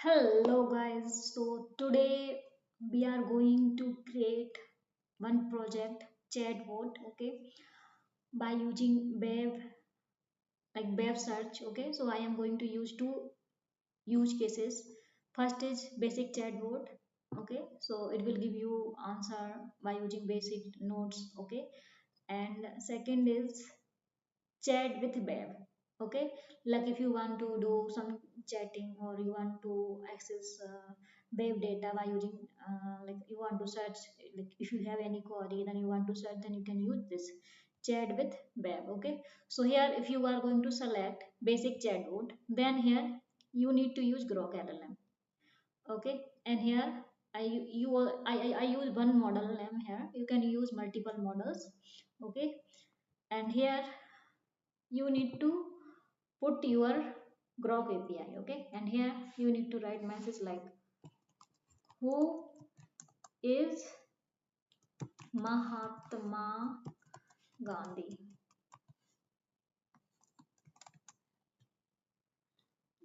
Hello guys, so today we are going to create one project chatbot, okay, by using web web search, okay. So I am going to use two use cases. First is basic chatbot, okay, so it will give you answer by using basic nodes, okay, and second is chat with web, okay, like if you want to do some chatting or you want to access web data by using like you want to search, like if you have any query then you want to search, then you can use this chat with web, okay. So here if you are going to select basic chatbot, then here you need to use Groq LLM, okay. And here I use one model LM. Here you can use multiple models, okay. And here you need to put your Groq API, okay. And here you need to write message like who is Mahatma Gandhi,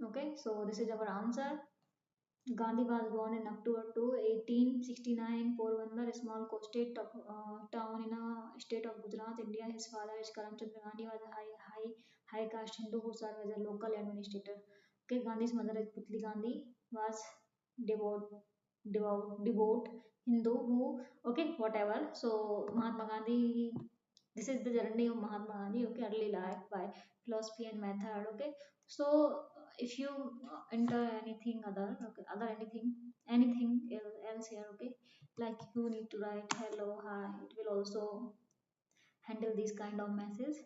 okay. So this is our answer. Gandhi was born in October 1869, Porbandar, a small coastal town in a state of Gujarat, India. His father is Karamchandra Gandhi, was a high caste Hindu who served as a local administrator. Okay, Gandhi's mother is Putli Gandhi, was devout, devout Hindu who, okay, whatever. So Mahatma Gandhi, this is the journey of Mahatma Gandhi, okay, early life by philosophy and method, okay. So if you enter anything other, okay, other anything else here, okay, like you need to write hello, hi, it will also handle this kind of message,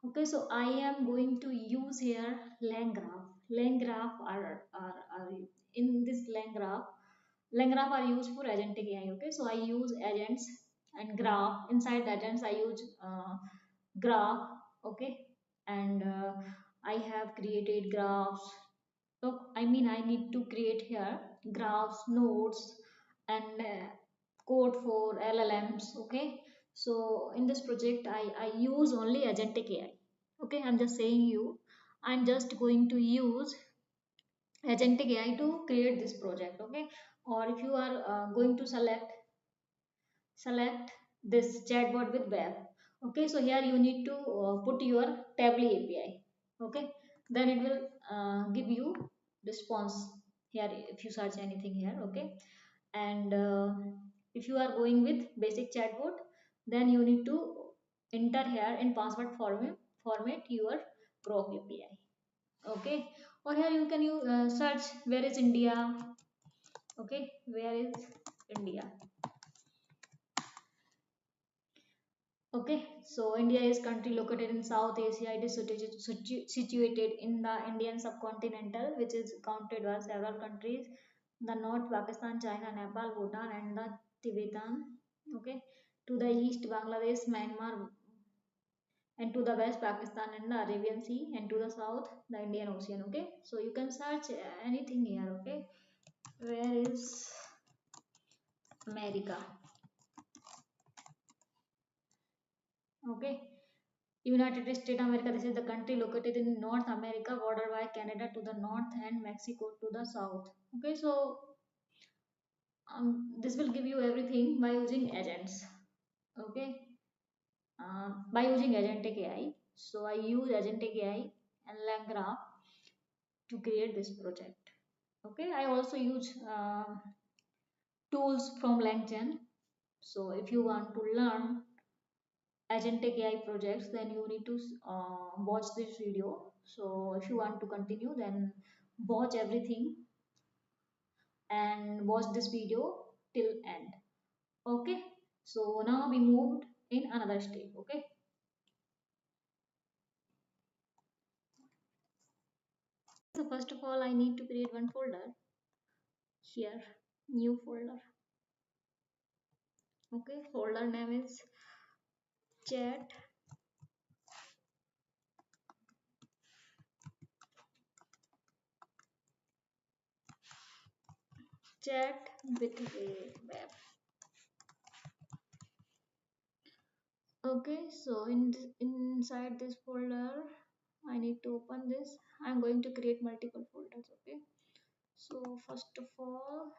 okay. So I am going to use here LangGraph are in this LangGraph are used for agentic AI, okay. So I use agents and graph. Inside the agents I use graph, okay. And I have created graphs. So I mean I need to create here graphs, nodes, and code for LLMs, okay. So in this project I use only agentic AI, okay. I'm just saying you, I'm just going to use agentic AI to create this project, okay. Or if you are going to select this chatbot with web, okay. So here you need to put your Tevily API, okay. Then it will give you response here if you search anything here, okay. And if you are going with basic chatbot, then you need to enter here in password format your Groq API, okay. Or here you can search where is India, okay, where is India. Okay, so India is country located in South Asia. It is situated in the Indian subcontinental, which is counted by several countries: the North, Pakistan, China, Nepal, Bhutan, and the Tibetan. Okay, to the east, Bangladesh, Myanmar, and to the west, Pakistan and the Arabian Sea, and to the south, the Indian Ocean. Okay, so you can search anything here. Okay, where is America? Okay. United States America, this is the country located in North America, bordered by Canada to the north and Mexico to the south. Okay, so this will give you everything by using agents. Okay, by using Agentic AI. So I use Agentic AI and LangGraph to create this project. Okay, I also use tools from LangChain. So if you want to learn Agentic AI projects, then you need to watch this video. So if you want to continue, then watch everything and watch this video till end. Okay. So now we moved in another step. Okay. So first of all, I need to create one folder here, new folder. Okay. Folder name is chat chat with a web. Okay, so inside this folder I need to open this. I'm going to create multiple folders, okay. So first of all,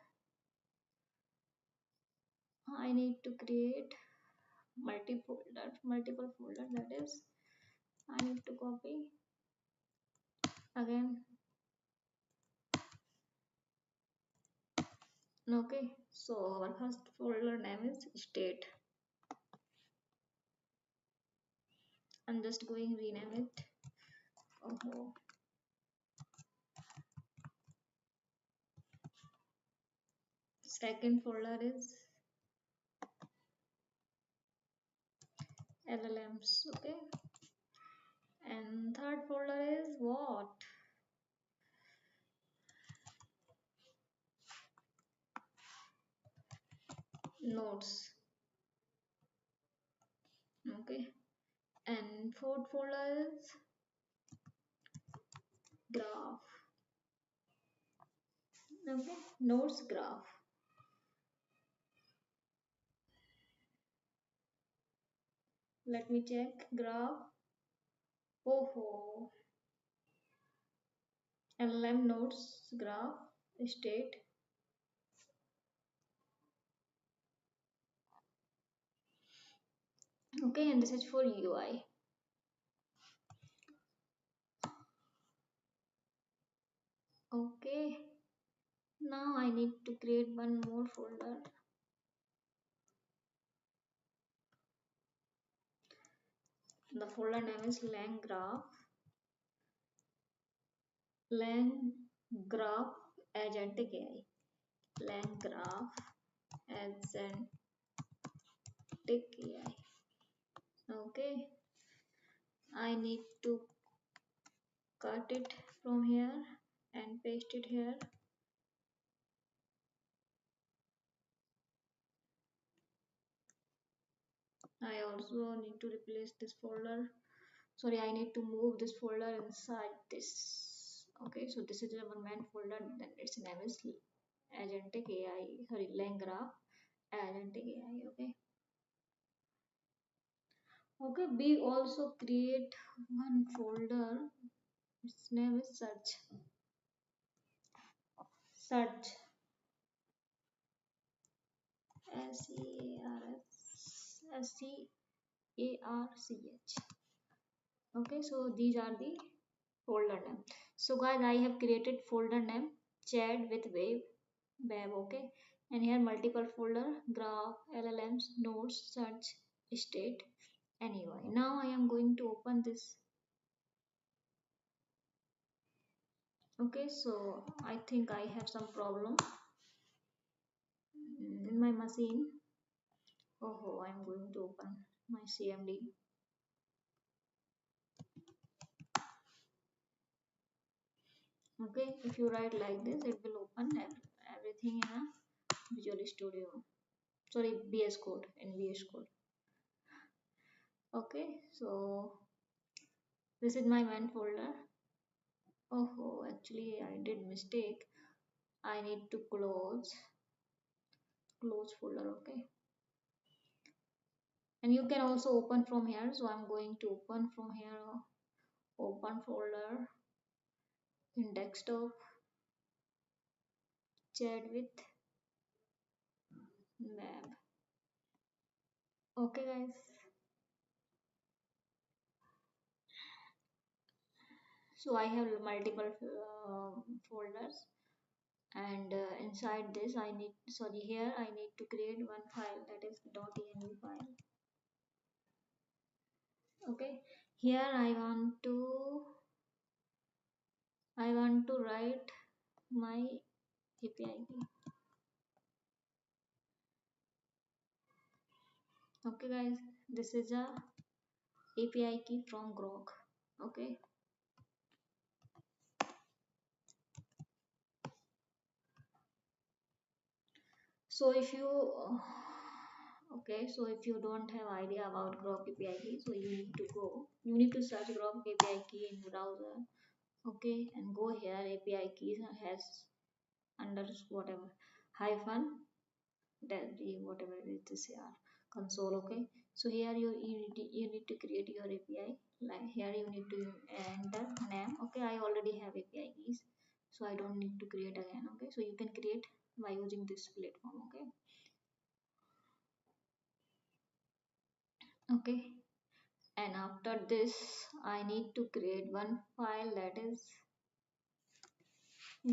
I need to create multiple folder, that is I need to copy again. Okay, so our first folder name is state. I'm just going rename it. Oh, second folder is LLMs. Okay, and third folder is what? Nodes. Okay, and fourth folder is graph. Okay, nodes graph. Let me check graph. Oh, LLM nodes graph state. Okay, and this is for UI. Okay, now I need to create one more folder. The folder name is LangGraph. LangGraph Agentic AI. LangGraph Agentic AI. Okay, I need to cut it from here and paste it here. I also need to replace this folder. Sorry, I need to move this folder inside this. Okay, so this is our main folder, then its name is Agentic AI, sorry, LangGraph Agentic AI. Okay. Okay, we also create one folder. Its name is search. Search. SEARCH. Okay, so these are the folder name. So guys, I have created folder name chat with web. Okay, and here multiple folder graph, LLMs, nodes, search, state, and UI. Now I am going to open this. Okay, so I think I have some problem in my machine. Oh, I'm going to open my CMD. Okay, if you write like this, it will open everything in a Visual Studio. Sorry, VS Code, in VS Code. Okay, so this is my main folder. Oh, actually I did mistake. I need to close folder. Okay, and you can also open from here. So I'm going to open from here. Open folder in desktop. Chat with web. Okay, guys. So I have multiple folders, and inside this I need, sorry, here I need to create one file, that is .env file. Okay, here I want to write my API key. Okay guys, this is a API key from Groq. Okay, so if you okay, so if you don't have idea about Groq API key, so you need to search Groq API key in browser. Okay, and go here, API keys has under whatever hyphen the whatever it is this here console. Okay, so here you need to create your API. Like here you need to enter name. Okay, I already have API keys, so I don't need to create again. Okay, so you can create by using this platform. Okay, and after this I need to create one file, that is,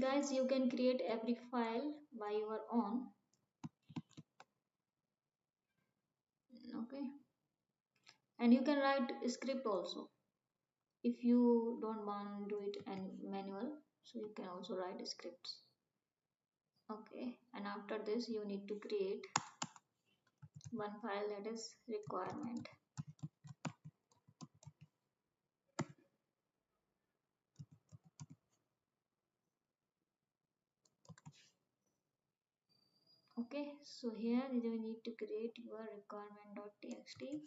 guys, you can create every file by your own. Okay, and you can write a script also if you don't want to do it and manual, so you can also write scripts. Okay, and after this you need to create one file, that is requirement. Okay, so here you need to create your requirement.txt.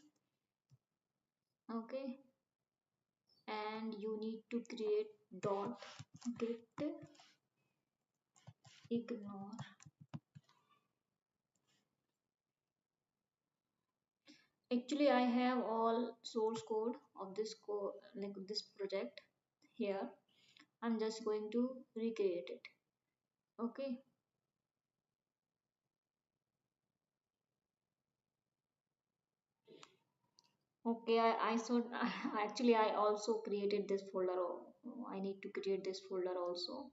Okay, and you need to create dot get ignore. Actually I have all source code of this code, like this project here. I'm just going to recreate it. Okay, okay, I thought actually I also created this folder. I need to create this folder also.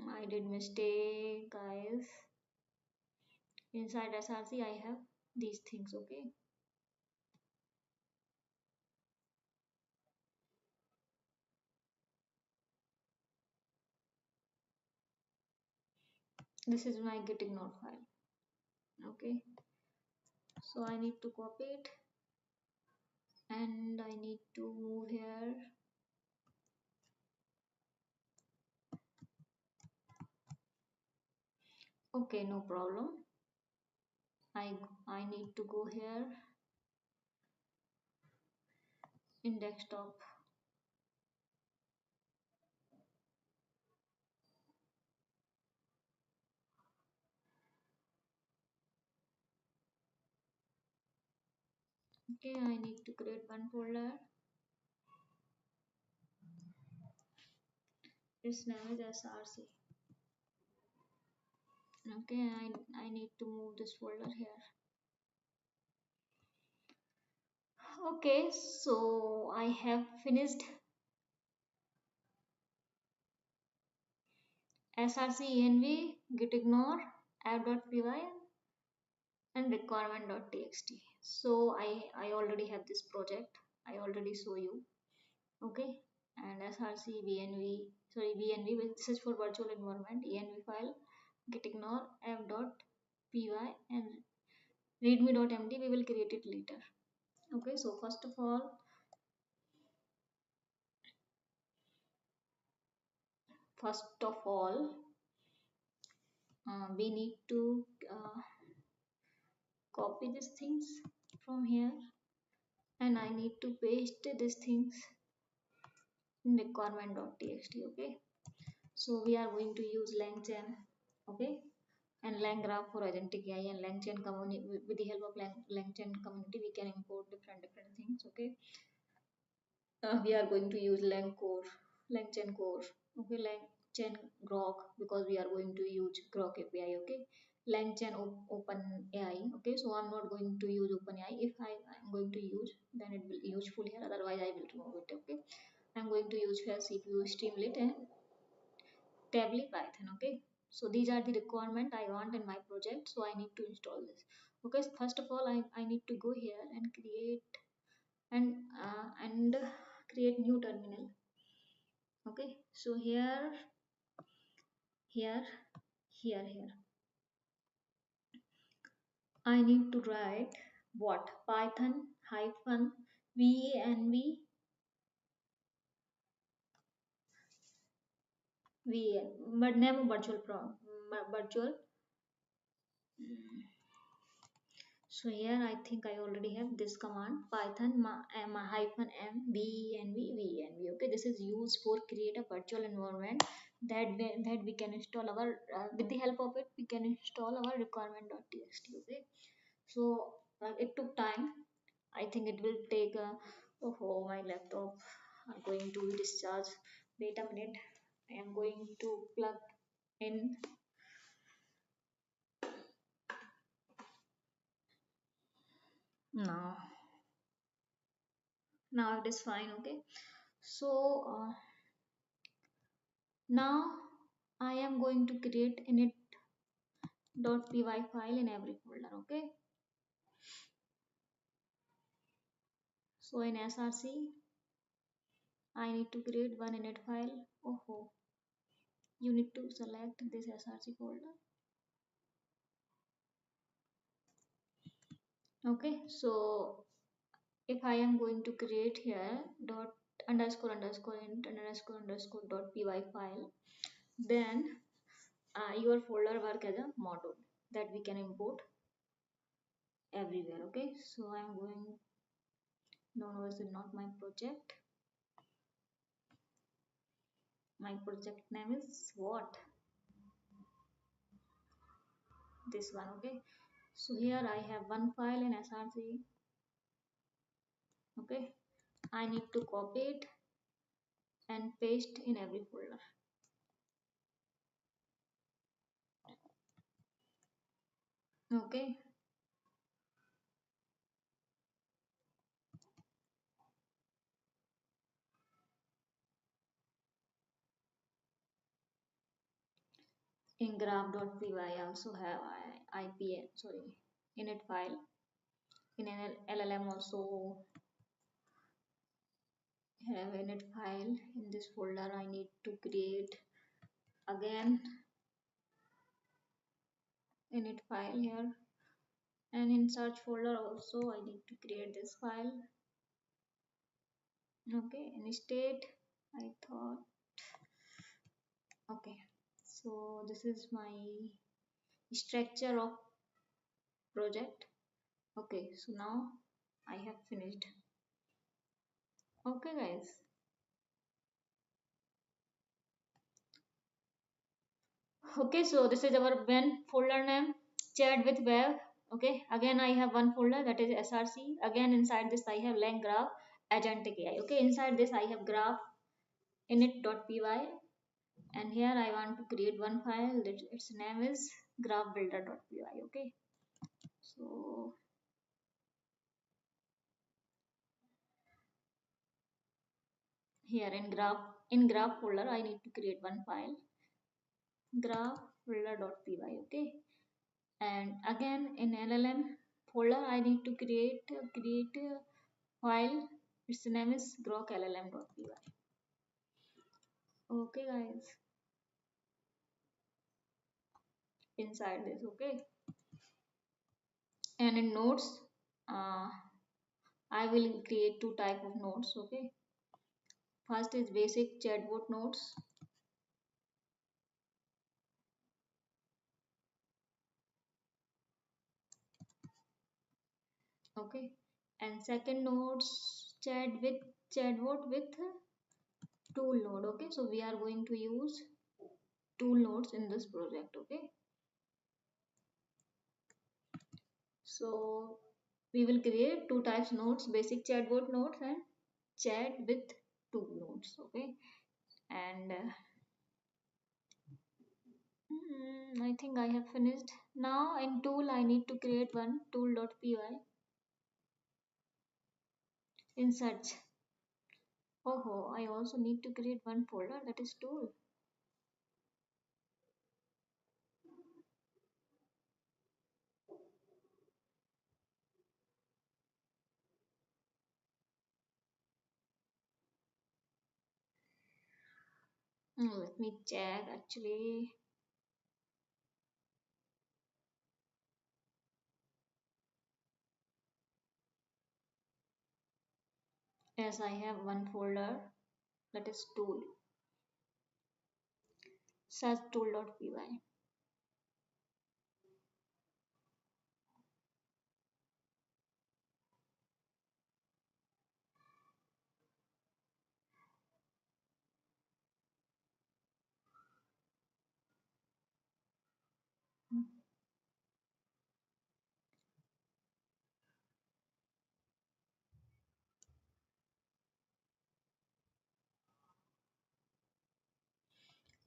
I did mistake, guys. Inside src I have these things. Okay, this is my get ignore file. Okay, so I need to copy it and I need to move here. Okay, no problem. I need to go here in desktop. Okay, I need to create one folder. Its name is src. Okay, I need to move this folder here. Okay, so I have finished src env git ignore app.py and requirement.txt. So I already have this project. I already show you. Okay, and src vnv, sorry, vnv, this is for virtual environment, env file git ignore app.py and readme.md, we will create it later. Okay, so first of all we need to copy these things from here and I need to paste these things in requirement.txt. Okay, so we are going to use langchain. Okay, and LangGraph for Agentic AI and langchain community. With the help of langchain community we can import different things. Okay, we are going to use langchain core. Okay, langchain Groq, because we are going to use Groq API. Okay, langchain open AI. Okay, so I'm not going to use open AI. If I'm going to use, then it will be useful here, otherwise I will remove it. Okay, I'm going to use here CPU streamlit and Tevily Python. Okay, so these are the requirement I want in my project, so I need to install this. Okay, so first of all I need to go here and and create new terminal. Okay, so here here I need to write what, python hyphen venv vn, but never virtual virtual. So here I think I already have this command, python hyphen m venv venv. Okay, this is used for create a virtual environment that we can install our with the help of it we can install our requirement.txt. Okay, so it took time. I think it will take oh, my laptop are going to discharge. Wait a minute. I am going to plug in now. Now it is fine. Okay, so now I am going to create init.py file in every folder. Okay, so in src I need to create one init file. Oh, you need to select this src folder. Okay, so if I am going to create here dot underscore underscore int underscore underscore dot py file, then your folder work as a module that we can import everywhere. Okay, so I'm going, no, this is not my project. My project name is what, this one. Okay, so here I have one file in src. Okay, I need to copy it and paste in every folder. Okay, in graph.py I also have IPA, sorry, init file. In an LLM also have init file. In this folder I need to create again init file here, and in search folder also I need to create this file. Okay, in state I thought, okay, so this is my structure of project. Okay, so now I have finished. Okay guys, okay, so this is our main folder name, chat with web. Okay, again I have one folder that is src. Again inside this I have LangGraph Agentic AI. Okay, inside this I have graph init.py, and here I want to create one file that its name is graphbuilder.py. Okay, so here in graph folder I need to create one file, graphbuilder.py. Okay, and again in LLM folder I need to create a file, its name is Groq LLM.py. Okay guys, inside this. Okay, and in nodes uh, I will create two type of nodes. Okay, first is basic chatbot nodes. Okay, and second nodes chatbot with tool node. Okay, so we are going to use tool nodes in this project. Okay, so we will create two types nodes, basic chatbot nodes and chat with tool nodes. Okay, and I think I have finished. Now in tool I need to create one tool.py. In search, oh, I also need to create one folder that is tool. Let me check actually. Yes, I have one folder that is tool, search tool.py.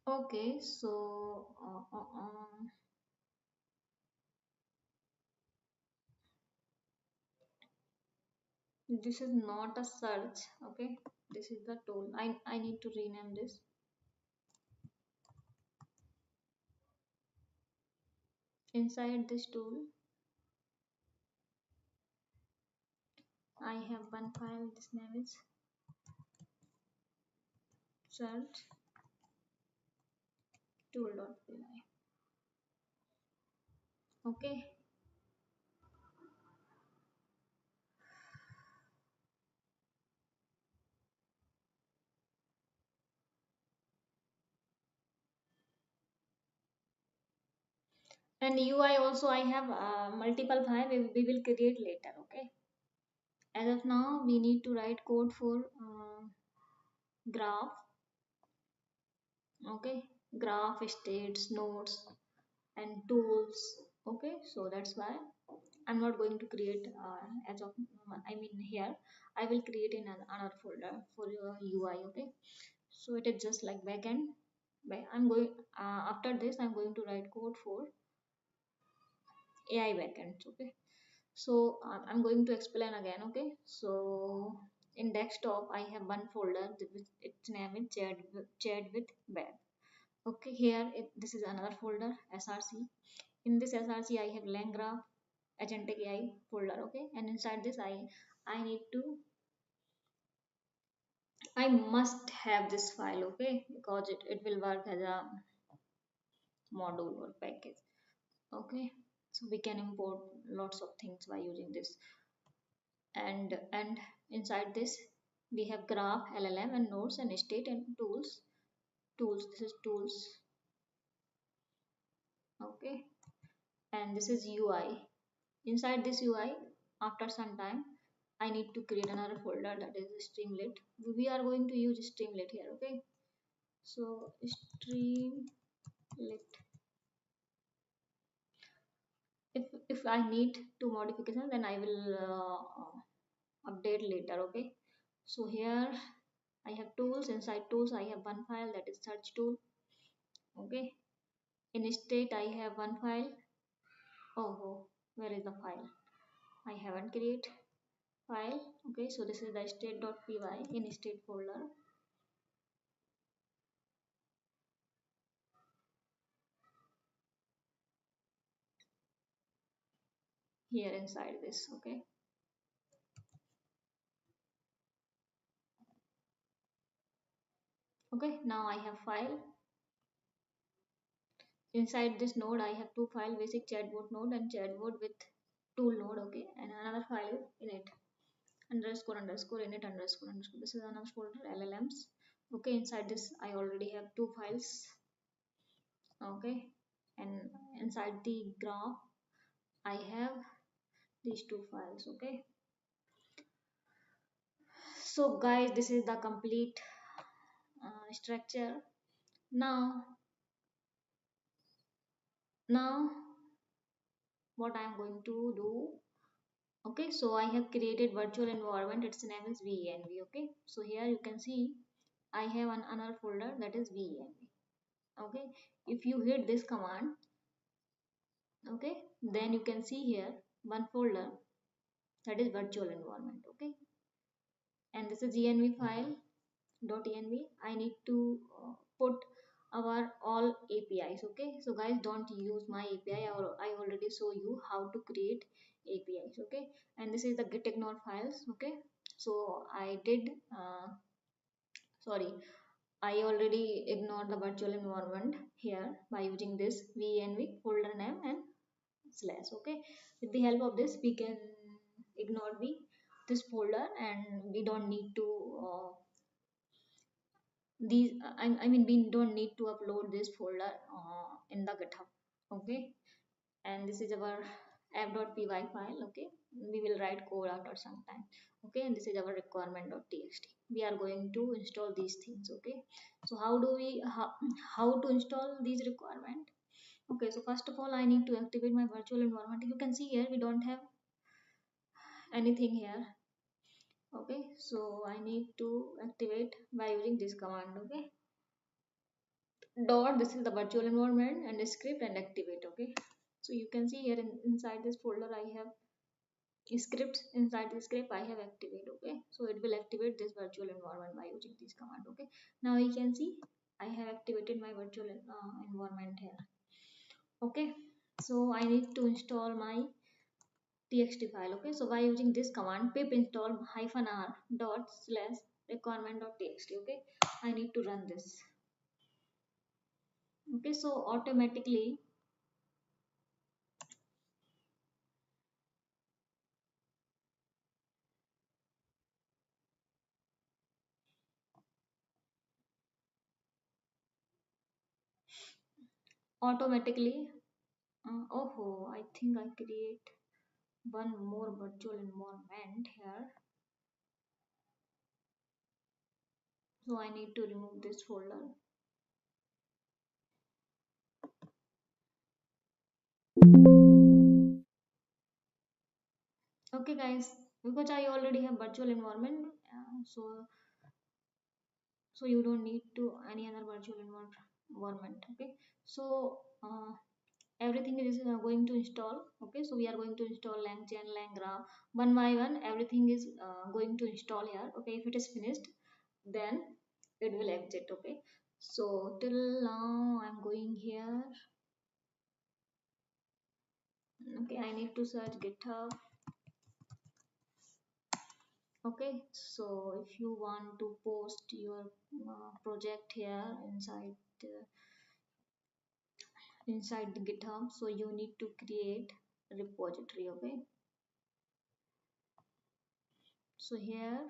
Okay, so this is not a search. Okay, this is the tool. I need to rename this. Inside this tool, I have one file. This name is search tool.py. Okay, and UI also I have multiple file. We will create later. Okay, as of now we need to write code for graph. Okay, graph states, nodes, and tools. Okay, so that's why I'm not going to create as of I mean here I will create in another folder for your UI. Okay, so it is just like backend. But I'm going after this I'm going to write code for AI backend. Okay, so I'm going to explain again. Okay, so in desktop I have one folder which its name is chat with web. Okay, here this is another folder src. In this src I have LangGraph Agentic AI folder. Okay, and inside this I need to I must have this file. Okay, because it will work as a module or package. Okay, so we can import lots of things by using this. And inside this we have graph, LLM, and nodes, and state, and tools. This is tools. Okay, and this is UI. Inside this UI, after some time I need to create another folder, that is streamlit. We are going to use streamlit here. Okay, so streamlit. If I need to modification, then I will update later. Okay, so here I have tools. Inside tools I have one file, that is search tool. Okay, in state I have one file. Oh, where is the file? I haven't create file. Okay, so this is the state.py in state folder. Here inside this. Okay, okay, now I have file. Inside this node I have two file, basic chatbot node and chatbot with tool node. Okay, and another file in it underscore underscore init underscore underscore. This is another folder, LLMs. Okay, inside this I already have two files. Okay, and inside the graph I have these two files. Okay, so guys, this is the complete structure. Now now what I am going to do. Okay, so I have created virtual environment, its name is venv. Okay, so here you can see I have another folder, that is venv. Okay, if you hit this command, okay, then you can see here one folder, that is virtual environment. Okay, and this is env file dot env. I need to put our all APIs. Okay, so guys, don't use my API, or I already show you how to create APIs. Okay, and this is the git ignore files. Okay, so I did sorry, I already ignored the virtual environment here by using this venv folder name and slash. Okay, with the help of this we can ignore this folder, and we don't need to I mean we don't need to upload this folder in the GitHub. Okay, and this is our app.py file. Okay, we will write code after some time. Okay, and this is our requirement.txt. We are going to install these things. Okay, so how to install these requirement. Okay, so first of all I need to activate my virtual environment. You can see here we don't have anything here. Okay, so I need to activate by using this command. Okay, dot, this is the virtual environment, and the script and activate. Okay, so you can see here inside this folder I have scripts. Inside the script I have activate. Okay, so it will activate this virtual environment by using this command. Okay, now you can see I have activated my virtual environment here. Okay, so I need to install my txt file. Okay, so by using this command pip install -r dot slash requirement dot txt. Okay, I need to run this. Okay, so automatically oh, I think I create one more virtual environment here, so I need to remove this folder. Okay guys, because I already have virtual environment, so you don't need to any other virtual environment. Okay, so everything is going to install. Okay, so we are going to install langchain, langgraph, one by one everything is going to install here. Okay, if it is finished then it will exit. Okay, so till now I'm going here. Okay, I need to search github. Okay, so if you want to post your project here inside the github, so you need to create a repository. Okay, so here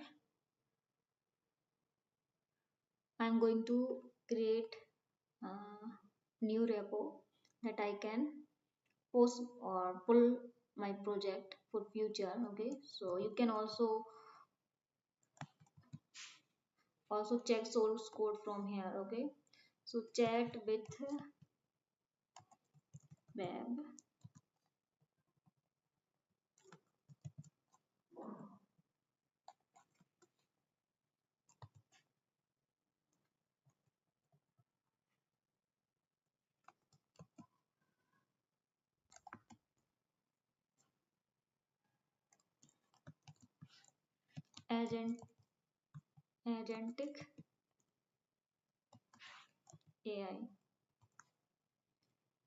I'm going to create a new repo that I can post or pull my project for future. Okay, so you can also check source code from here. Okay, so chat with web agent agentic AI,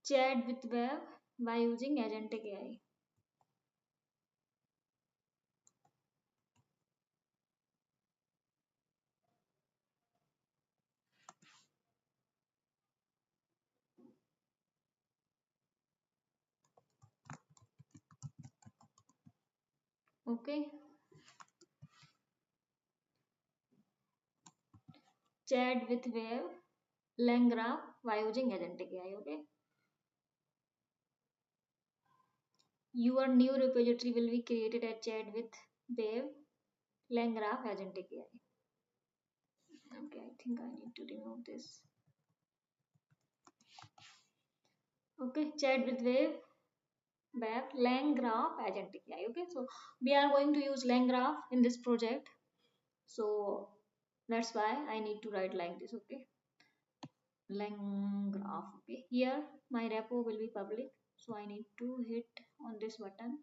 chat with web by using agentic AI. Okay, chat with web LangGraph by using agentic AI. Okay, your new repository will be created at chat with web LangGraph agentic AI. Okay, I think I need to remove this. Okay, chat with web LangGraph agentic AI. Okay, so we are going to use LangGraph in this project, so that's why I need to write like this. Okay, LangGraph. Okay, here my repo will be public, so I need to hit on this button,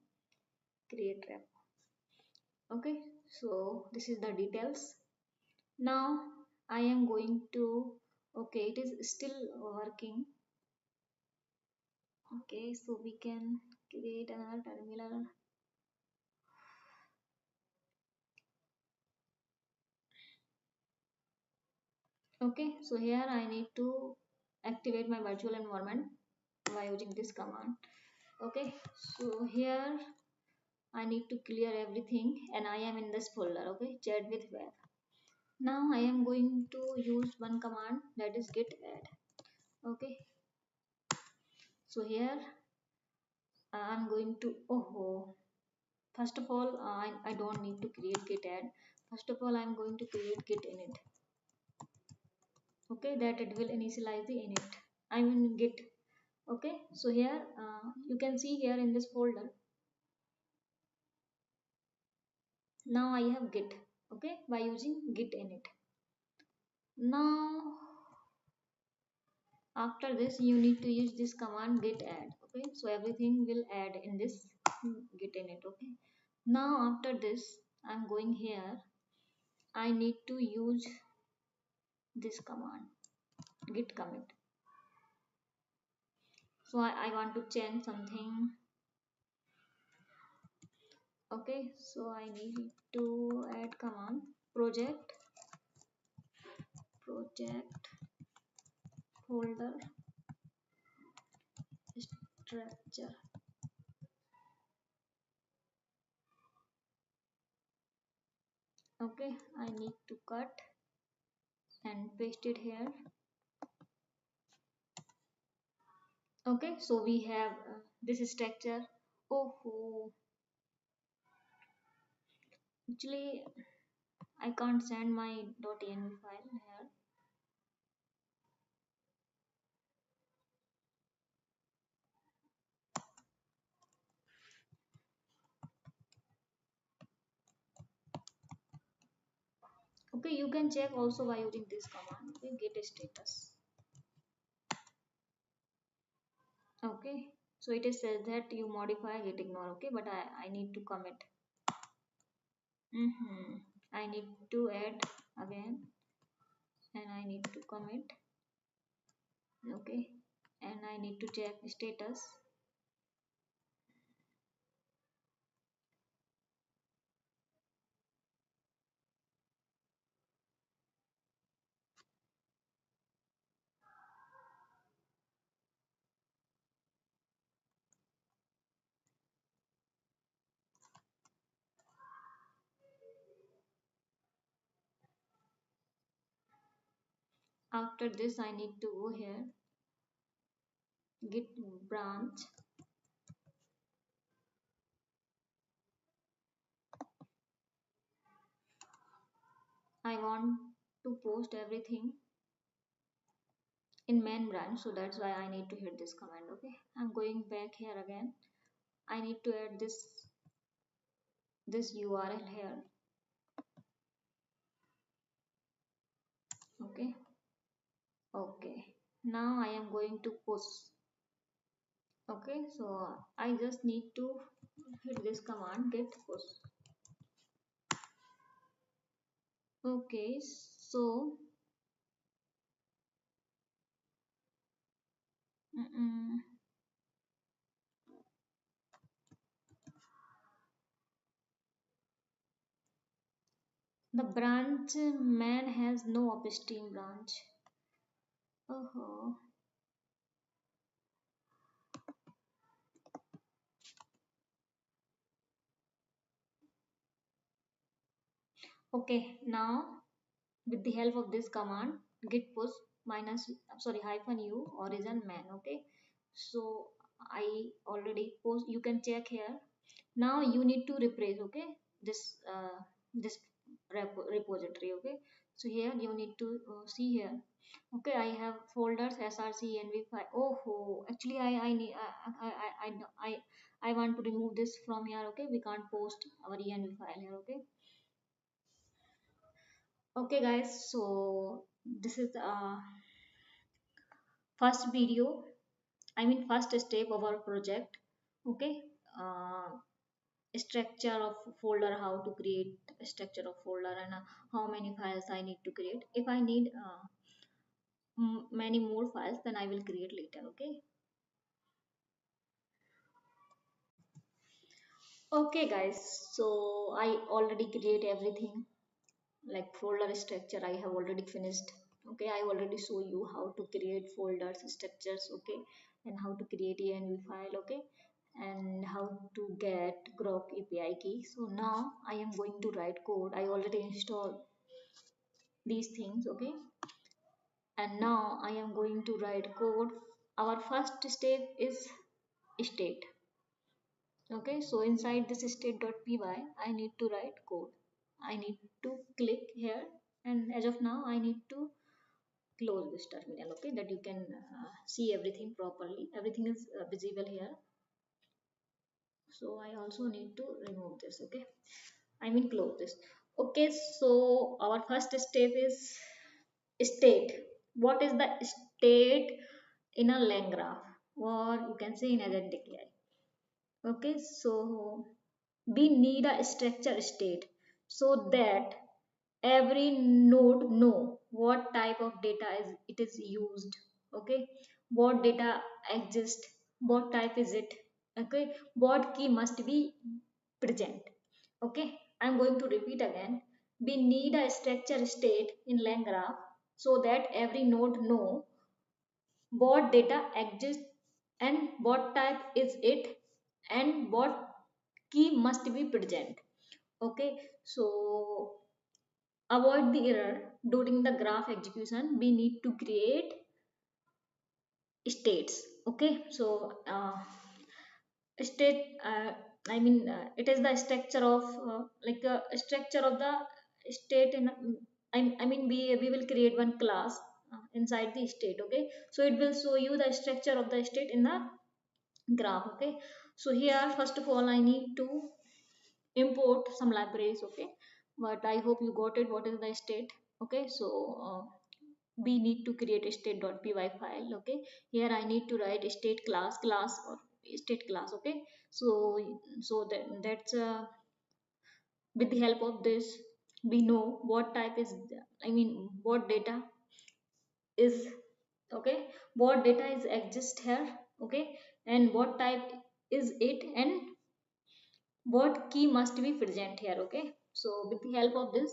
create repo. Okay, so this is the details. Now I am going to, okay, it is still working. Okay, so we can create another terminal. Okay, so here I need to activate my virtual environment by using this command. Okay, so here I need to clear everything and I am in this folder. Okay, chat with web. Now I am going to use one command, that is git add. Okay, so here I'm going to, first of all I don't need to create git add. First of all I'm going to create git init. Okay, that it will initialize the init. I'm in git. Okay, so here you can see here in this folder now I have git. Okay, by using git init. Now After this you need to use this command git add. Okay, so everything will add in this git init. Okay, now after this I'm going here, I need to use this command git commit. So I want to change something. Okay, so I need to add command project folder structure. Okay, I need to cut and paste it here. Okay, so we have this structure. Oh, actually I can't send my .env file here. Okay, you can check also by using this command. Okay, get status. Okay, so it is says that you modify get ignore. Okay, but I need to commit. I need to add again and I need to commit. Okay, and I need to check status. After this I need to go here, git branch. I want to post everything in main branch, so that's why I need to hit this command. Okay, I'm going back here again. I need to add this URL here. Okay, now I am going to post. Okay, so I just need to hit this command git post. Okay, so the branch man has no upstream branch. Oh, okay, now with the help of this command git push minus sorry hyphen u origin man. Okay, so I already post, you can check here. Now you need to replace, okay, this this repository. Okay, so here you need to see here. Okay, I have folders src env5. Oh, actually I need I want to remove this from here. Okay, we can't post our env file here. Okay guys, so this is first video, I mean first step of our project. Okay, uh, structure of folder, how to create a structure of folder, and how many files I need to create. If I need many more files, then I will create later. Okay guys, so I already create everything, like folder structure I have already finished. Okay, I already show you how to create folders structures. Okay, and how to create env file. Okay, and how to get Groq API key. So now I am going to write code. I already installed these things. Okay, and now I am going to write code. Our first step is state. Okay, so inside this state.py I need to write code. I need to click here, and as of now I need to close this terminal. Okay, that you can see everything properly, everything is visible here. So I also need to remove this. Okay, I mean close this. Okay, so our first step is state. What is the state in a LangGraph, or you can say in Agentic AI. Okay, so we need a structure state so that every node know what type of data is it is used. Okay, what data exists, what type is it, okay, what key must be present. Okay, I'm going to repeat again. We need a structure state in LangGraph so that every node know what data exists and what type is it and what key must be present. Okay, so avoid the error during the graph execution, we need to create states. Okay, so state it is the structure of like a structure of the state in I mean we will create one class inside the state. Okay, so it will show you the structure of the state in the graph. Okay, so here first of all I need to import some libraries. Okay, but I hope you got it what is the state. Okay, so we need to create a state.py file. Okay, here I need to write a state class or state class. Okay, so that's with the help of this we know what type is what data is, okay, what data is exist here. Okay, and what type is it and what key must be present here. Okay, so with the help of this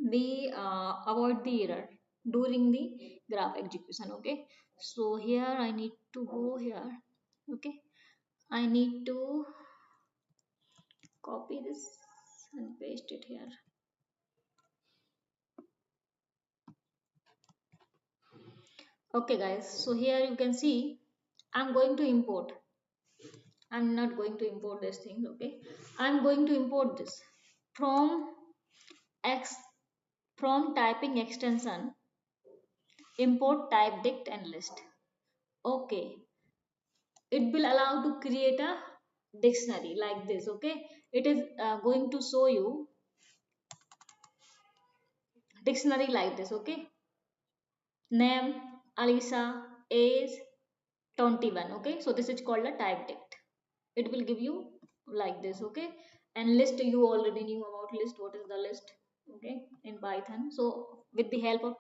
we avoid the error during the graph execution. Okay, so here I need to go here. Okay, I need to copy this and paste it here. Okay guys, so here you can see I'm going to import. I'm not going to import this thing. Okay, I'm going to import this from x from typing extension import type dict and list. Okay, it will allow to create a dictionary like this. Okay, it is going to show you dictionary like this. Okay, name Alisa, age 21. Okay, so this is called a type dict. It will give you like this. Okay, and list you already knew about list. What is the list? Okay, in Python. So with the help of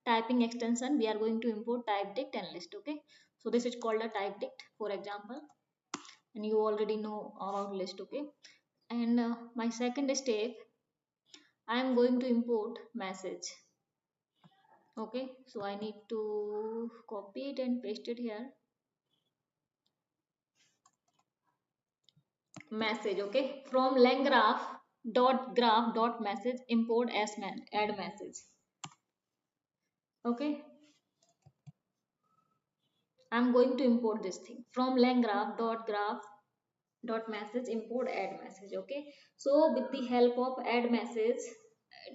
typing extension we are going to import type dict and list. Okay, so this is called a type dict for example, and you already know about list. Okay, and my second step I am going to import message. Okay, so I need to copy it and paste it here. Message. Okay, from langgraph dot graph dot message import as add message. Okay, I'm going to import this thing from langgraph dot graph dot message import add message. Okay, so with the help of add message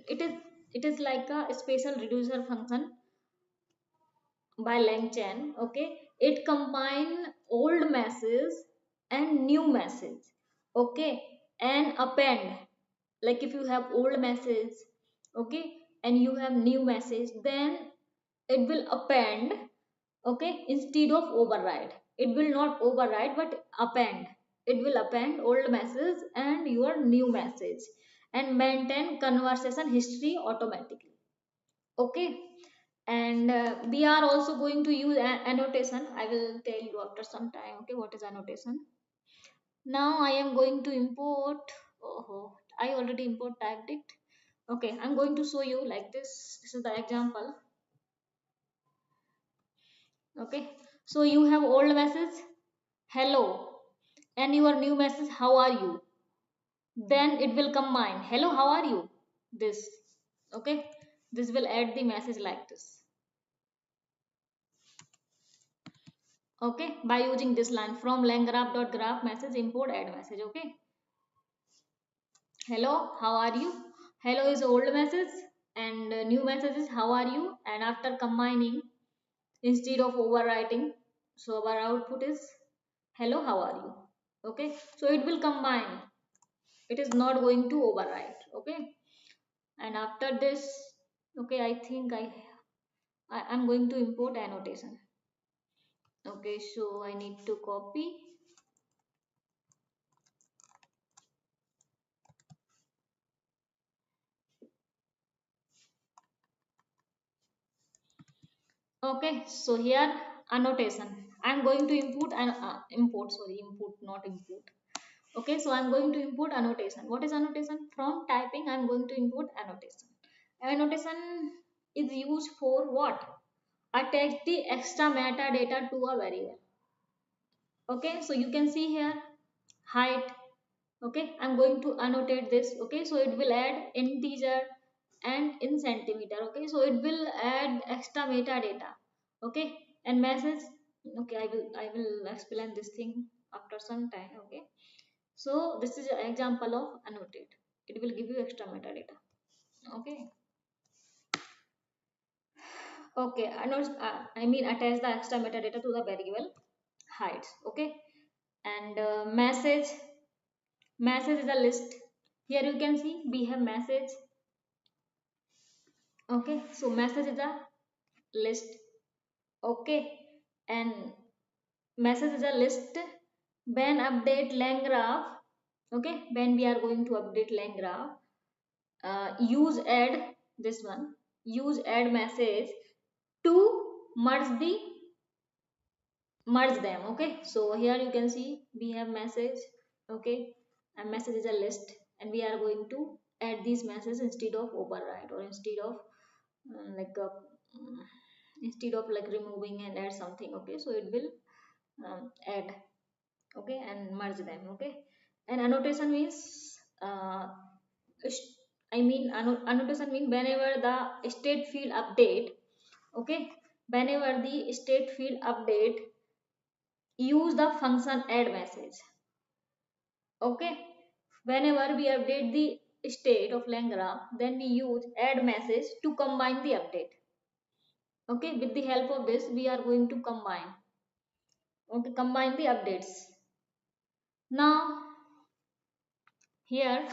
it is like a special reducer function by LangChain. Okay, it combine old message and new message. Okay, and append, like if you have old message, okay, and you have new message, then it will append. Okay, instead of override, it will not override but append. It will append old message and your new message and maintain conversation history automatically. Okay, and we are also going to use annotation. I will tell you after some time. Okay, what is annotation? Now I am going to import. Oh, I already import type dict. Okay, I'm going to show you like this is the example. Okay, so you have old message hello and your new message how are you, then it will combine hello how are you this. Okay, this will add the message like this. Okay, by using this line from langgraph.graph message import add message. Okay, hello how are you, hello is old message and new message is how are you, and after combining instead of overwriting, so our output is hello how are you. Okay, so it will combine, it is not going to overwrite. Okay, and after this, okay, I think I'm going to import annotation. Okay, so I need to copy. Okay, so here annotation. I'm going to input and input, not input. Okay, so I'm going to input annotation. What is annotation? From typing, I'm going to input annotation. Annotation is used for what? Attach the extra metadata to a variable. Okay, so you can see here height. Okay, I'm going to annotate this. Okay, so it will add integer and in centimeter. Okay, so it will add extra metadata. Okay, and message. Okay, I will explain this thing after some time. Okay, so this is an example of annotate. It will give you extra metadata. Okay, okay, I mean attach the extra metadata to the variable heights. Okay, and message is a list. Here you can see we have message. Okay, so message is a list. Okay, and message is a list. When update LangGraph. Okay, when we are going to update LangGraph, use add this one. Use add message to merge the merge them. Okay, so here you can see we have message. Okay, and message is a list, and we are going to add these messages instead of override, or instead of like instead of like removing and add something. Okay, so it will add. Okay, and merge them. Okay, and annotation means annotation mean whenever the state field update. Okay, whenever the state field update, use the function add message. Okay, whenever we update the state of LangGraph, then we use add message to combine the update. Okay, with the help of this we are going to combine. Okay, combine the updates. Now here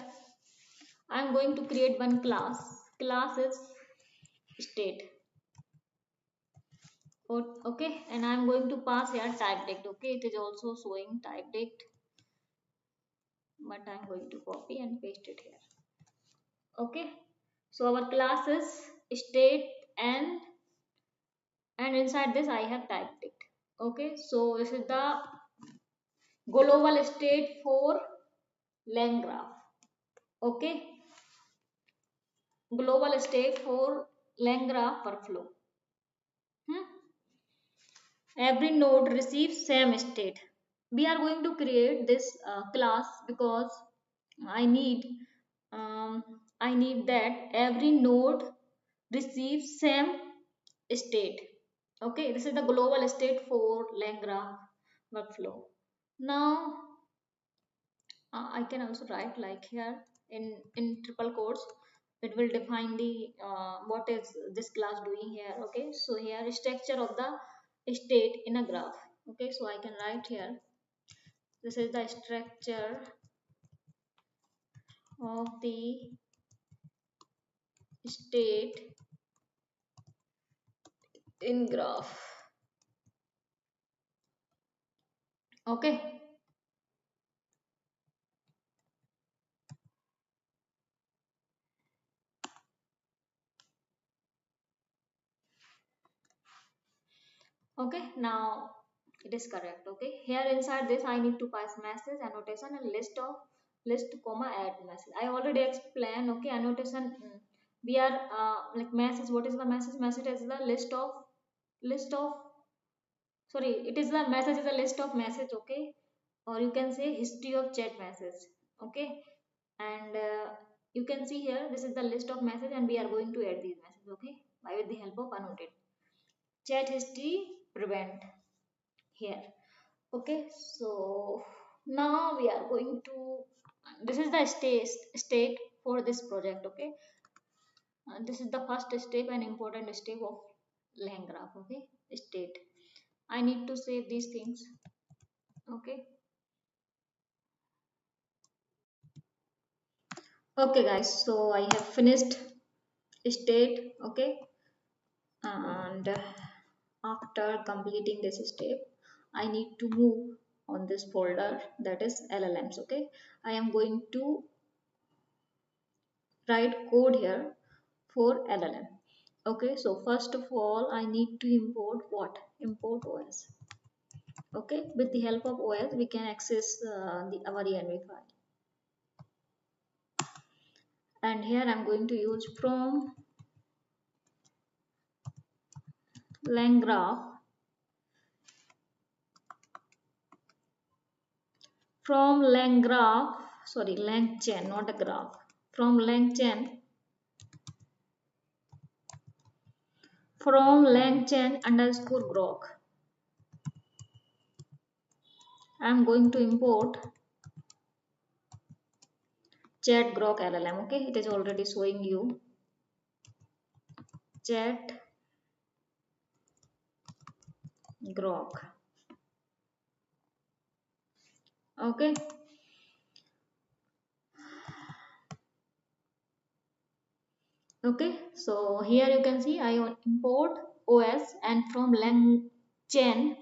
I'm going to create one class. Class is state. Okay, and I'm going to pass here type dect. Okay, it is also showing type dect, but I'm going to copy and paste it here. Okay, so our class is state, and inside this I have type dect. Okay, so this is the global state for LangGraph. Okay, global state for LangGraph workflow. Hmm? Every node receives same state. We are going to create this class because I need um, I need that every node receives same state. Okay, this is the global state for LangGraph workflow. Now I can also write like here in triple quotes. It will define the what is this class doing here. Okay, so here is structure of the state in a graph. Okay, so I can write here, this is the structure of the state in graph. Okay, okay, now it is correct. Okay, here inside this I need to pass message, annotation, and list comma add message. I already explained. Okay, annotation, we are like message. What is the message? Message is the list of sorry, it is the message is a list of message. Okay, or you can say history of chat message. Okay, and you can see here this is the list of message, and we are going to add these messages. Okay, by with the help of annotate chat history prevent here. Okay, so now we are going to, this is the state for this project. Okay, this is the first step and important step of LangGraph. Okay, state, I need to save these things. Okay, okay guys, so I have finished state. Okay, and after completing this step I need to move on this folder, that is LLMs. Okay, I am going to write code here for LLM. Okay, so first of all I need to import what? Import OS. Okay, with the help of OS we can access our env file, and here I'm going to use from LangGraph, from LangGraph, sorry, LangChain, not a graph, from LangChain, from LangChain underscore Groq. I'm going to import chat Groq LLM. Okay, it is already showing you chat Groq. Okay, okay, so here you can see I import OS, and from LangChain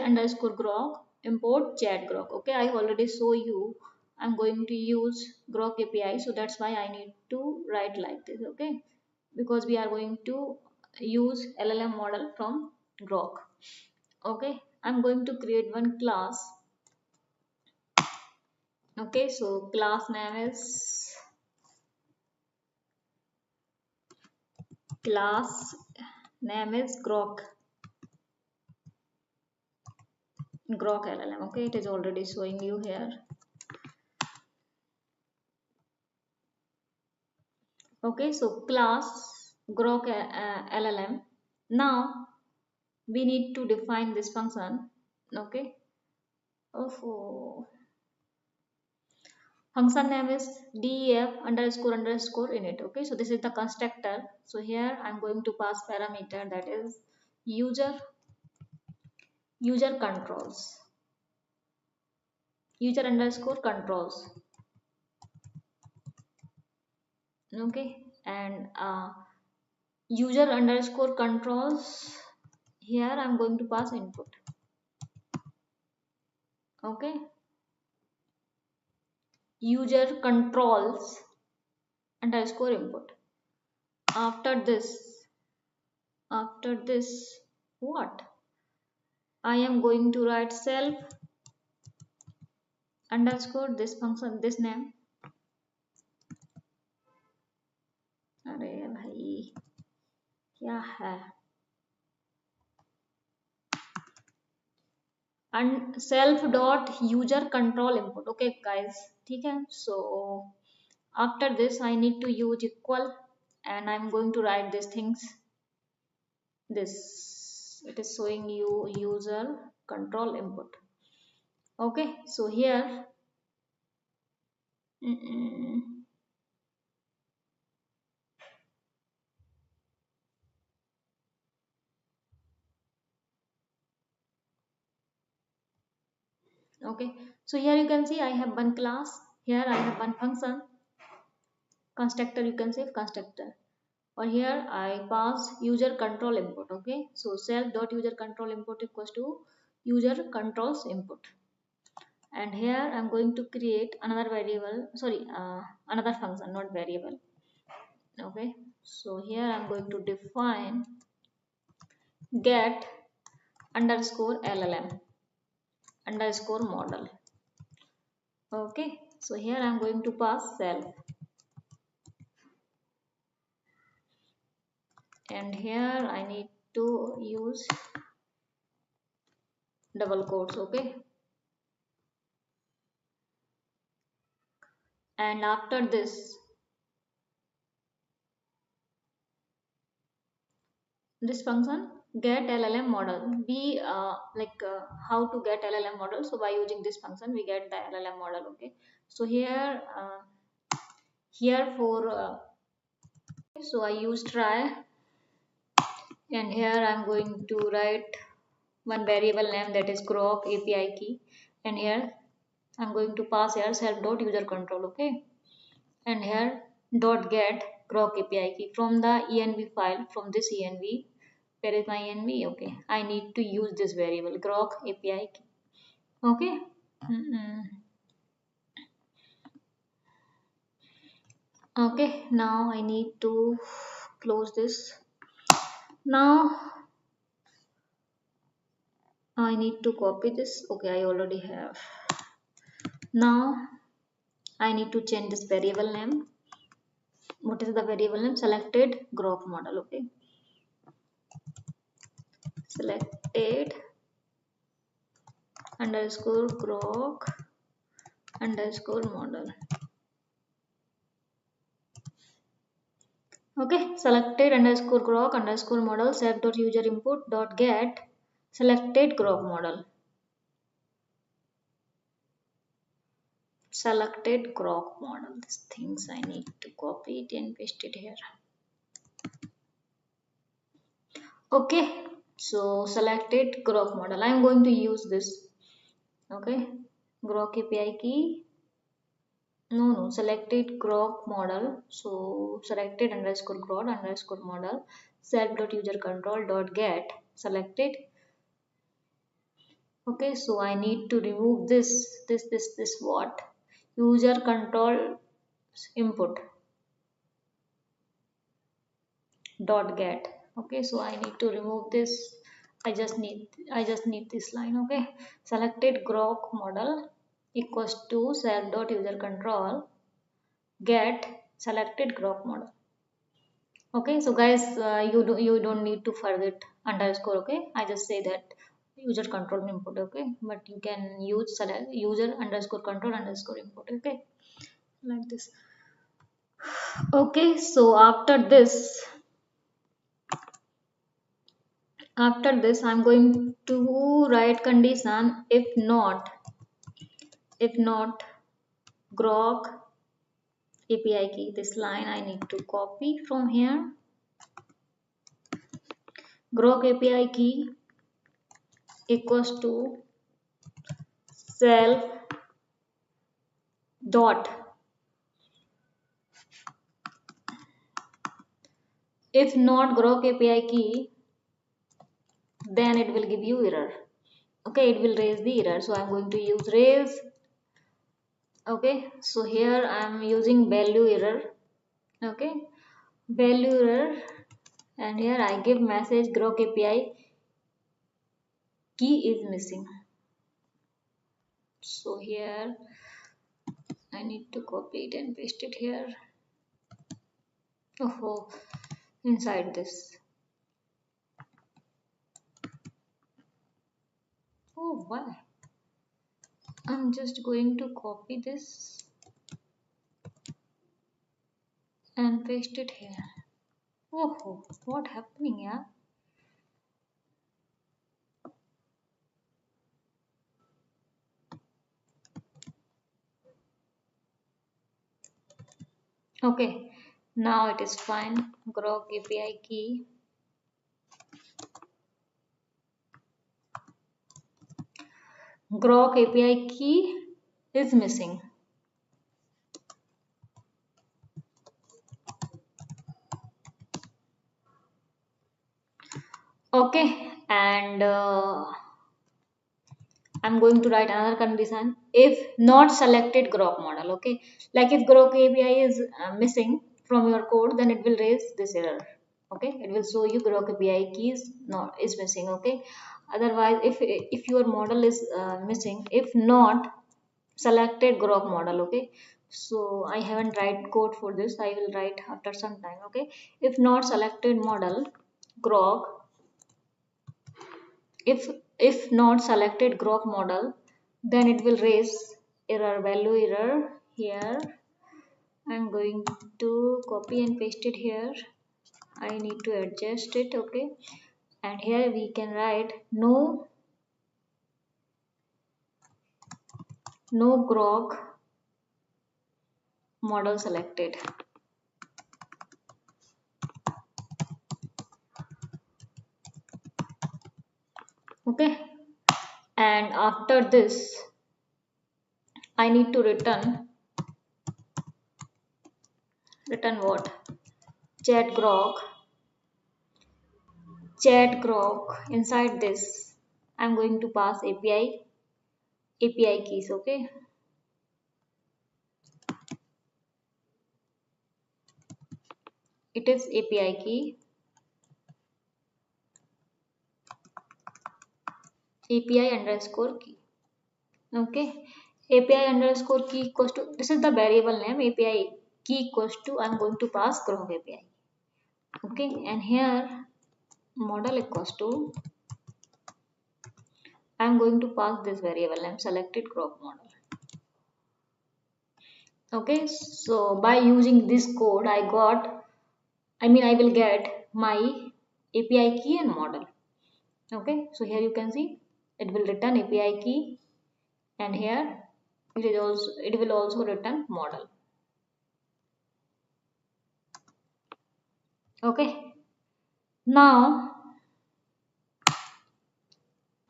underscore Groq import chat Groq. Okay, I already show you I'm going to use Groq API, so that's why I need to write like this. Okay, because we are going to use LLM model from Groq. Okay, I'm going to create one class. Okay, so class name is Groq LLM. Okay, it is already showing you here. Okay, so class Groq LLM. Now we need to define this function. Okay, oh, function name is def underscore underscore init. Okay, so this is the constructor. So here I'm going to pass parameter, that is user controls, user underscore controls. Okay, and user underscore controls, here I'm going to pass input. Okay, user controls underscore input. After this what? I am going to write self underscore this function, this name. अरे भाई क्या है? And self dot user control input. Okay guys, ठीक है? So after this I need to use equal, and I'm going to write these things. This, it is showing you user control input. Okay, so here okay, so here you can see I have one class, here I have one function constructor, you can say constructor, or here I pass user control input. Okay, so self dot user control input equals to user controls input, and here I'm going to create another variable, sorry, another function, not variable. Okay, so here I'm going to define get underscore LLM underscore model. Okay, so here I'm going to pass self, and here I need to use double quotes. Okay, and after this function get LLM model, we how to get LLM model. So by using this function we get the LLM model. Okay, so here for so I use try, and here I'm going to write one variable name, that is Groq API key, and here I'm going to pass here self dot user control. Okay, and here dot get Groq API key from the env file. From this env, where is my env? Okay, I need to use this variable Groq API key. Okay. Okay, now I need to close this. Now I need to copy this. Okay, I already have. Now I need to change this variable name. What is the variable name? Selected Groq model. Okay, selected underscore Groq underscore model. Okay, selected underscore Groq underscore model self dot user input dot get selected Groq model. Selected Groq model. These things I need to copy it and paste it here. Okay, so selected Groq model. I am going to use this. Okay, Groq API key. No, selected Groq model. So selected underscore Groq underscore model self dot user control dot get selected. Okay, so I need to remove this what user control input dot get. Okay, so I need to remove this. I just need this line. Okay, selected Groq model equals to self dot user control get selected Groq model. Okay, so guys, you don't need to forget underscore. Okay, I just say that user control input. Okay, but you can use select user underscore control underscore input. Okay, like this. Okay, so after this I'm going to write condition if not Groq API key. This line I need to copy from here. Groq API key equals to self dot if not Groq API key, then it will give you error. Okay, it will raise the error, so I'm going to use raise. Okay, so here I'm using value error. Okay, value error, and here I give message Groq API key is missing. So here I need to copy it and paste it here. Oh, inside this. Oh, why? I'm just going to copy this and paste it here. Oh, what happening here? Okay, now it is fine. Groq API key. Groq API key is missing. Okay, and I'm going to write another condition if not selected Groq model. Okay, like if Groq API is missing from your code, then it will raise this error. Okay, it will show you Groq API key is missing. Okay, otherwise if your model is missing, if not selected Groq model. Okay, so I haven't write code for this. I will write after some time. Okay, if not selected model Groq, if not selected Groq model, then it will raise error, value error. Here I'm going to copy and paste it here. I need to adjust it. Okay, and here we can write no Groq model selected. Okay, and after this I need to return what? chat Groq, chat Groq. Inside this, I'm going to pass API keys. Okay. It is API key, API underscore key. Okay. API underscore key equals to, this is the variable name, API key equals to, I'm going to pass Groq API. Okay. And here model equals to, I'm going to pass this variable name, selected Groq model. Okay. So by using this code, I will get my API key and model. Okay. So here you can see it will return API key, and here it will also return model. Okay. Now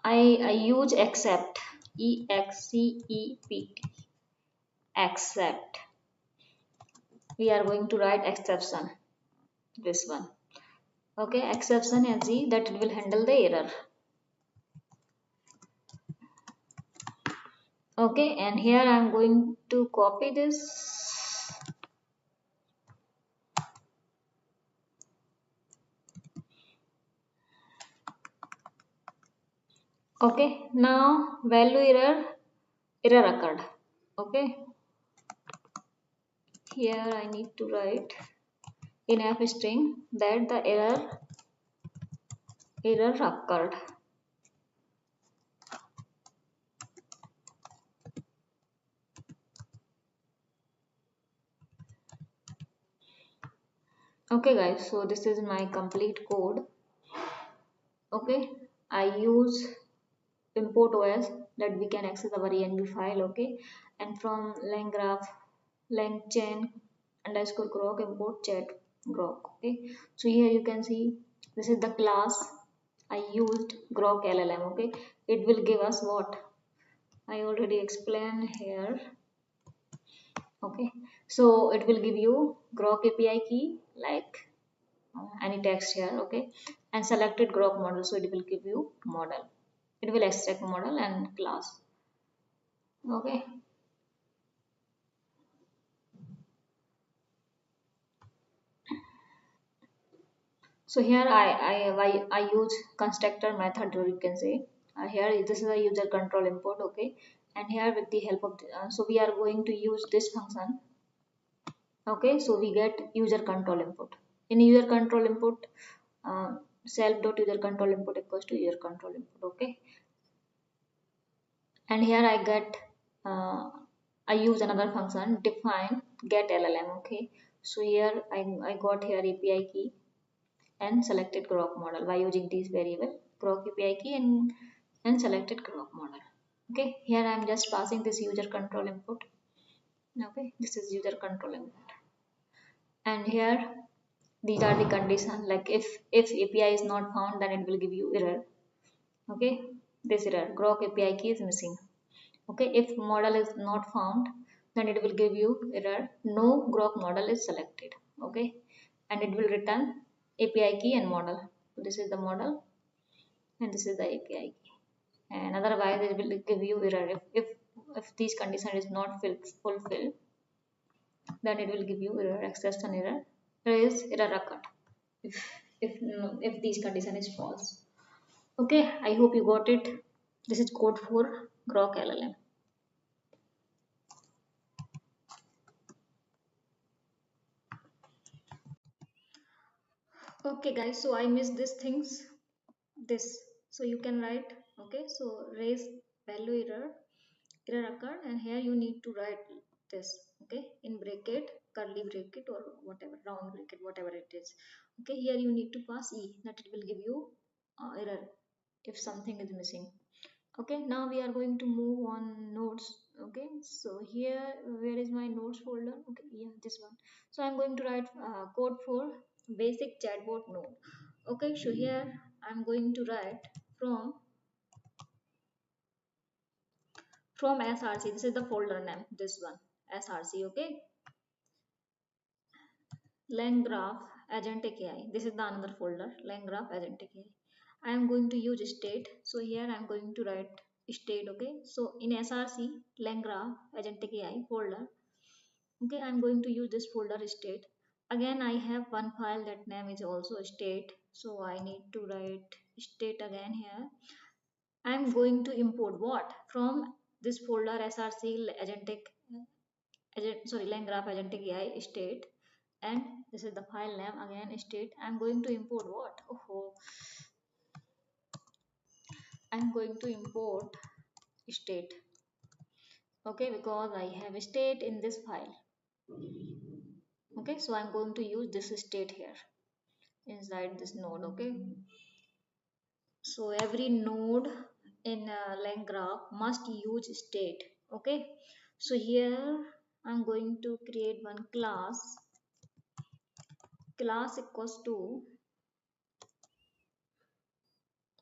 I use except, except, except. We are going to write exception, this one. Okay, exception as that it will handle the error. Okay, and here I am going to copy this. Okay, now value error occurred. Okay, here I need to write in f string that the error occurred. Okay guys, so this is my complete code. Okay, I use import OS that we can access our env file. Okay, and from LangGraph, langchain underscore Groq import chat Groq. Okay, so here you can see this is the class I used, Groq LLM. Okay, it will give us what I already explained here. Okay, so it will give you Groq API key, like any text here. Okay, and selected Groq model, so it will give you model. It will extract model and class. Okay, so here I use constructor method, or you can say here this is a user control import. Okay, and here with the help of so we are going to use this function. Okay, so we get user control input. In user control input, self dot user control input equals to user control input. Okay, and here I get I use another function define get LLM. Okay, so here I got here API key and selected Groq model by using these variable Groq API key and selected Groq model. Okay, here I am just passing this user control input. Okay, this is user control input, and here these are the conditions, like if API is not found, then it will give you error. Okay, this error Groq API key is missing. Okay, if model is not found, then it will give you error no Groq model is selected. Okay, and it will return API key and model. So this is the model and this is the API key, and otherwise it will give you error if these condition is not fulfilled, then it will give you error, exception error. There is error occurred if if these condition is false. Okay, I hope you got it. This is code for Groq LLM. Okay guys, so I missed these things, this, so you can write. Okay, so raise value error occurred, and here you need to write this. Okay, in bracket, curly bracket, or whatever, round bracket, whatever it is. Okay, here you need to pass e, that it will give you error if something is missing. Okay, now we are going to move on nodes. Okay, so here where is my nodes folder? Okay, yeah, this one. So I'm going to write code for basic chatbot node. Okay, so here I'm going to write from src. This is the folder name, this one, src. Okay, LangGraph Agentic AI. This is the another folder, LangGraph Agentic AI. I am going to use state. So here I am going to write state. Okay. So in SRC LangGraph Agentic AI folder. Okay, I am going to use this folder state. Again, I have one file that name is also state. So I need to write state again here. I am going to import what from this folder SRC Agentic LangGraph Agentic AI state, and this is the file name again state. I'm going to import what? Oh, I'm going to import state. Okay, because I have state in this file. Okay, so I'm going to use this state here inside this node. Okay, so every node in LangGraph must use state. Okay, so here I'm going to create one class equals to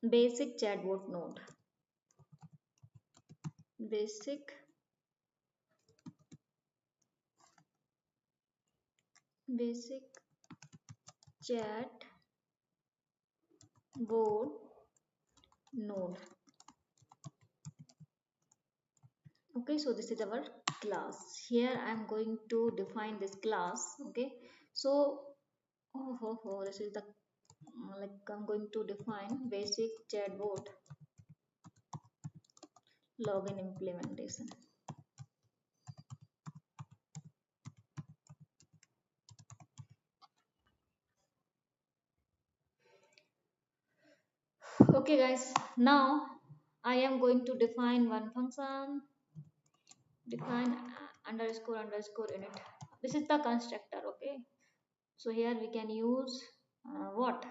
basic chatbot node, basic basic chatbot node. Okay, so this is our class. Here I am going to define this class. Okay, so this is the like I'm going to define basic chatbot login implementation. Okay guys, now I am going to define one function, define underscore underscore init. This is the constructor. Okay, so here we can use what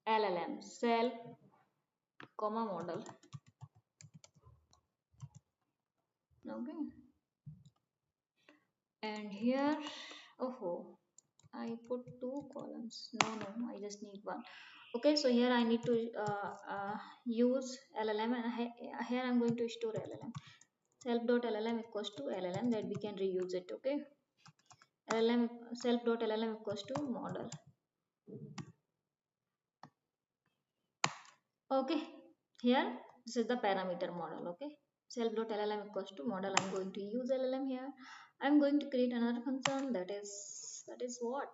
LLM self comma model. Okay, and here I put two columns. No, I just need one. Okay, so here I need to use LLM, and here I'm going to store LLM. Self.llm equals to LLM, that we can reuse it. Okay, LLM self.llm equals to model. Okay, here this is the parameter model. Okay, self.llm equals to model. I'm going to use LLM here. I'm going to create another function that is what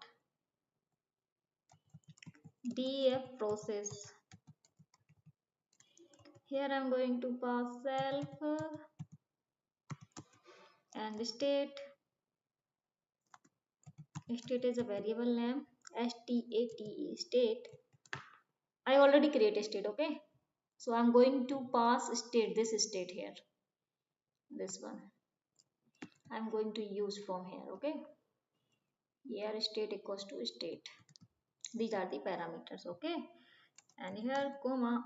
df process. Here I'm going to pass self and state. State is a variable name, state state. I already created state. Okay, so I'm going to pass state, this state here, this one I'm going to use from here. Okay, here state equals to state. These are the parameters. Okay, and here comma.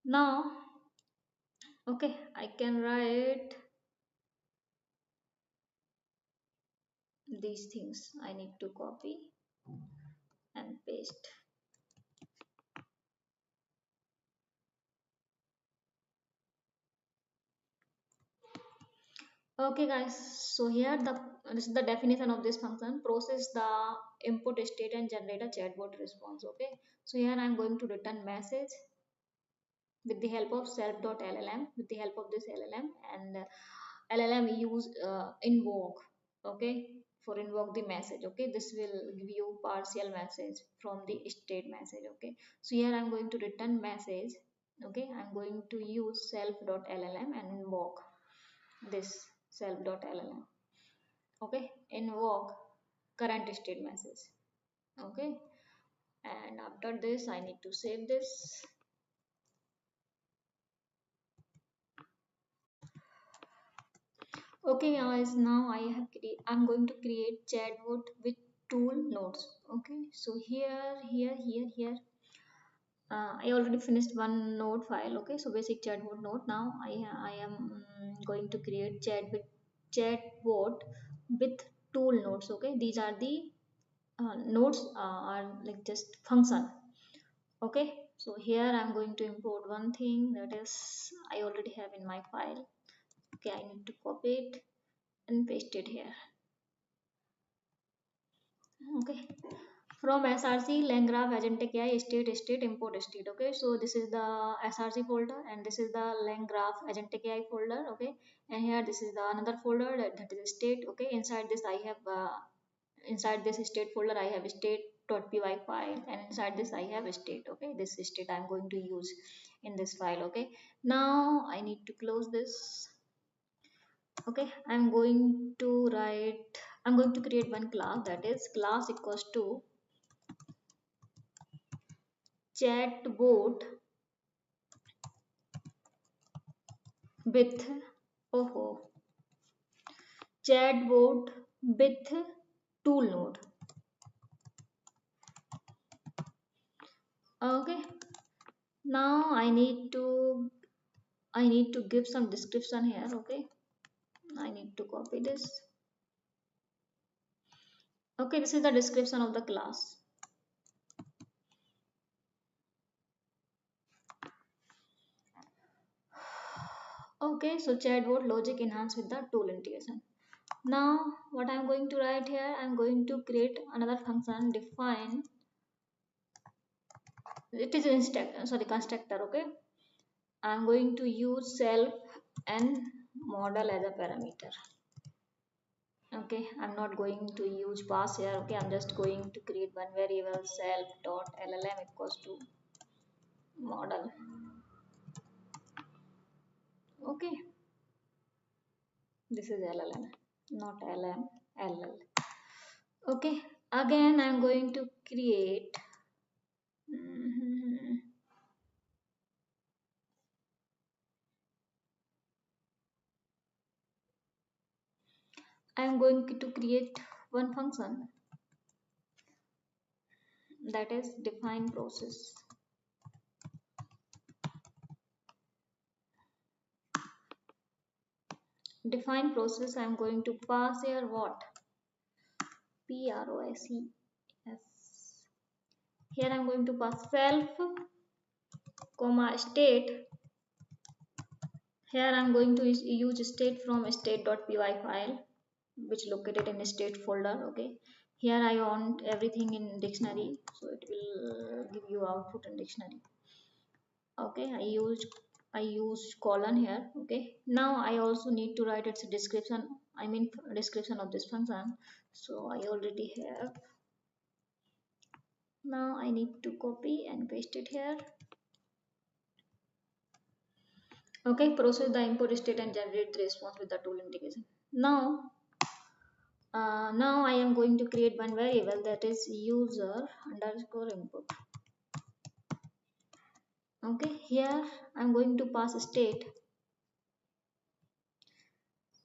Now okay, I can write these things. I need to copy and paste. Okay guys, so here this is the definition of this function. Process the input state and generate a chatbot response. Okay, so here I'm going to return message with the help of self.llm, with the help of this LLM, and LLM use invoke. Okay, for invoke the message. Okay, this will give you partial message from the state message. Okay, so here I'm going to return message. Okay, I'm going to use self.llm and invoke this self.llm. Okay, invoke current state message. Okay, and after this I need to save this. Okay guys, now I'm going to create chatbot with tool nodes. Okay, so here I already finished one node file. Okay, so basic chatbot node. Now I am going to create chatbot with tool nodes. Okay, these are the nodes are like just function. Okay, so here I'm going to import one thing that is I already have in my file. Okay, I need to copy it and paste it here. Okay. From src LangGraph Agentic AI state import state. Okay, so this is the src folder and this is the LangGraph Agentic AI folder. Okay, and here this is the another folder that is state. Okay, inside this I have inside this state folder I have state.py file, and inside this I have state. Okay, this state I'm going to use in this file. Okay, now I need to close this. Okay, I'm going to create one class, that is class equals to chatbot with oh chatbot with tool node. Okay, now I need to give some description here. Okay, I need to copy this. Okay, this is the description of the class. Okay, so chatbot logic enhanced with the tool integration. Now what I'm going to write here, I'm going to create another function, define, it is constructor. Okay, I'm going to use self and model as a parameter. Okay, I'm not going to use pass here. Okay, I'm just going to create one variable, self dot llm equals to model. Okay, this is llm, not lm, ll. Okay, again I'm going to create I'm going to create one function, that is define process. Define process, I'm going to pass here what? process. Here I'm going to pass self comma state. Here I'm going to use state from state.py file, which located in state folder. Okay, here I want everything in dictionary, so it will give you output in dictionary. Okay, I used colon here. Okay, now I also need to write its description, I mean description of this function, so I already have. Now I need to copy and paste it here. Okay, process the import state and generate the response with the tool integration. Now I am going to create one variable, that is user underscore input. Okay, here I'm going to pass state.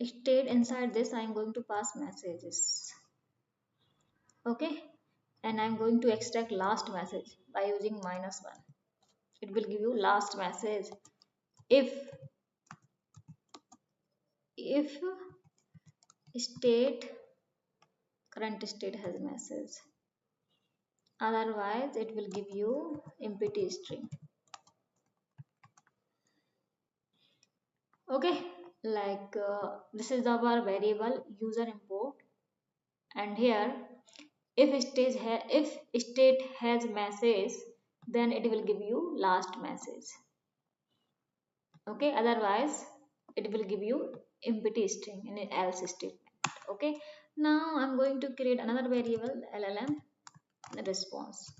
Inside this I'm going to pass messages. Okay, and I'm going to extract last message by using -1. It will give you last message if state current state has message, otherwise it will give you empty string. Okay, like this is our variable user import, and here if state has message, then it will give you last message. Okay, otherwise it will give you empty string in an else statement. Okay, now I'm going to create another variable, llm response.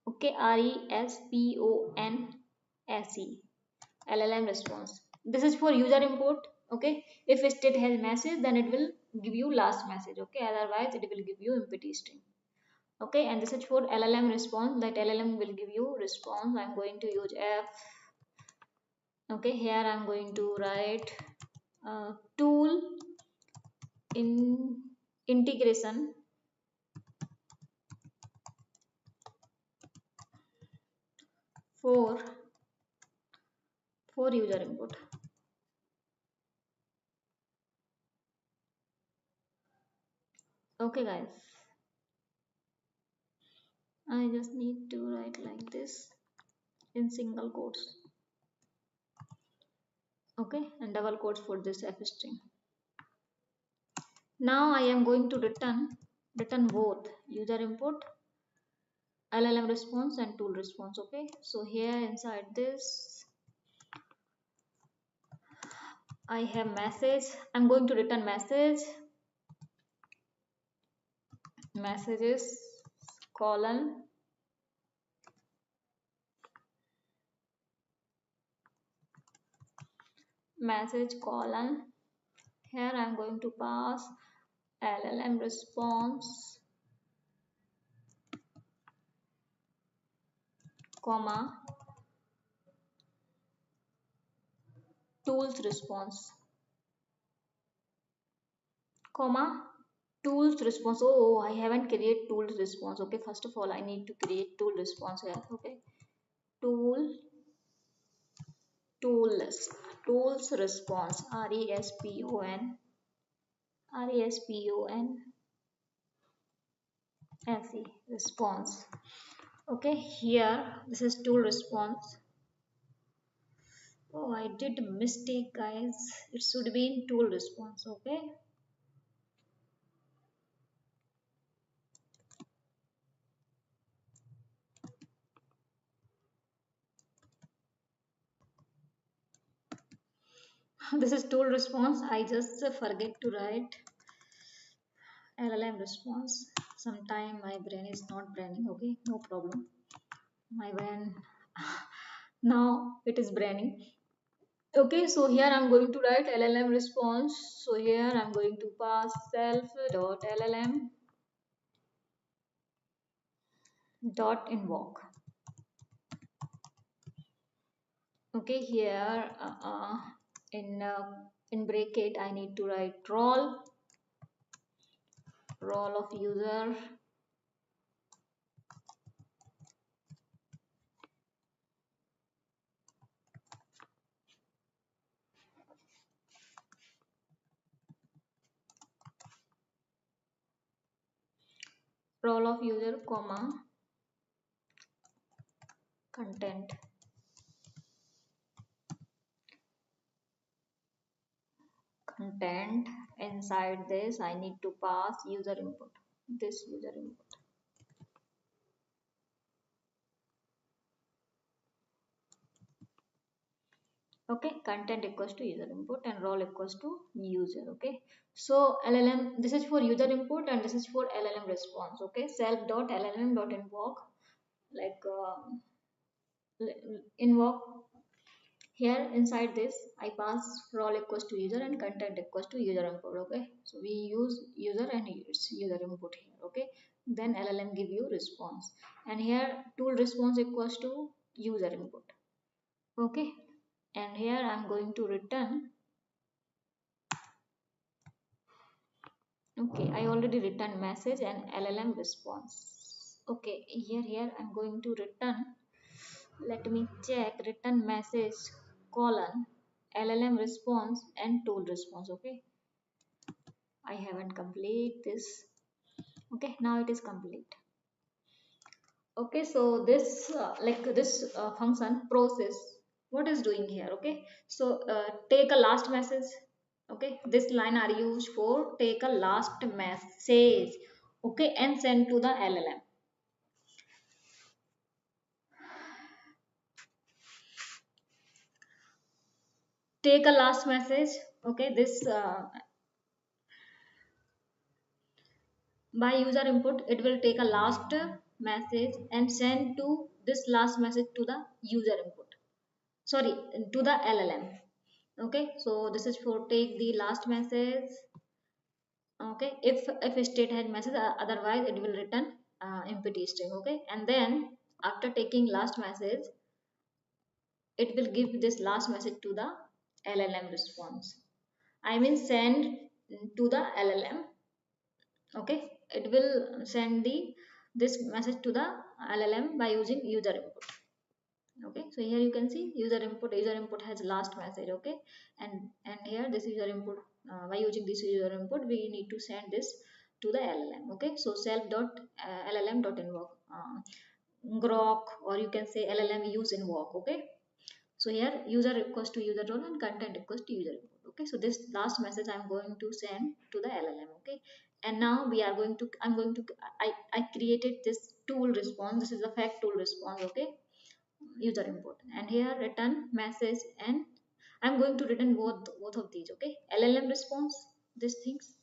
Okay, response, llm response. This is for user import. Okay, if state has message, then it will give you last message. Okay, otherwise it will give you empty string. Okay, and this is for llm response, that llm will give you response. I'm going to use f. Okay, here I'm going to write tool in integration for user input. Okay guys, I just need to write like this in single quotes. Okay, and double quotes for this f string. Now I am going to return both user input, LLM response and tool response. Okay, so here inside this I have message. I'm going to return messages colon message colon. Here I'm going to pass LLM response comma tools response comma tools response. Oh, I haven't created tools response. Okay, first of all I need to create tool response here. Okay, tool tools response RESPONSE response. Okay, here this is tool response. Oh, I did a mistake, guys. It should be in tool response. Okay, this is tool response. I just forget to write LLM response. Sometime my brain is not braining. Okay, no problem. My brain now it is braining. Okay, so here I'm going to write LLM response. So here I'm going to pass self.llm dot invoke. Okay, here in bracket I need to write role of user, comma content. Inside this I need to pass user input, this user input. Okay, content equals to user input and role equals to user. Okay, so LLM, this is for user input and this is for LLM response. Okay, self.llm.invoke, like invoke. Here inside this I pass role equals to user and content equals to user input. Okay, so we use user and its user input here. Okay, then LLM give you response, and here tool response equals to user input. Okay, and here I'm going to return. Okay, I already returned message and LLM response. Okay, here I'm going to return. Let me check return message colon LLM response and tool response. Okay, I haven't complete this. Okay, now it is complete. Okay, so this function process, what is doing here? Okay, so take a last message. Okay, this line are used for take a last message. Okay, and send to the LLM. Take a last message. Okay, this by user input it will take a last message and send to this last message to the user input, sorry, to the LLM. Okay, so this is for take the last message. Okay, if state has message, otherwise it will return empty string. Okay, and then after taking last message it will give this last message to the LLM response, I mean send to the LLM. Okay, it will send the this message to the LLM by using user input. Okay, so here you can see user input has last message. Okay, and here this user input, by using this user input we need to send this to the LLM. Okay, so self dot LLM dot invoke Groq, or you can say LLM use invoke. Okay, So here user equals to user role and content equals to user input. Okay, so this last message I'm going to send to the LLM. Okay, and now we are going to I created this tool response. This is a fact tool response. Okay, user input, and here return message, and I'm going to return both of these. Okay, LLM response, these things,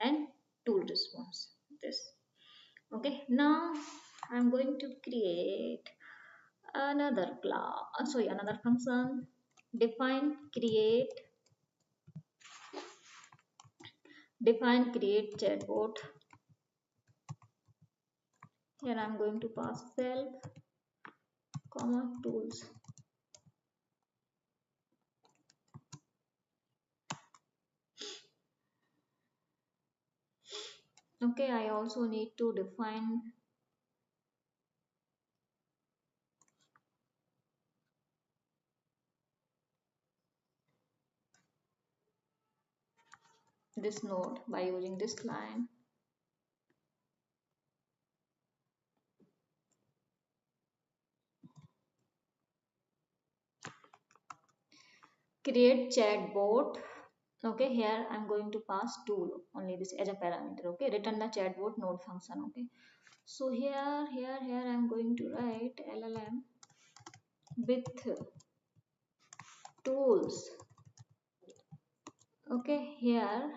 and tool response, this. Okay, now I'm going to create another class, sorry, another function. Define create chatbot. Here I'm going to pass self comma tools. Okay, I also need to define this node by using this line. Create chatbot. Okay, here I'm going to pass tool only, this as a parameter. Okay, return the chatbot node function. Okay, so here I'm going to write LLM with tools. Okay, here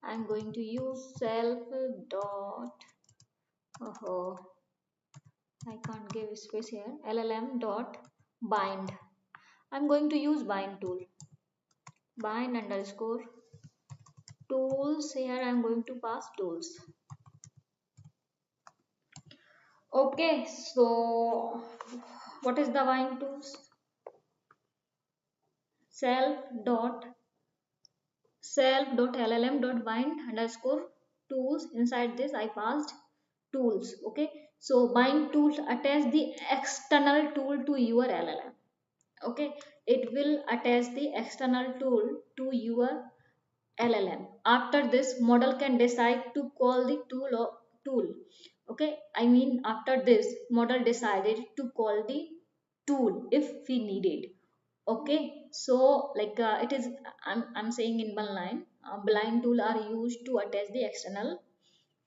I'm going to use self dot, oh, I can't give space here, LLM dot bind. I'm going to use bind tool, bind underscore tools. Here I'm going to pass tools. Okay, so what is the bind tools? Self.llm.bind underscore tools. Inside this I passed tools. Okay, so bind tools attach the external tool to your LLM. Okay, it will attach the external tool to your LLM. After this, model can decide to call the tool. Okay, I mean after this model decided to call the tool if we need it. Okay, so like it is, I'm saying in one line, blind tool are used to attach the external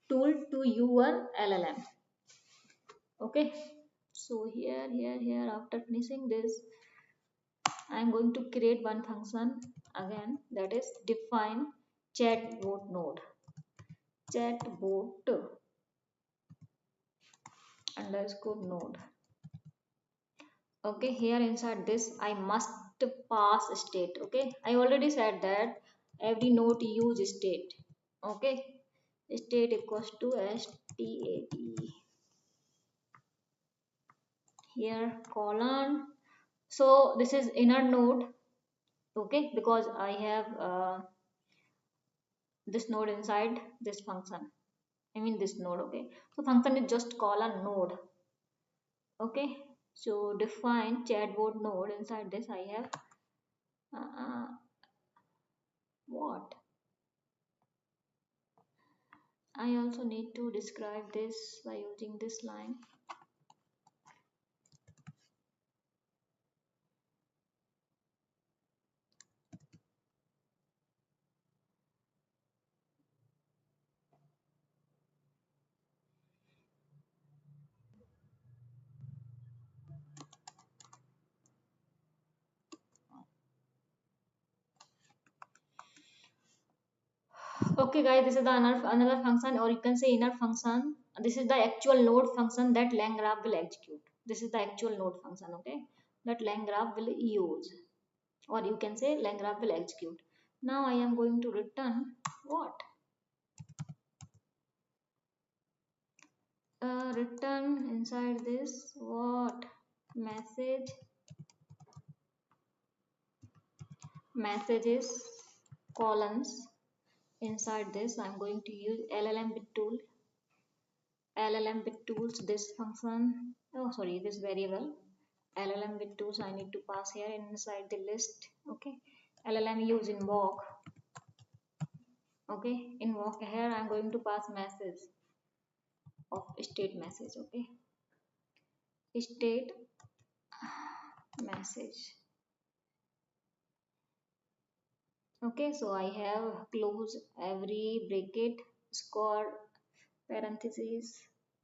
tool to your LLM. Okay, so here after finishing this, I'm going to create one function again, that is define chatbot node, chatbot underscore node. Okay, here inside this I must pass state. Okay, I already said that every node use state. Okay, state equals to stat, here colon. So this is inner node. Okay, because I have this node inside this function, I mean this node. Okay, so function is just colon node. Okay, so define chatbot node. Inside this I have uh, what I also need to describe this by using this line. Okay guys, this is the another function, or you can say inner function. This is the actual node function that LangGraph will execute. This is the actual node function. Okay, that LangGraph will use, or you can say LangGraph will execute. Now I am going to return what? Return inside this what? Messages columns. Inside this I'm going to use LLM bit tool. LLM bit tools, this function, oh sorry, this variable LLM bit tools I need to pass here inside the list. Okay, LLM use invoke. Okay, invoke, here I'm going to pass message of state message. Okay, state message. Okay, so I have closed every bracket, score, parentheses,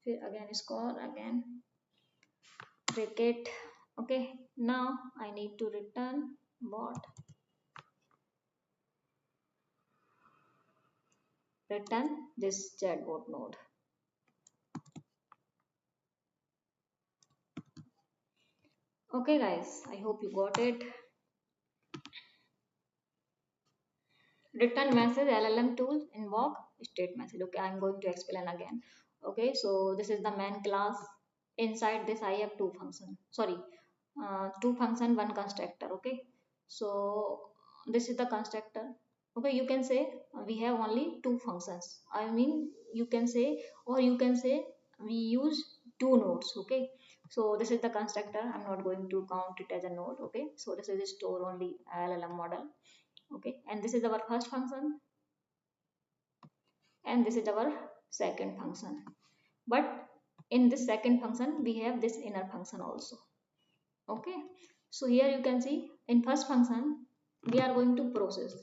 again score, again bracket. Okay, now I need to return what? Return this chatbot node. Okay guys, I hope you got it. Return message LLM tool invoke state message. Okay, I'm going to explain again. Okay, so this is the main class. Inside this I have two function, sorry, two function, one constructor. Okay, so this is the constructor. Okay, you can say we have only two functions. I mean, you can say, or you can say we use two nodes. Okay, so this is the constructor. I'm not going to count it as a node. Okay, so this is a store only LLM model. Okay, and this is our first function, and this is our second function. But in this second function we have this inner function also. Okay, so here you can see in first function we are going to process.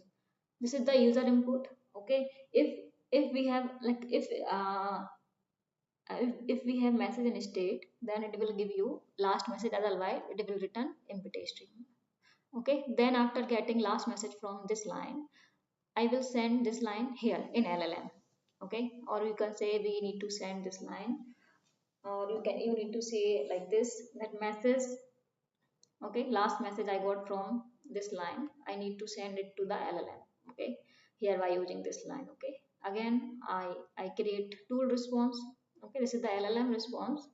This is the user input. Okay, if we have like if we have message in state, then it will give you last message, otherwise it will return empty string. Okay, then after getting last message from this line, I will send this line here in LLM. Okay, or you can say we need to send this line, or you need to say like this, that message. Okay, last message I got from this line, I need to send it to the LLM. Okay, here by using this line. Okay, again I create tool response. Okay, this is the LLM response.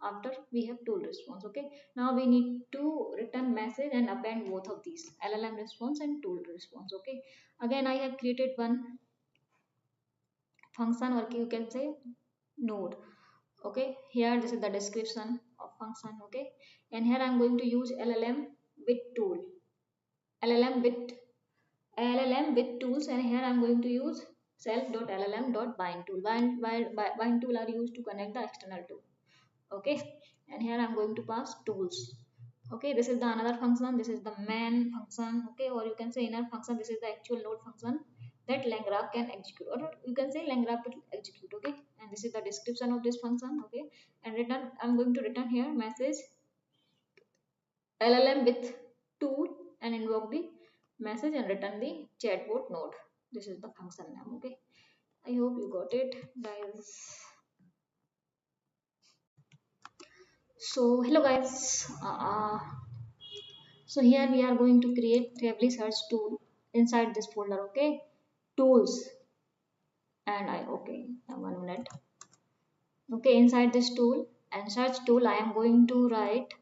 After we have tool response. Okay, now we need to return message and append both of these, LLM response and tool response. Okay, again I have created one function, or you can say node. Okay, here this is the description of function. Okay, and here I'm going to use llm with tool, llm with llm with tools, and here I'm going to use self.llm.bind tool. Bind tool are used to connect the external tool. Okay, and here I'm going to pass tools. Okay, this is the another function, this is the main function. Okay, or you can say inner function, this is the actual node function that LangGraph can execute, or you can say LangGraph will execute. Okay, and this is the description of this function. Okay, and return, I'm going to return here message LLM with tool and invoke the message and return the chatbot node. This is the function name. Okay, I hope you got it guys. So hello guys, so here we are going to create Tevily search tool inside this folder. Okay, tools, and I, okay, now 1 minute. Okay, inside this tool and search tool, I am going to write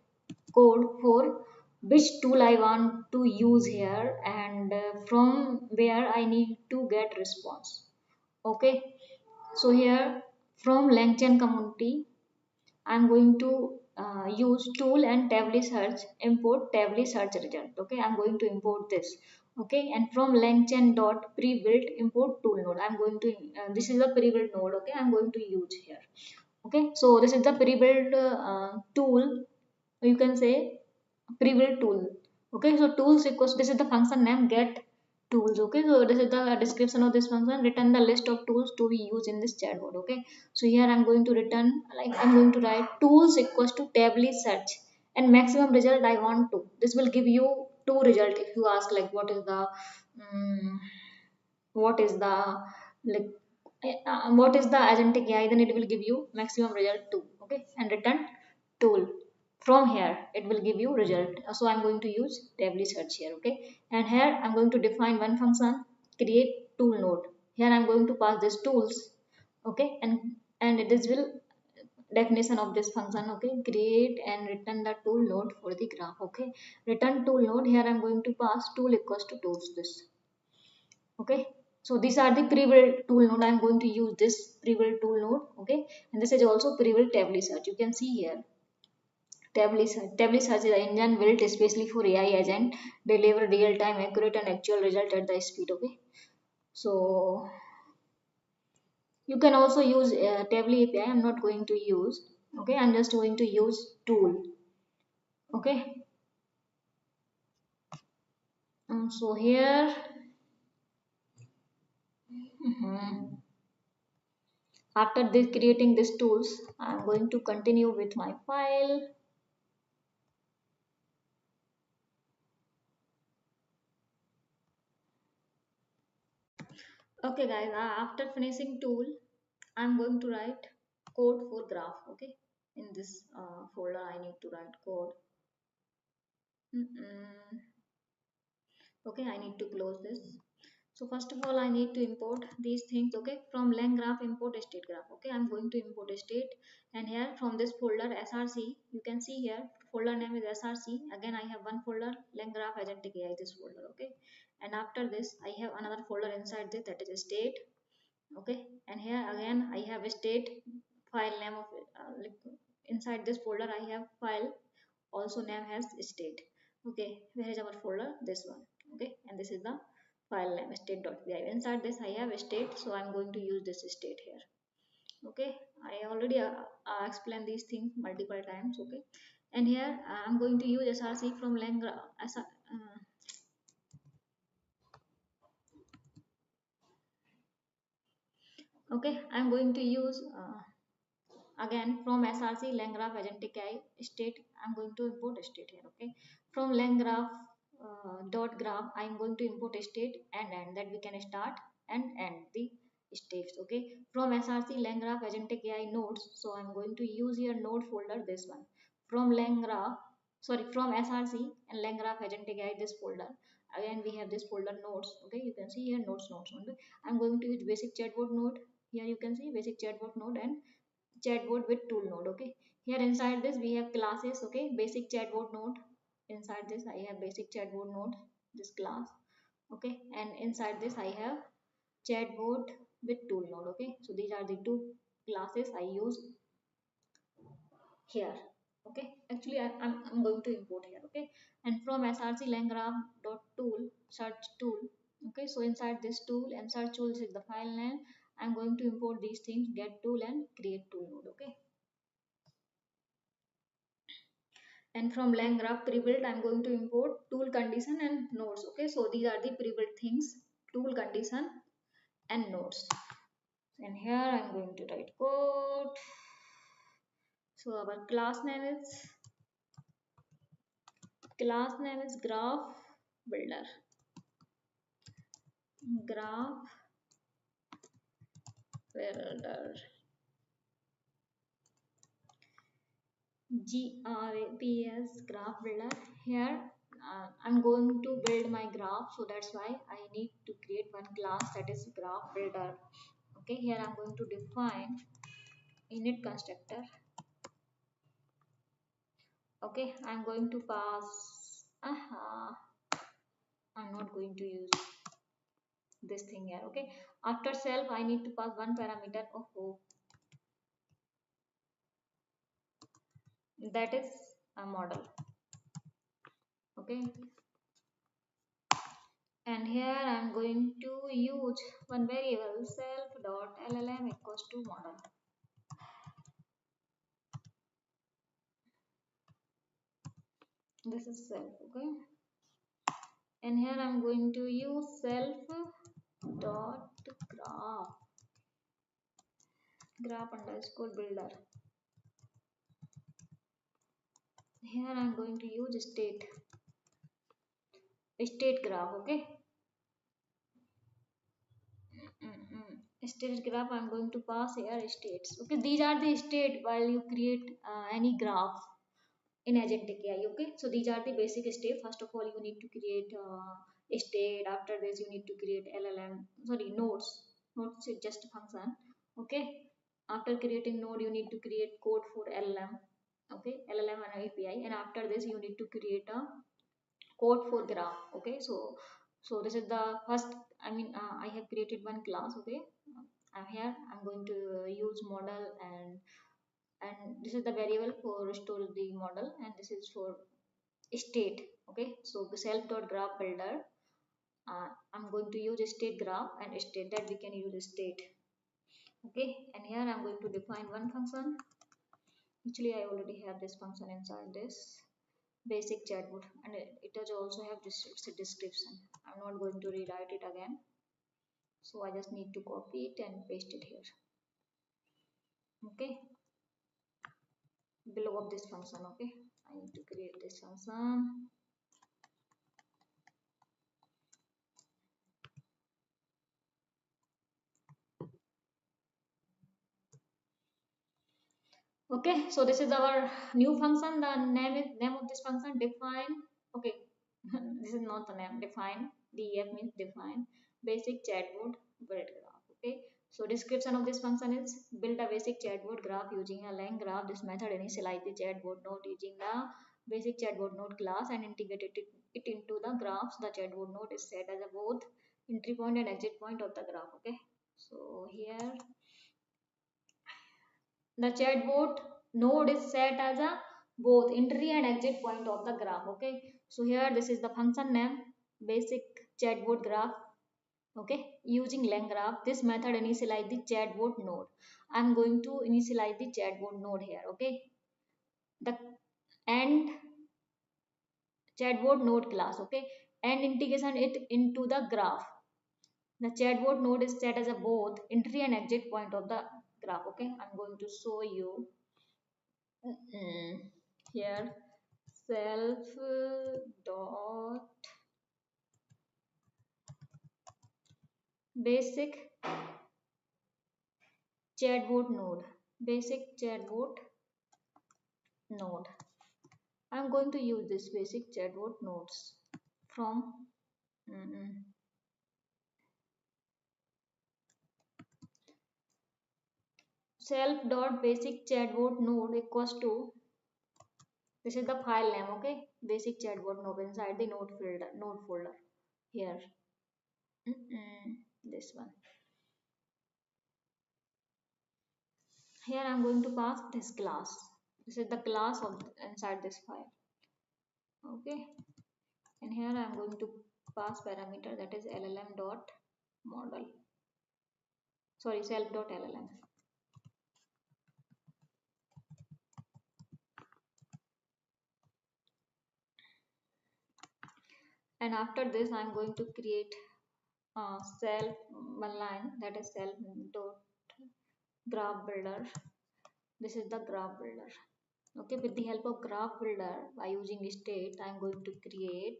code for which tool I want to use here, and from where I need to get response. Okay, so here from LangChain community I'm going to use tool and Tevily search, import Tevily search result. Okay, I'm going to import this. Okay, and from langchain dot pre-built import tool node, I'm going to this is the pre-built node. Okay, I'm going to use here. Okay, so this is the pre-built tool, you can say pre-built tool. Okay, so tools equals, this is the function name get tools. Okay, so this is the description of this function, return the list of tools to be used in this chatbot. Okay, so here I'm going to return, like I'm going to write tools equals to Tevily search and maximum result I want to, this will give you two result. If you ask like um, what is the like what is the agentic AI, then it will give you maximum result 2. Okay, and return tool, from here it will give you result. So I'm going to use Tevily search here. Okay, and here I'm going to define one function, create tool node. Here I'm going to pass this tools. Okay, and it is will definition of this function. Okay, create and return the tool node for the graph. Okay, return tool node, here I'm going to pass tool equals to tools this. Okay, so these are the pre-built tool node, I'm going to use this pre-built tool node. Okay, and this is also pre-built Tevily search. You can see here Tevily search is an engine built especially for AI agent, deliver real-time accurate and actual result at the speed. Okay, so you can also use Tevily API. I'm not going to use. Okay, I'm just going to use tool. Okay, so here Mhm. After this creating these tools, I'm going to continue with my file. Okay guys, after finishing tool, I'm going to write code for graph. Okay, in this folder I need to write code. Okay, I need to close this. So first of all I need to import these things. Okay, from LangGraph import state graph. Okay, I'm going to import a state, and here from this folder src, you can see here folder name is src. Again I have one folder LangGraph Agentic AI, this folder. Okay, and after this I have another folder inside this, that is state. Okay, and here again I have a state file name of inside this folder I have file also name has state. Okay, where is our folder? This one. Okay, and this is the file name state.py. Inside this I have a state, so I'm going to use this state here. Okay, I already explained these things multiple times. Okay, and here I'm going to use src from LangGraph. Okay, I'm going to use again from src LangGraph Agentic AI state. I'm going to import a state here. Okay, from LangGraph dot graph I'm going to import a state and that we can start and end the states. Okay, from src LangGraph Agentic AI nodes, so I'm going to use here node folder, this one. From LangGraph, sorry, from src and LangGraph Agentic AI, this folder. Again we have this folder nodes. Okay, you can see here nodes. Okay, I'm going to use basic chatbot node. Here you can see basic chatbot node and chatbot with tool node. Okay, here inside this we have classes. Okay, basic chatbot node. Inside this I have basic chatbot node, this class. Okay, and inside this I have chatbot with tool node. Okay, so these are the two classes I use here. Okay, actually I'm going to import here. Okay, and from src langgraph dot tool search tool. Okay, so inside this tool and search tools is the file name. I'm going to import these things, get tool and create tool node. Okay, and from LangGraph pre-built I'm going to import tool condition and nodes. Okay, so these are the pre-built things, tool condition and nodes. And here I'm going to write code. So our class name is graph builder. Graph builder. GRAPS graph builder. Here I'm going to build my graph, so that's why I need to create one class, that is graph builder. Okay, here I'm going to define init constructor. Okay, I'm going to pass I'm not going to use this thing here. Okay, after self I need to pass one parameter of o, that is a model. Okay, and here I'm going to use one variable self dot llm equals to model. This is self. Okay, and here I'm going to use self dot graph underscore builder. Here I'm going to use state graph. Okay, state graph I'm going to pass here states. Okay, these are the state while you create any graph in Agentic AI. Okay, so these are the basic state. First of all you need to create a state. After this you need to create LLM, sorry, nodes is just a function. Okay, after creating node you need to create code for LLM. Okay, LLM and API, and after this you need to create a code for graph. Okay, so this is the first, I have created one class. Okay, here I'm going to use model, and this is the variable for restore the model, and this is for state. Okay, so the self dot graph builder, I'm going to use a state graph and state, that we can use a state. Okay, and here I'm going to define one function. Actually I already have this function inside this basic chatbot, and it does also have this, it's a description. I'm not going to rewrite it again. So I just need to copy it and paste it here. Okay, below of this function. Okay, I need to create this function. Okay, so this is our new function. The name of this function define. Okay, this is not the name. Define. DEF means define basic chatbot build graph. Okay, so description of this function is build a basic chatbot graph using a LangGraph. This method initialize the chatbot node using the basic chatbot node class and integrated it into the graphs. The chatbot node is set as a both entry point and exit point of the graph. Okay, so here the chatbot node is set as a both entry and exit point of the graph. Okay, so here this is the function name basic chatbot graph. Okay, using LangGraph, this method initialize the chatbot node. I'm going to initialize the chatbot node here. Okay, the and chatbot node class. Okay, and integration it into the graph. The chatbot node is set as a both entry and exit point of the graph. Okay, I'm going to show you here self dot basic chatbot node basic chatbot node. I'm going to use this basic chatbot nodes from self dot basic chatbot node equals to, this is the file name. Okay, basic chatbot node inside the node folder here. This one here. I'm going to pass this class. This is the class of inside this file. Okay, and here I'm going to pass parameter that is LLM dot model, sorry, self dot LLM. And after this I'm going to create self one line, that is self dot graph builder. This is the graph builder. Okay, with the help of graph builder by using state I'm going to create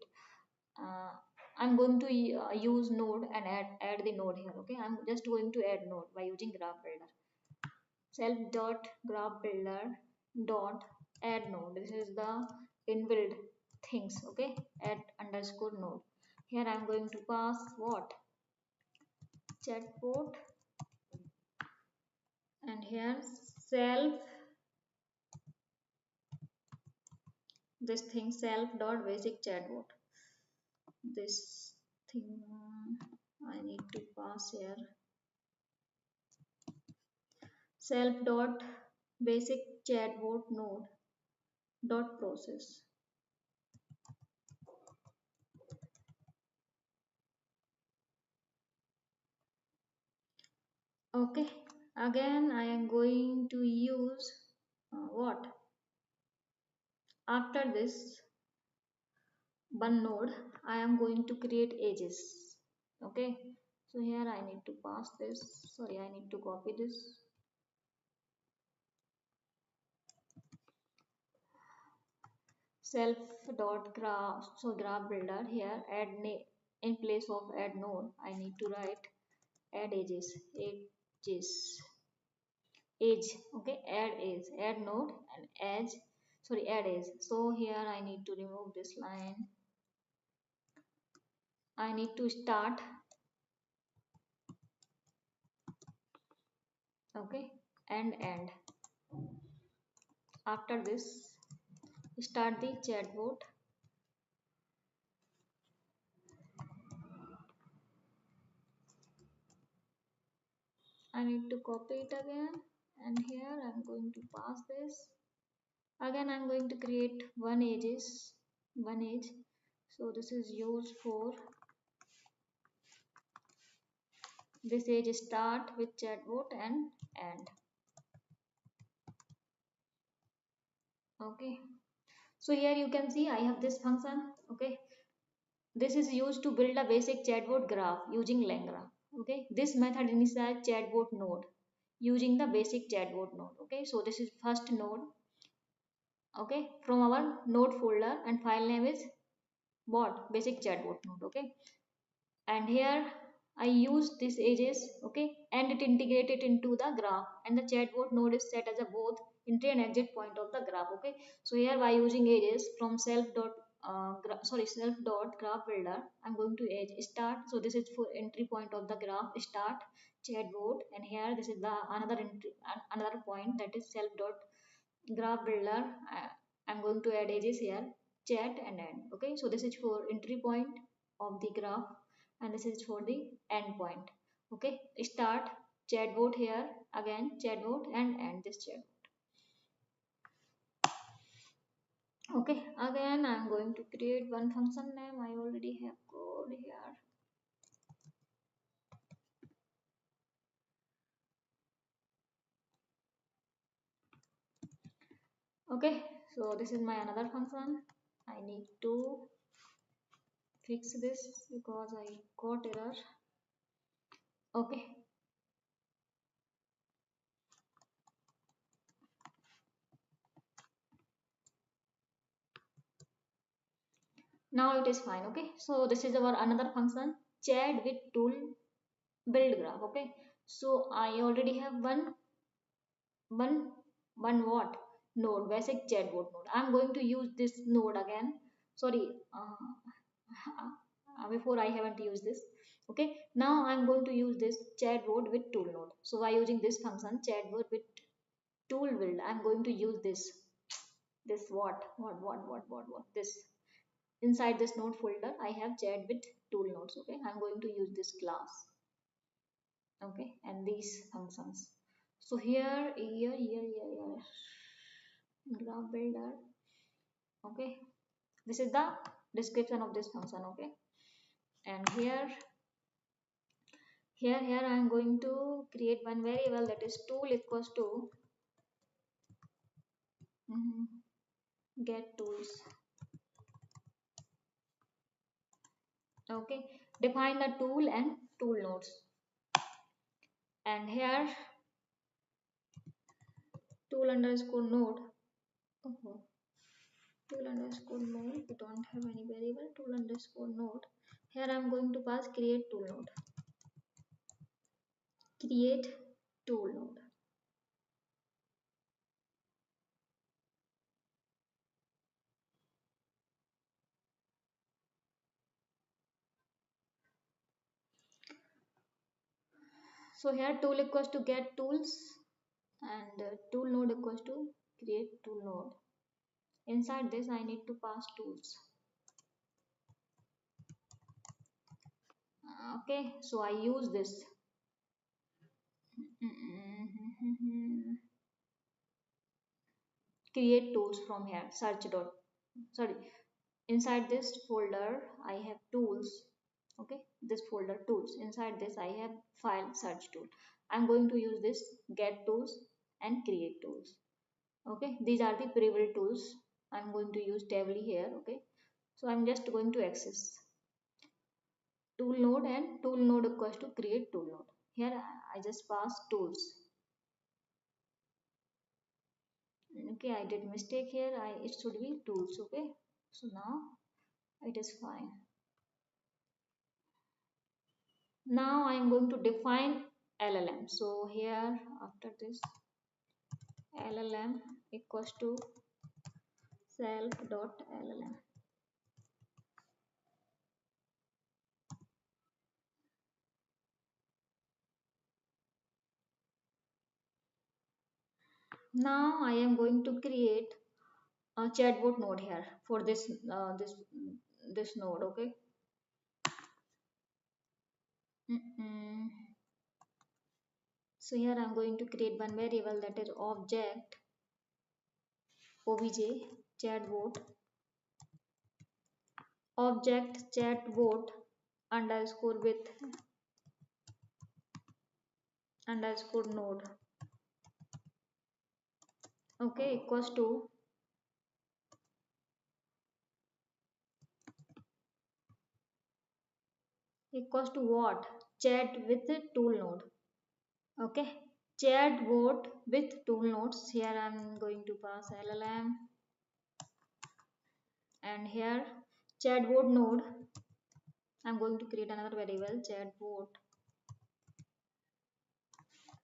uh, I'm going to use node and add the node here. Okay, I'm just going to add node by using graph builder. Self dot graph builder dot add node. This is the inbuilt things. Okay, add underscore node. Here I'm going to pass what, chatbot, and here self, this thing self dot basic chatbot. This thing I need to pass here self dot basic chatbot node dot process. Okay, again I am going to use what, after this one node I am going to create edges. Okay, so here I need to pass this, sorry, I need to copy this self dot graph, so graph builder. Here add in place of add node I need to write add edges edge. Okay, add edge, add node and edge, sorry, add edge. So here I need to remove this line. I need to start. Okay, and end. After this start the chatbot. I need to copy it again, and here I'm going to pass this. Again I'm going to create one edge. So this is used for this edge start with chatbot and end. Okay, so here you can see I have this function. Okay, this is used to build a basic chatbot graph using LangGraph. Okay, this method initializes chatbot node using the basic chatbot node. Okay, so this is first node. Okay, from our node folder, and file name is what, basic chatbot node. Okay, and here I use this edges. Okay, and it integrated into the graph, and the chatbot node is set as a both entry and exit point of the graph. Okay, so here by using edges from self dot graph builder, I'm going to edge start. So this is for entry point of the graph start chatbot, and here this is the another entry, another point, that is self dot graph builder. I'm going to add edges here, chat and end. Okay, so this is for entry point of the graph, and this is for the end point. Okay, start chatbot here, again chatbot, and end this chat. Okay, again I'm going to create one function name. I already have code here. Okay, so this is my another function. I need to fix this because I got error. Okay, now it is fine. Okay, so this is our another function, chat with tool build graph. Okay, so I already have one one what node, basic chatbot node. I'm going to use this node again. Sorry, before I haven't used this. Okay, now I'm going to use this chatbot with tool node. So by using this function chatbot with tool build, I'm going to use this what this. Inside this node folder I have chat with tool nodes. Okay, I'm going to use this class. Okay, and these functions. So here graph builder. Okay, this is the description of this function. Okay, and here I am going to create one variable, that is tool equals to get tools. Okay, define the tool and tool nodes, and here tool underscore node. Oh, tool underscore node, we don't have any variable. Tool underscore node, here I'm going to pass create tool node. Create tool node. So here tool equals to get tools, and tool node equals to create tool node. Inside this I need to pass tools. Okay, so I use this create tools from here, search dot, sorry, inside this folder I have tools. Okay, this folder tools, inside this I have file search tool. I'm going to use this get tools and create tools. Okay, these are the pre-built tools. I'm going to use Tevily here. Okay, so I'm just going to access tool node, and tool node equals to create tool node. Here I just pass tools. Okay, I did mistake here. It should be tools. Okay, so now it is fine. Now I am going to define LLM. So here after this LLM equals to self dot LLM. Now I am going to create a chatbot node here for this node. Okay. So here I'm going to create one variable, that is object obj chatbot, object chatbot underscore with underscore node. Okay, equals to what? chat with the tool node. Okay, chatbot with tool nodes. Here I'm going to pass LLM, and here chatbot node, I'm going to create another variable chatbot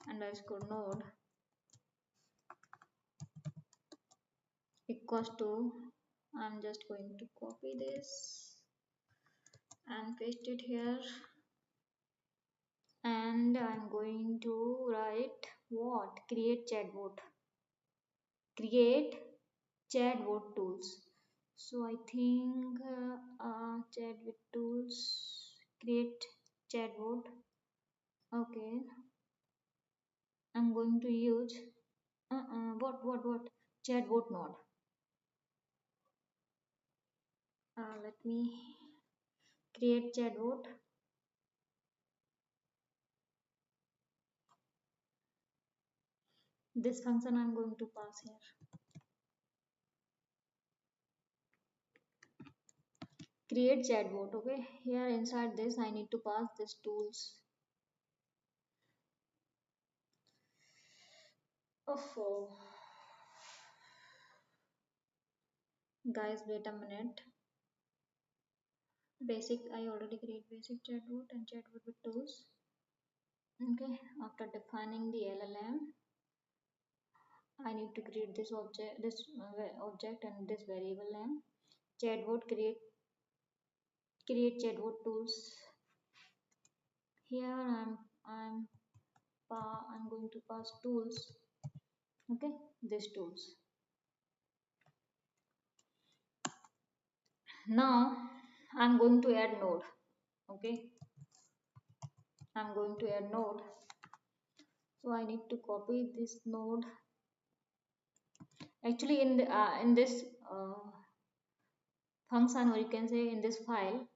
underscore node equals to, I'm just going to copy this and paste it here, and I'm going to write what, create chatbot tools. So I think chatbot tools, create chatbot. Okay, I'm going to use what chatbot node. Let me create chatbot. This function I'm going to pass here. Create chatbot. Okay, here inside this I need to pass this tools. Oh, guys, wait a minute. Basic, I already create basic chatbot and chatbot with tools. Okay, after defining the LLM, I need to create this object and this variable name. Chatbot, create chatbot tools. Here I'm going to pass tools. Okay, these tools. Now I'm going to add node. Okay, I'm going to add node. So I need to copy this node. Actually, in this function, or you can say in this file,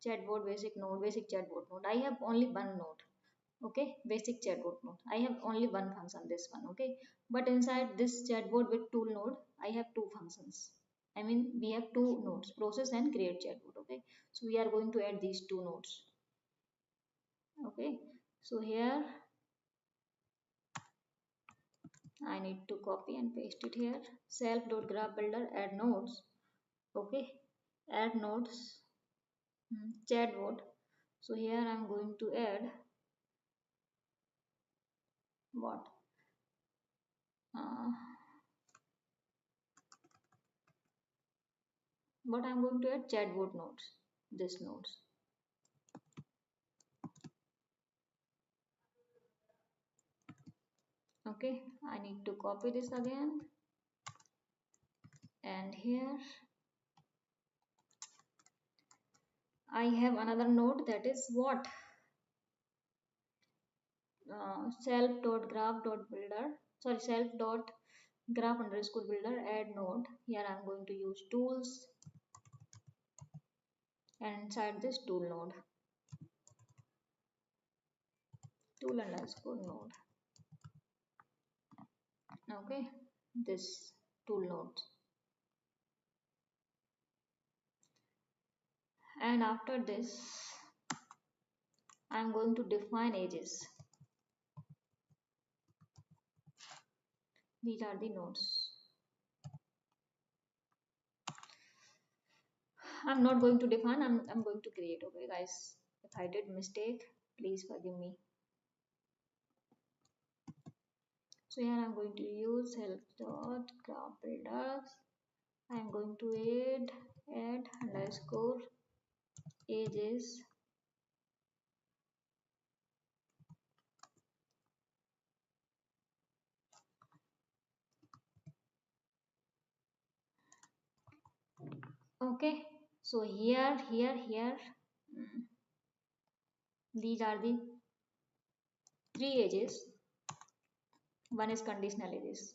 chatbot basic chatbot node, I have only one node. Okay, basic chatbot node, I have only one function, this one. Okay, but inside this chatbot with tool node, I have two functions. I mean, we have two nodes, process and create chatbot. Okay, so we are going to add these two nodes. Okay, so here I need to copy and paste it here. Self.graph builder, add nodes. Okay, add nodes, chatbot. So here I'm going to add what, uh, but I'm going to add chatbot nodes, this nodes. Okay, I need to copy this again, and here I have another node, that is what, self.graph.builder, sorry, self.graph underscore builder, add node. Here I'm going to use tools, and inside this tool node, tool underscore node. Okay, this tool node. And after this I'm going to define edges. These are the nodes. I'm not going to define, I'm going to create. Okay guys, if I did mistake, please forgive me. So here I'm going to use help.graph builders. I'm going to add underscore edges. Okay, so here these are the three edges. One is conditional edges.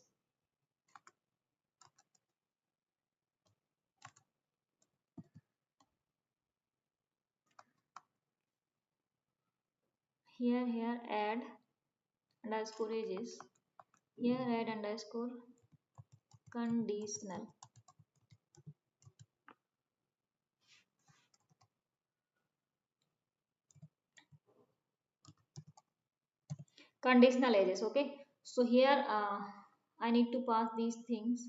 Here add underscore edges. Here add underscore conditional. conditional edges. Okay, so here I need to pass these things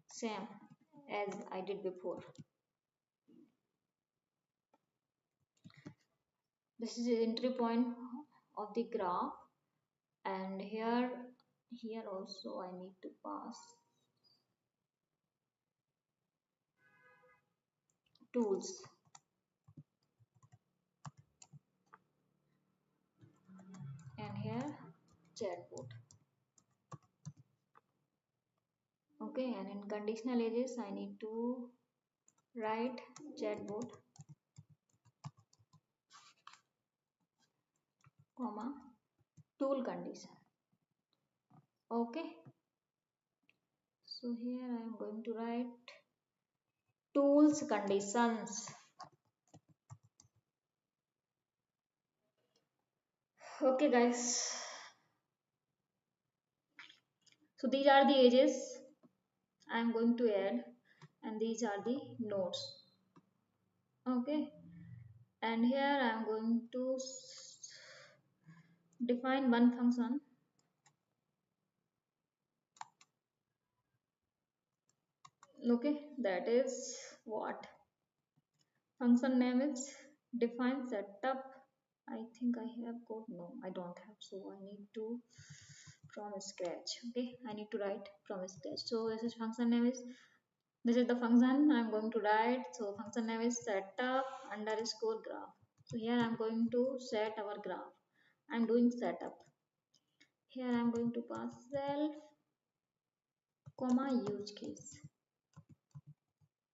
same as I did before. This is the entry point of the graph, and here also I need to pass tools, and here chatbot. Okay, and in conditional edges I need to write chatbot comma tool condition. Okay, so here I am going to write tools conditions. Okay guys, so these are the edges I am going to add, and these are the nodes. Okay, and here I am going to define one function. Okay, that is what function name is define setup. I think I have got, no I don't have, so I need to from scratch. Okay, I need to write from scratch. So this is function name is, this is the function I'm going to write. So function name is setup underscore graph. So here I'm going to set our graph. I'm doing setup. Here I'm going to pass self comma use case.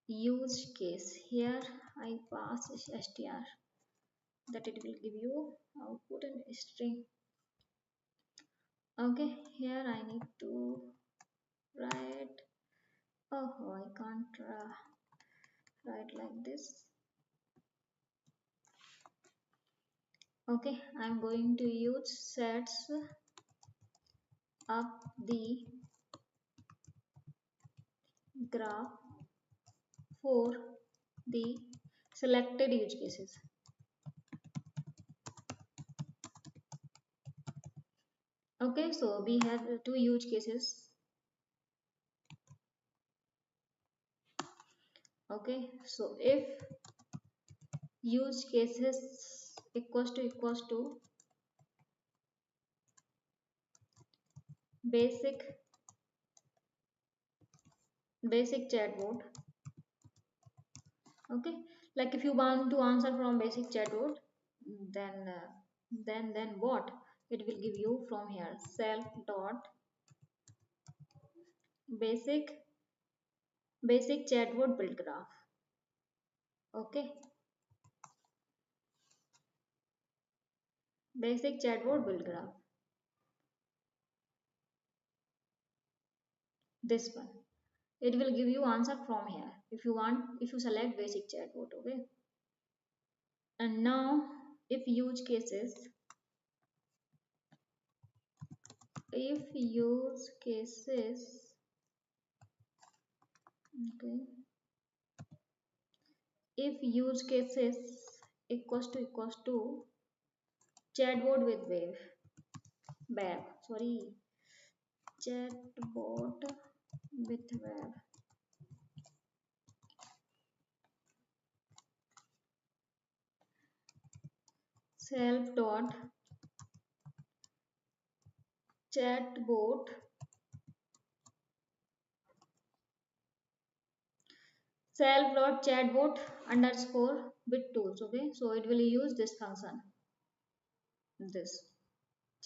Use case. Here I pass str, that it will give you output in string. Okay, here I need to write. Oh, I can't write like this. Okay, I'm going to use sets up the graph for the selected use cases. Okay, so we have two use cases. Okay, so if use cases equals to basic chatbot. Okay, like if you want to answer from basic chatbot, then then what it will give you from here, self dot basic chatbot build graph. Okay, basic chatbot build graph, this one, it will give you answer from here if you want, if you select basic chatbot. Okay, and now if use cases, if use cases okay, if use cases equals to chatbot with web, sorry, chatbot with web, self dot chatbot self dot chatbot underscore with tools. Okay, so it will use this function, this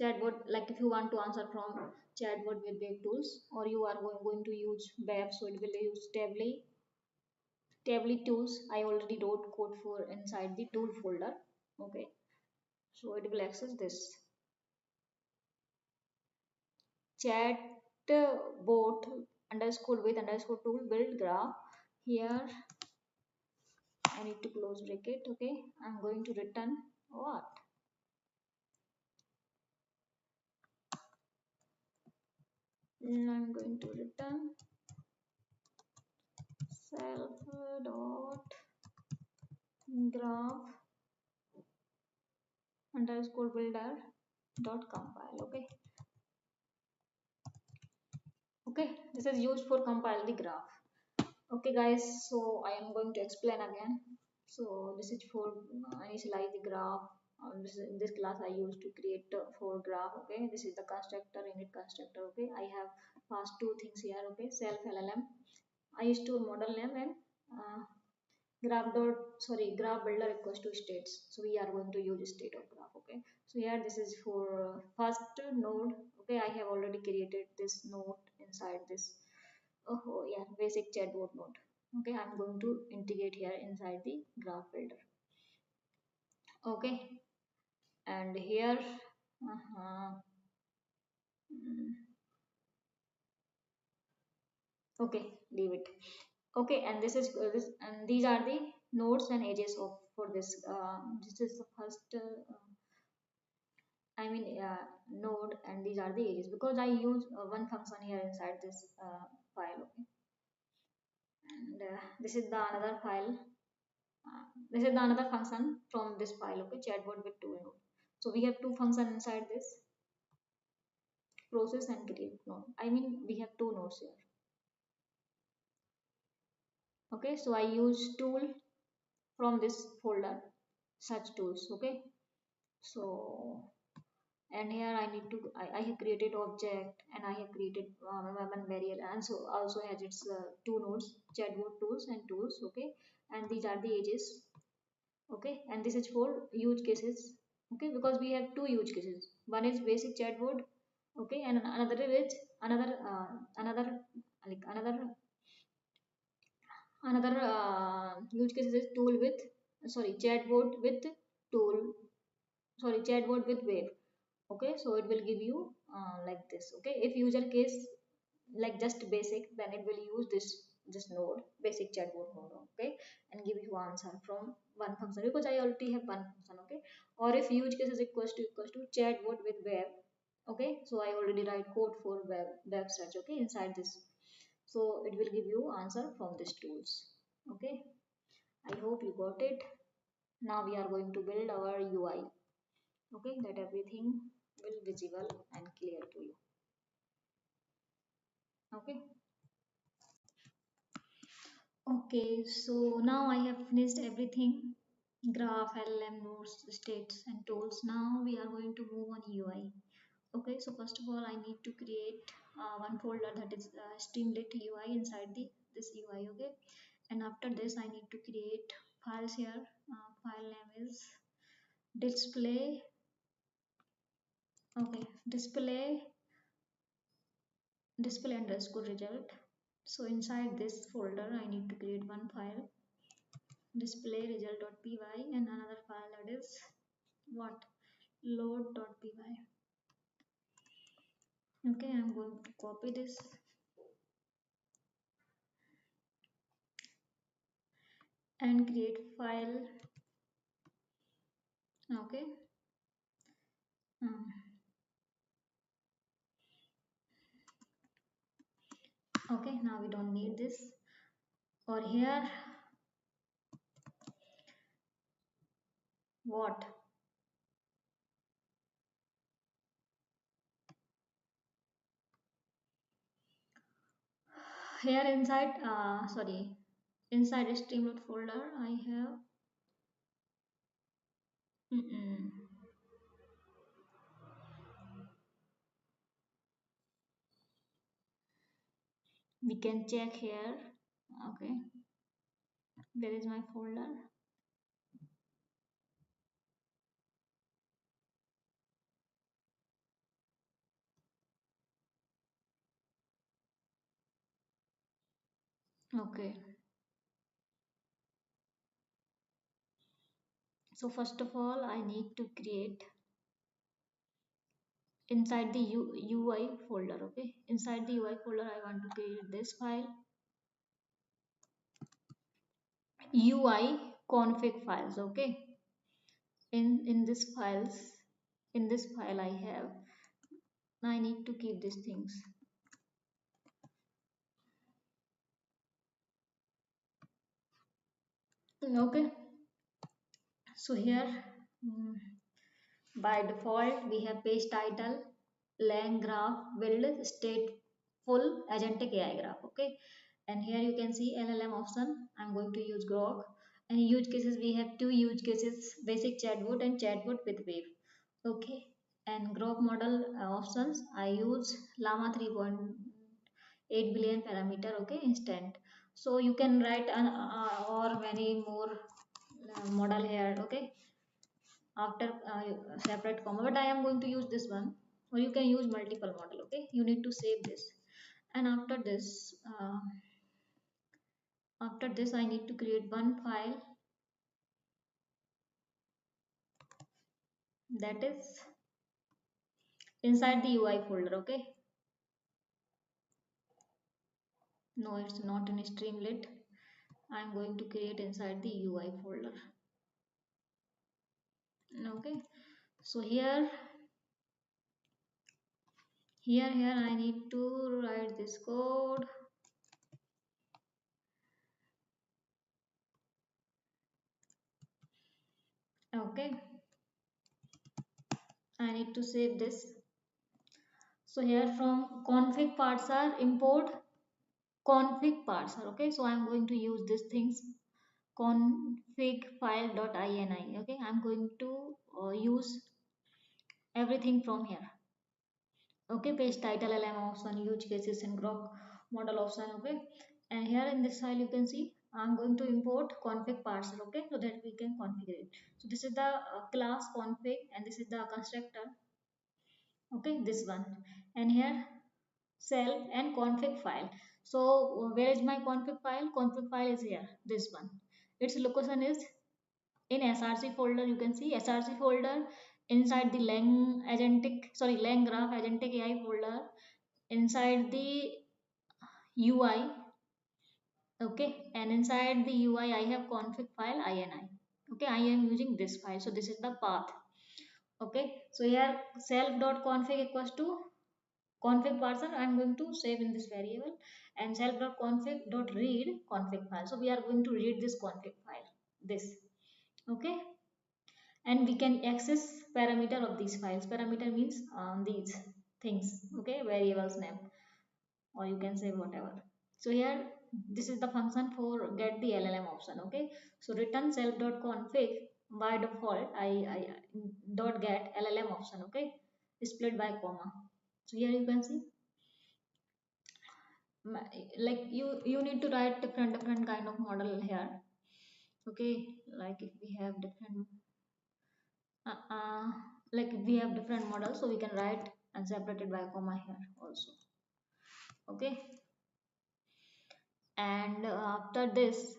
chatbot, like if you want to answer from chatbot with web tools, or you are going to use web, so it will use Tevily tools. I already wrote code for inside the tool folder. Okay, so it will access this chatbot underscore with underscore tool build graph. Here I need to close bracket. Okay, I'm going to return what, I'm going to return self dot graph underscore builder dot compile. Okay. Okay, this is used for compile the graph. Okay guys, so I am going to explain again. So this is for initialize the graph. In this class I used to create for graph. Okay, this is the constructor, init constructor. Okay, I have passed two things here. Okay, self LLM. I used to model name and uh, graph builder equals to states. So we are going to use state of graph. Okay, so here this is for first node. Okay, I have already created this node inside this. Oh yeah, basic chatbot node. Okay, I'm going to integrate here inside the graph builder. Okay, and here mm, okay, leave it. Okay, and this is this, and these are the nodes and edges of for this. This is the first node, and these are the edges because I use one function here inside this file. Okay, and this is the another file. This is the another function from this file. Okay, chatbot with tool node. So we have two functions inside this process and create node. I mean we have two nodes here. Okay, so I use tool from this folder, such tools. Okay, so and here I need to I have created object and I have created one variable, and so also has its two nodes, chatbot tools and tools. Okay, and these are the edges. Okay, and this is for use cases. Okay, because we have two use cases, one is basic chatbot. Okay, and another is another like another use case is tool with chatbot with tool, chatbot with wave. Okay, so it will give you like this. Okay, if user case like just basic, then it will use this node, basic chatbot node. Okay, and give you answer from one function because I already have one function. Okay, or if use case is equals to chatbot with web. Okay, so I already write code for web search. Okay, inside this, so it will give you answer from these tools. Okay, I hope you got it. Now we are going to build our UI. Okay, that everything will visible and clear to you. Okay. Okay, so now I have finished everything. Graph, LLM, nodes, states and tools. Now we are going to move on UI. Okay, so first of all I need to create one folder that is Streamlit UI inside this UI. Okay, and after this I need to create files here. File name is display. Okay, display underscore result. So inside this folder I need to create one file, display result.py, and another file that is what, load.py. Okay, I'm going to copy this and create file. Okay. um, okay, now we don't need this. Or here what, here inside inside a streamlit folder I have we can check here. Okay, there is my folder. Okay, so first of all I need to create inside the UI folder. Okay, inside the UI folder I want to create this file, UI config files. Okay, in this files, in this file I need to keep these things. Okay, so here By default, we have page title, LangGraph, build stateful agentic AI graph. Okay, and here you can see LLM option. I'm going to use Groq. And use cases, we have two use cases: basic chatbot and chatbot with wave. Okay, and Groq model options. I use Llama 3.8 billion parameter. Okay, instant. So you can write an or many more model here. Okay, after separate comma, but I am going to use this one, or you can use multiple model. Okay, you need to save this. And after this I need to create one file, that is inside the UI folder. Okay, no, it's not in Streamlit. I'm going to create inside the UI folder. Okay, so here I need to write this code. Okay, I need to save this. So here from config parser import config parser. Okay, so I'm going to use these things, config file.ini. Okay, I'm going to use everything from here. Okay, page title, LM option, use cases, and Groq model option. Okay, and here in this file you can see I'm going to import config parser. Okay, so that we can configure it. So this is the class config, and this is the constructor. Okay, this one, and here self and config file. So where is my config file? Config file is here, this one. Its location is in src folder. You can see src folder inside the LangGraph agentic AI folder, inside the UI. Okay, and inside the UI I have config file ini. Okay, I am using this file, so this is the path. Okay, so here self.config equals to config parser. I'm going to save in this variable, and self.config.read config file. So we are going to read this config file, this. Okay, and we can access parameter of these files. Parameter means these things. Okay, variables name, or you can say whatever. So here this is the function for get the LLM option. Okay, so return self.config. By default I dot get LLM option. Okay, split by comma. So here you can see like you need to write different kind of model here. Okay, like if we have different uh, uh, like if we have different models, so we can write and separated by comma here also. Okay, and after this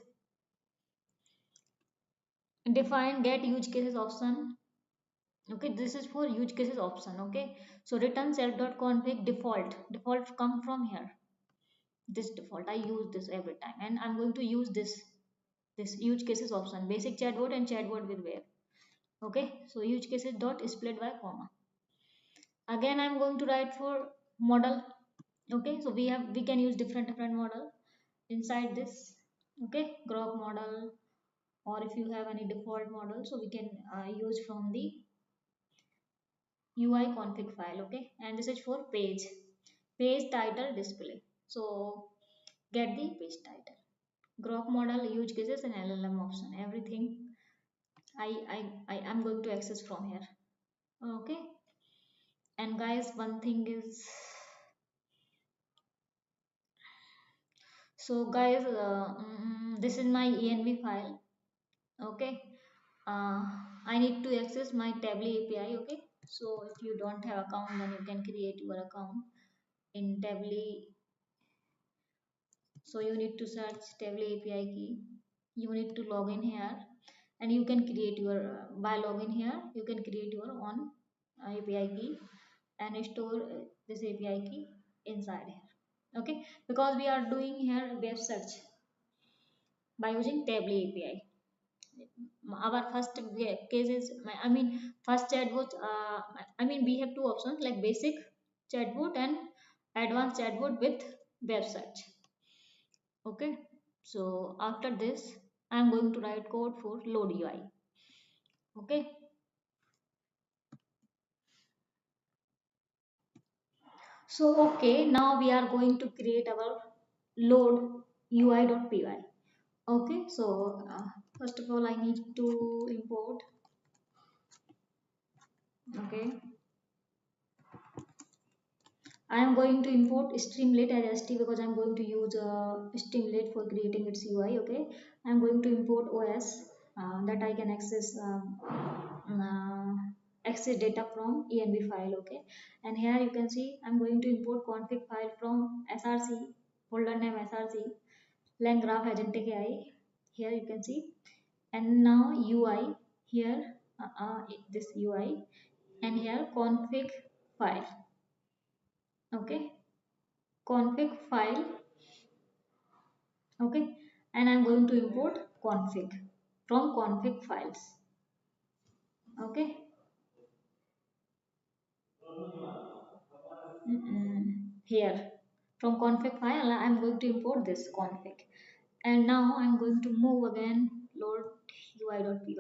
define get use cases option. Okay, this is for use cases option. Okay, so return self.config default come from here. This default I use this every time, and I'm going to use this use cases option, basic chatbot and chatbot with web. Okay, so use cases dot split by comma. Again I'm going to write for model. Okay, so we can use different model inside this. Okay, Groq model, or if you have any default model, so we can use from the UI config file. Okay, and this is for page title display. So get the page title, Groq model, use cases, and LLM option. Everything I am going to access from here. Okay, and guys, one thing is, so guys, this is my env file. Okay, uh, I need to access my Tevily API. Okay, so if you don't have account, then you can create your account in Tevily. So you need to search Tevily API key. You need to log in here, and you can create your by login here. You can create your own API key and store this API key inside here. Okay, because we are doing here web search by using Tevily API. Our first case is, I mean, first chatbot. I mean, we have two options like basic chatbot and advanced chatbot with web search. Okay, so after this I'm going to write code for load UI. Okay, So okay, now we are going to create our load ui.py. Okay, so first of all I need to import. Okay, I am going to import Streamlit as ST because I am going to use Streamlit for creating its UI. Okay, I am going to import OS that I can access data from env file. Okay, and here you can see I am going to import config file from src, folder name src, LangGraph Agentic AI. Here you can see, and now UI here, this UI, and here config file. Okay, config file. Okay, and I'm going to import config from config files. Okay. Here from config file I'm going to import this config, and now I'm going to move again load ui.py.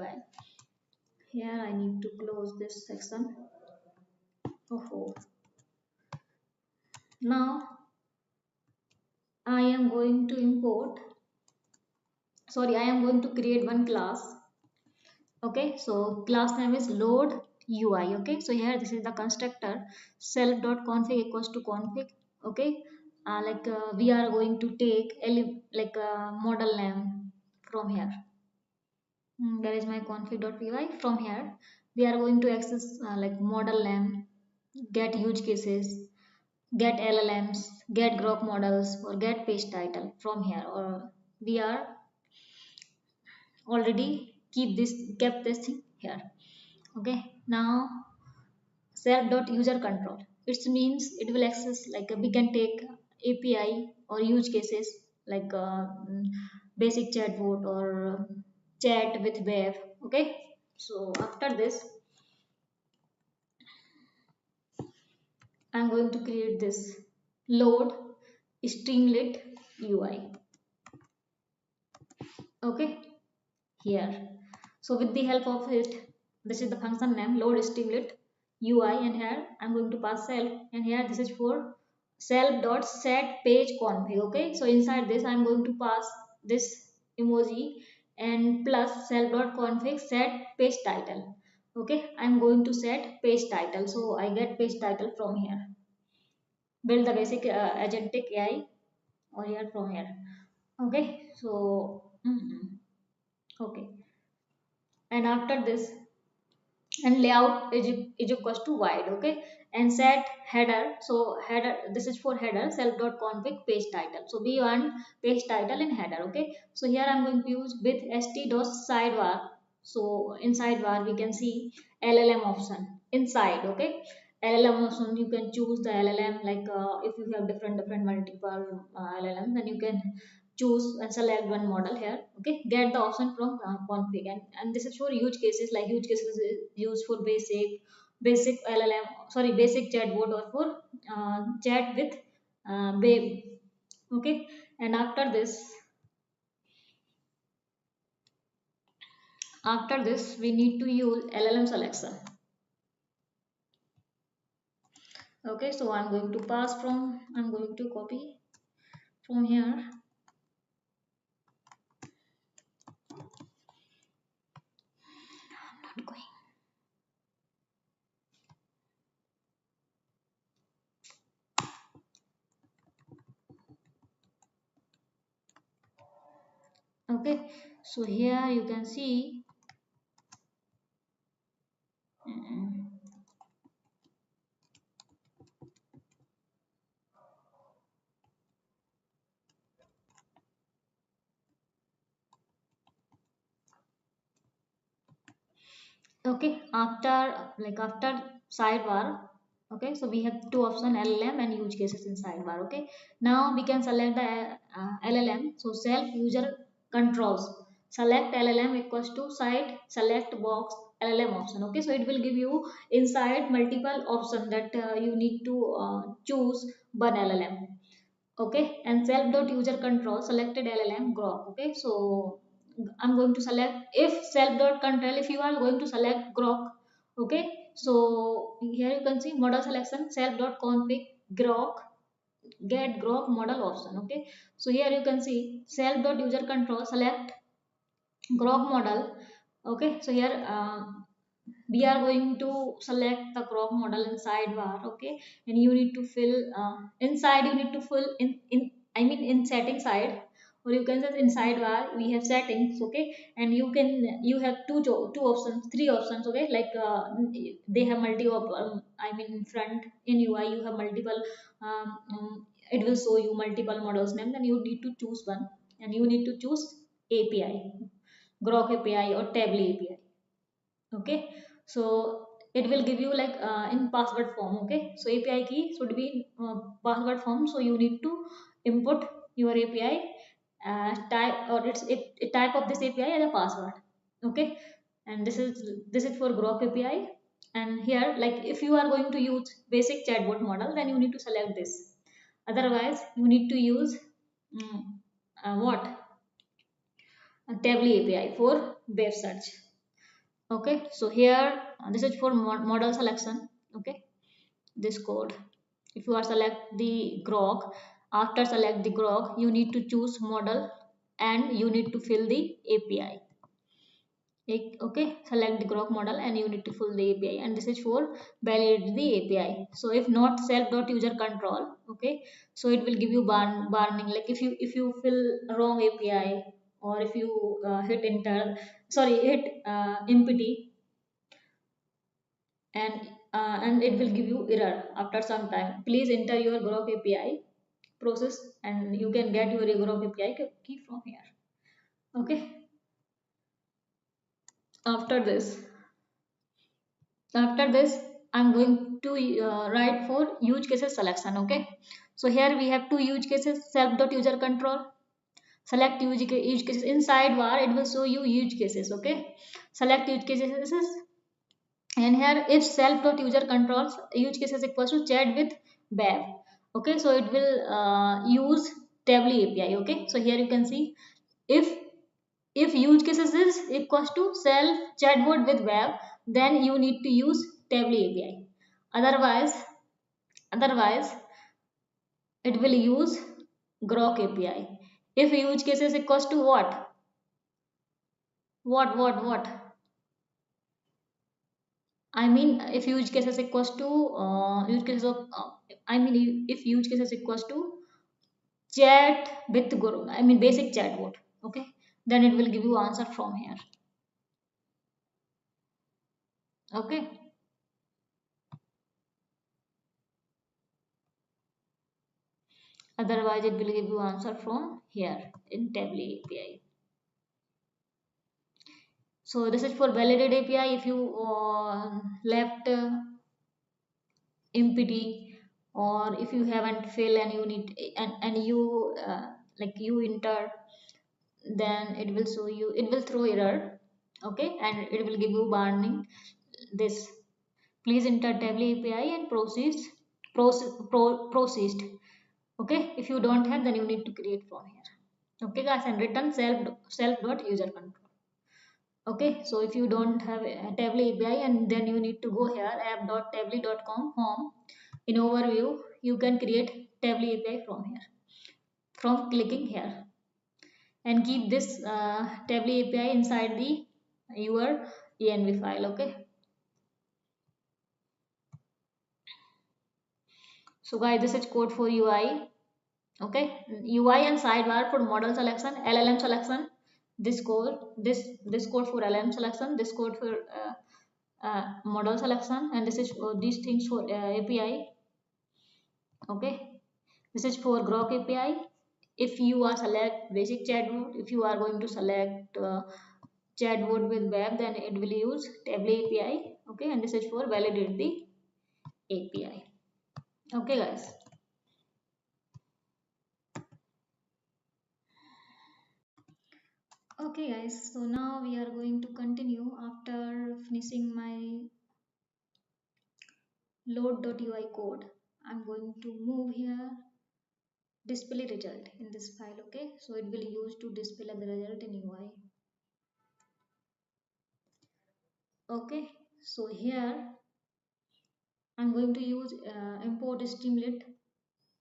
Here I need to close this section. Oh, now I am going to import, sorry, I am going to create one class. Okay, so class name is load ui. Okay, so here this is the constructor self.config equals to config. Okay, we are going to take model name from here. There is my config.py. From here we are going to access model name, get use cases, get LLMs, get Groq models, or get page title from here, or we are already kept this thing here. Okay, now self.user control, it means it will access we can take API or use cases like basic chatbot or chat with web. Okay, so after this I'm going to create this load streamlit UI. Okay, here, so with the help of it, this is the function name load streamlit UI, and here I'm going to pass self, and here this is for self dot set page config. Okay, so inside this I'm going to pass this emoji and plus self dot config set page title. Okay, I'm going to set page title, so I get page title from here, build the basic agentic AI or here from here. Okay, so okay, and after this, and layout is equals to wide. Okay, and set header, so header, this is for header self.config page title, so we want page title and header. Okay, so here I'm going to use with st dot sidebar. So in sidebar we can see LLM option inside. Okay, LLM option, you can choose the LLM if you have different multiple LLM, then you can choose and select one model here. Okay, get the option from config, and this is for use cases, like use cases is used for basic LLM, sorry, basic chatbot, or for chat with babe. Okay, and after this we need to use LLM selection. Okay, so I'm going to copy from here. Not going. Okay, so here you can see okay, after sidebar. Okay, so we have two options, LLM and use cases in sidebar. Okay, now we can select the LLM, so self user controls, select LLM equals to side select box LLM option. Okay, so it will give you inside multiple options that you need to choose one LLM. Okay, and self dot user control selected LLM Groq. Okay, so I'm going to select if self dot control, if you are going to select Groq. Okay, so here you can see model selection self dot config Groq, get Groq model option. Okay, so here you can see self.user control, select Groq model. Okay, so here we are going to select the Groq model in sidebar. Okay, and you need to fill inside, you need to fill in I mean in setting side, or you can say inside bar we have settings. Okay, and you have two options, three options. Okay, like they have I mean in front in UI you have multiple it will show you multiple models name, then you need to choose one, and you need to choose API, Groq API or Tevily API. Okay, so it will give you like in password form. Okay, so API key should be in password form, so you need to input your API type, or it type of this API as a password. Okay, and this is for Groq API. And here, like if you are going to use basic chatbot model, then you need to select this. Otherwise you need to use what Tevily API for web search. Okay, so here this is for model selection. Okay, this code, if you are select the Groq, after select the Groq you need to choose model and you need to fill the API. Okay, select the Groq model and you need to fill the API, and this is for validate the API. So if not self.user control, okay, so it will give you warning, like if you fill wrong API, or if you hit enter, sorry, hit empty, and it will give you error after some time. Please enter your Groq API process, and you can get your Groq API key from here. Okay, after this I'm going to write for use cases selection. Okay, so here we have two use cases, self.user control, select use cases. Inside var it will show you use cases. Okay, select use cases, and here if self.user controls use cases equals to chat with web. Okay, so it will use Tevily API. Okay, so here you can see if use cases is equals to self chatbot with web, then you need to use Tevily API. Otherwise it will use Groq API. If use cases equals to what I mean, if use case is equals to use case of I mean if use case is equals to chat with Guru, I mean basic chatbot. Okay, then it will give you answer from here. Okay, otherwise it will give you answer from here in Tevily API. So this is for validate API. If you left empty, or if you haven't filled and you need and you like you enter, then it will show you, it will throw error. Okay, and it will give you warning this, please enter Tevily API and proceed. Okay, if you don't have, then you need to create from here. Okay guys, and return self.user control. Okay, so if you don't have a Tevily API, and then you need to go here app.tevily.com home. In overview you can create Tevily API from here, from clicking here, and keep this Tevily API inside the your env file. Okay, so guys, this is code for UI. Okay, UI and sidebar for model selection, LLM selection. This code for LLM selection, this code for model selection, and this is these things for API. Okay, this is for Groq API. If you are select basic chatbot, if you are going to select chatbot with web, then it will use Tevily API. Okay, and this is for validate the API. Okay guys, okay guys, so now we are going to continue after finishing my load.ui code. I'm going to move here display result in this file. Okay, so it will use to display the result in UI. Okay, so here I'm going to use import streamlit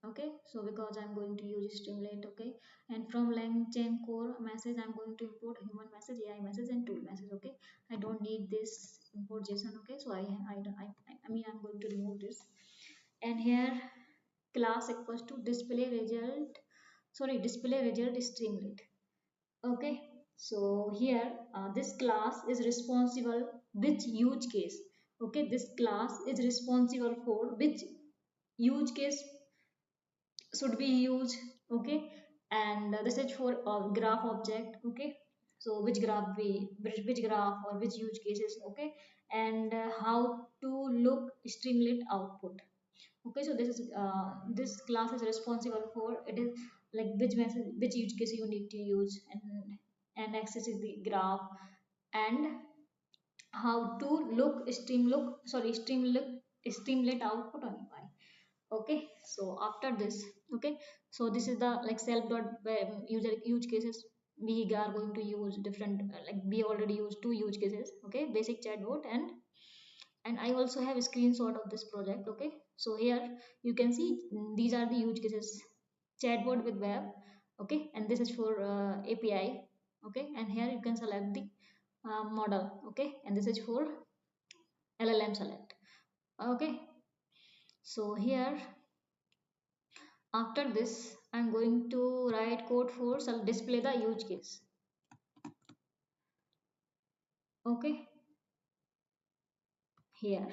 Okay, so because I'm going to use Streamlit, okay, and from LangChain core message I'm going to import human message, AI message, and tool message. Okay, I don't need this import JSON. Okay, so I mean I'm going to remove this. And here class equals to display result, sorry, display result Streamlit. Okay, so here this class is responsible which use case. Okay, this class is responsible for which use case should be used. Okay, and this is for graph object. Okay, so which graph which graph or which use cases. Okay, and how to look streamlit output. Okay, so this class is responsible for it is like which message, which use case you need to use, and access is the graph, and how to streamlit output on UI. Okay, so after this, okay, so this is the like self dot user use cases. We are going to use different like we already use two use cases. Okay, basic chatbot, and I also have a screenshot of this project. Okay, so here you can see these are the use cases: chatbot with web. Okay, and this is for API. Okay, and here you can select the model. Okay, and this is for LLM select. Okay, so here after this, I'm going to write code for shall display the use case. Okay, here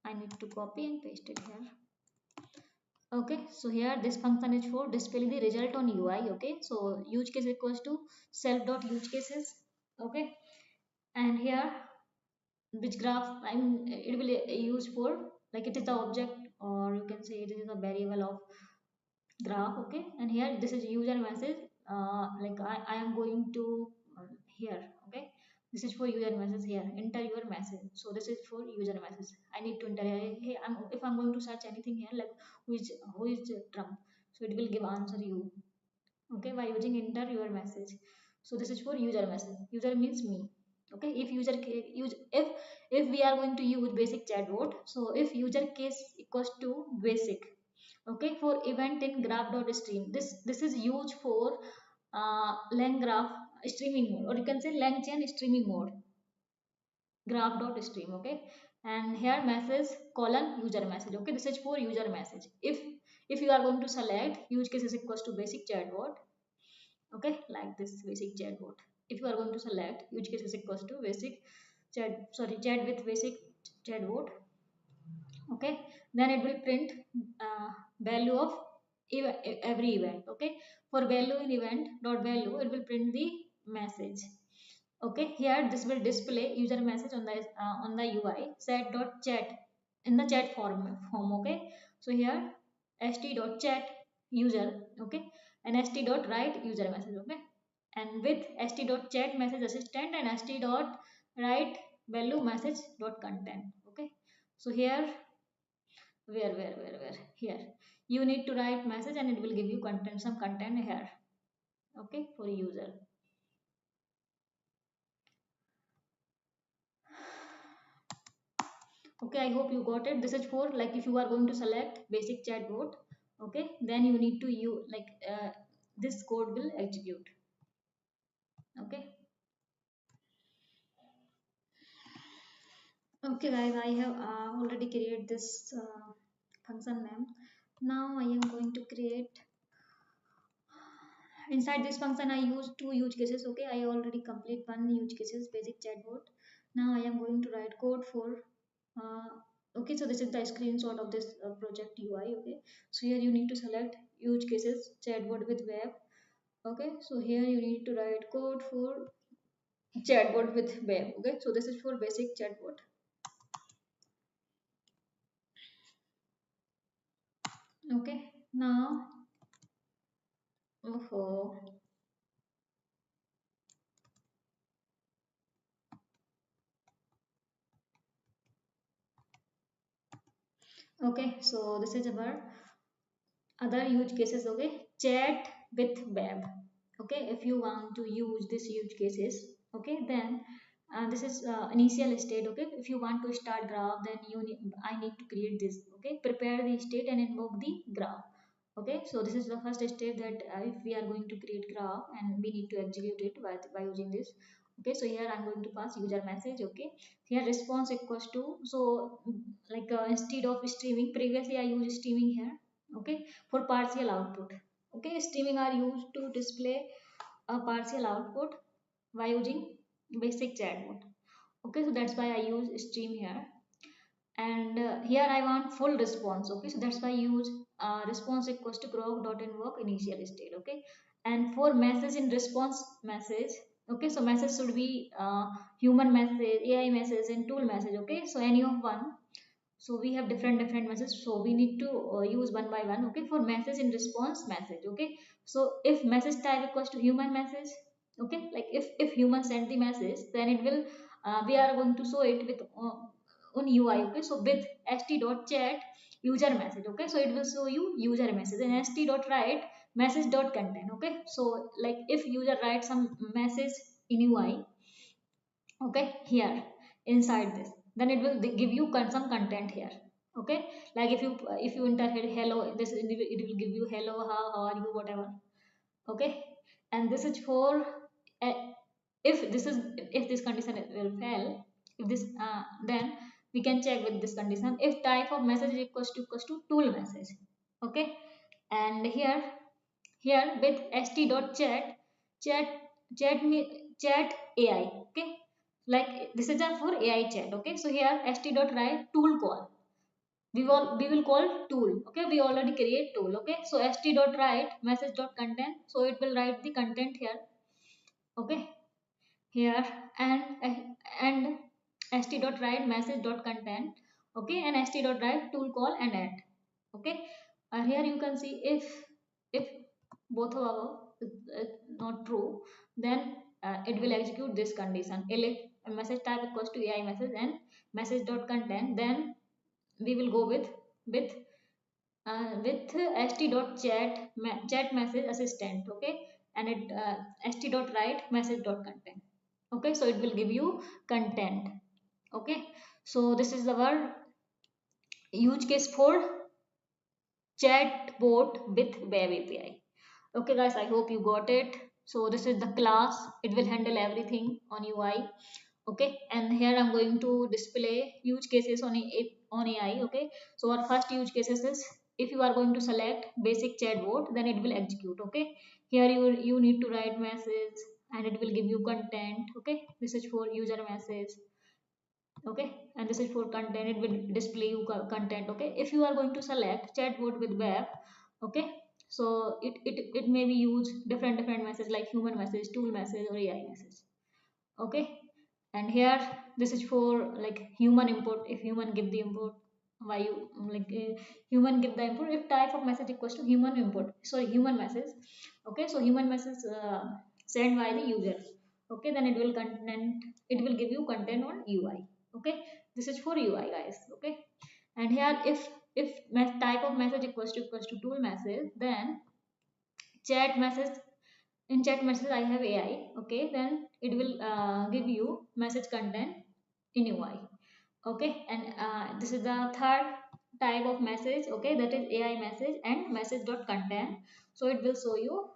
I need to copy and paste it here. Okay, so here this function is for display the result on UI. Okay, so use case equals to self dot use cases. Okay, and here which graph it will use for, like it is the object, or you can say it is a variable of graph. Okay, and here this is user message. Like I am going to here. Okay, this is for user message. Here enter your message. So this is for user message. I need to enter here. Hey, if I'm going to search anything here, like who is Trump, so it will give answer you. Okay, by using enter your message. So this is for user message. User means me. Okay, if if we are going to use basic chatbot, so if user case equals to basic. Okay, for event in graph.stream, this is used for LangGraph streaming mode, or you can say LangChain streaming mode, graph.stream. Okay, and here message colon user message. Okay, this is for user message. If you are going to select use case is equals to basic chatbot. Okay, like this basic chatbot, if you are going to select use case is equals to basic chat with basic chatbot. Okay, then it will print value of every event. Okay, for value in event dot value it will print the message. Okay, here this will display user message on the UI set dot chat in the chat form. Okay, so here st dot chat user. Okay, and st dot write user message. Okay, and with st dot chat message assistant and st dot write value message dot content. Okay, so here where here you need to write message and it will give you content, some content here. Okay, for user. Okay, I hope you got it. This is for like if you are going to select basic chatbot. Okay, then you need to use like this code will execute. Okay, okay guys, I have already created this function name. Now I am going to create inside this function. I use two use cases. Okay, I already complete one use cases basic chatbot. Now I am going to write code for uh, okay, so this is the screenshot of this project UI. Okay, so here you need to select use cases chatbot with web. Okay, so here you need to write code for chatbot with web. Okay, so this is for basic chatbot. Okay, now oh, okay, so this is our other use cases. Okay, chat with web. Okay, if you want to use this use cases, okay, then This is initial state. Okay, if you want to start graph, then I need to create this. Okay, prepare the state and invoke the graph. Okay, so this is the first step, that if we are going to create graph, and we need to execute it by using this. Okay, so here I'm going to pass user message. Okay, here response equals to, so like instead of streaming, previously I used streaming here. Okay, for partial output. Okay, streaming are used to display a partial output by using basic chatbot. Okay, so that's why I use stream here. And here I want full response. Okay, so that's why I use response equals to Groq dot invoke initial state. Okay, and for message in response message. Okay, so message should be human message, AI message, and tool message. Okay, so any of one. So we have different messages, so we need to use one by one. Okay, for message in response message. Okay, so if message type equals to human message. Okay, like if human send the message, then it will we are going to show it with on UI. Okay, so with st.chat user message. Okay, so it will show you user message, and st.write message dot content. Okay, so like if user writes some message in UI, okay, here inside this, then it will give you some content here. Okay, like if you enter here hello, this it will give you hello, how are you, whatever. Okay, and this is for uh, if this is, if this condition will fail, if this then we can check with this condition, if type of message is equals to tool message. Okay, and here with st.chat chat chat me chat AI. Okay, like this is just for AI chat. Okay, so here st.write tool call, we will call tool. Okay, we already create tool. Okay, so st.write message.content, so it will write the content here. Okay, here, and st.write message.content. Okay, and st.write tool call and add. Okay, here you can see if both of our not true, then it will execute this condition. Elif message type equals to AI message and message.content, then we will go with st.chat chat message assistant. Okay, and it st.write message.content. Okay, so it will give you content. Okay, so this is our use case for chatbot with web API. Okay guys, I hope you got it. So this is the class, it will handle everything on UI. Okay, and here I'm going to display use cases on AI. Okay, so our first use cases is, if you are going to select basic chatbot, then it will execute. Okay, here you need to write message, and it will give you content. Okay, this is for user message. Okay, and this is for content, it will display you content. Okay, if you are going to select chatbot with web. Okay, so it may be use different message, like human message, tool message, or AI message. Okay, and here this is for like human input, if human give the input, why you like human give the input, if type of message equals to human input, sorry, human message. Okay, so human message sent by the user. Okay, then it will content, it will give you content on UI. Okay, this is for UI guys. Okay, and here if type of message equals to tool message, then chat message, in chat message I have AI. Okay, then it will give you message content in UI. Okay, and this is the third type of message. Okay, that is AI message and message dot content. So it will show you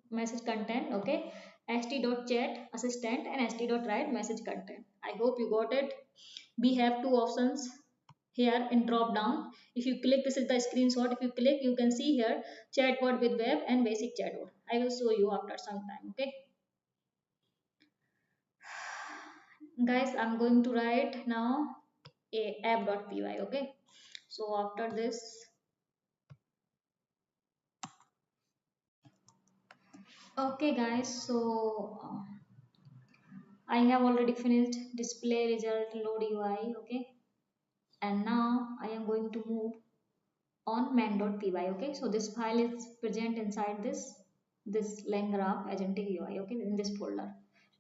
message content. Okay, st.chat assistant and st.write message content. I hope you got it. We have two options here in drop down. If you click, this is the screenshot, if you click, you can see here chatbot with web and basic chatbot. I will show you after some time. Okay guys, I'm going to write now a app.py. Okay, so after this, okay guys, so I have already finished display result load UI. Okay, and now I am going to move on main.py. Okay, so this file is present inside this LangGraph agentic UI. Okay, in this folder,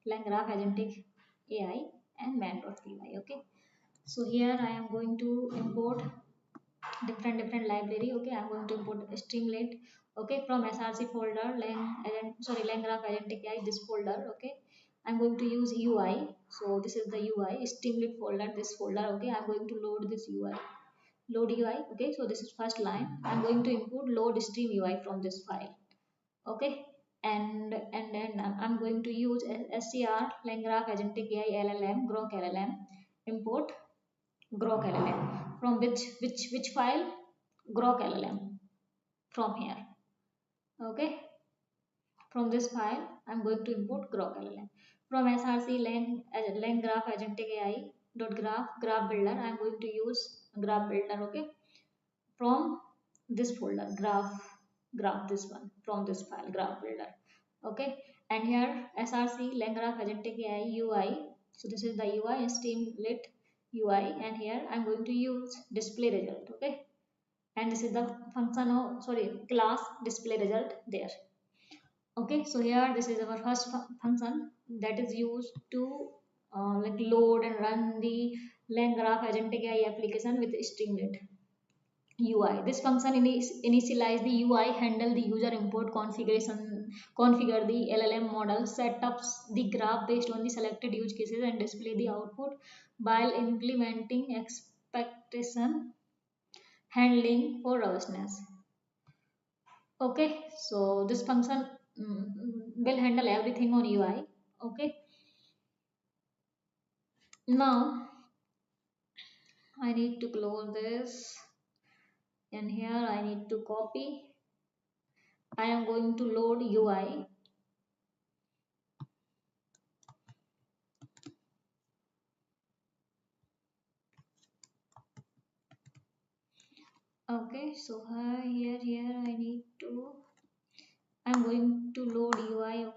LangGraph agentic AI and main.py. Okay, so here I am going to import different library. Okay, I'm going to import streamlit. Okay, from src folder, langgraph agentic AI, this folder. Okay, I'm going to use UI. So this is the UI streamlit folder, this folder. Okay, I'm going to load this UI, load UI. Okay, so this is first line. I'm going to import load stream UI from this file. Okay, and then I'm going to use scr LangGraph Agentic AI LLM Groq LLM, import Groq LLM from which file, Groq LLM, from here. Okay, from this file I'm going to import Groq LLM. From src LangGraph Agentic AI dot graph builder, I'm going to use graph builder. Okay, from this folder, graph this one, from this file, graph builder. Okay, and here src LangGraph Agentic AI UI. So this is the UI streamlit UI, and here I'm going to use display result. Okay, and this is the function of, sorry, class display result there. Okay, so here this is our first function that is used to like load and run the LangGraph Agentic AI application with streamlit UI. This function initialize the UI, handle the user import configuration, configure the LLM model, set up the graph based on the selected use cases, and display the output while implementing expectation handling for robustness. Okay, so this function will handle everything on UI. Okay, now I need to close this, and here I need to copy. I am going to load UI. Okay, so here I need to, I'm going to load UI.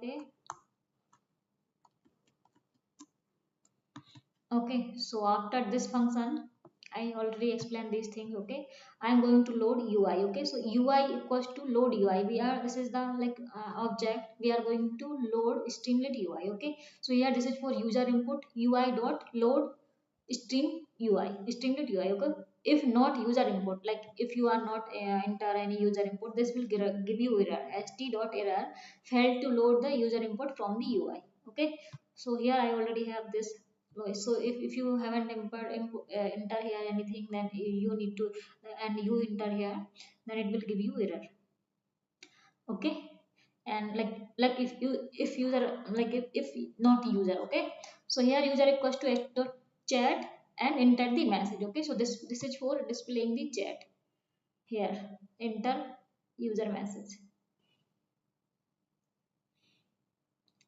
Okay, so after this function, I already explained these things. Okay, I'm going to load UI. Okay, so UI equals to load UI. This is the like object we are going to load streamlit UI. Okay, so here this is for user input, UI dot load streamlit UI. Okay, if not user input, like if you are not enter any user input, this will give you error, st dot error, failed to load the user input from the UI. Okay, so here I already have this. So if you haven't enter here anything, then you need to and you enter here, then it will give you error. Okay, and like if user, like if not user. Okay, so here user equals to x dot chat and enter the message. Okay, so this is for displaying the chat. Here enter user message,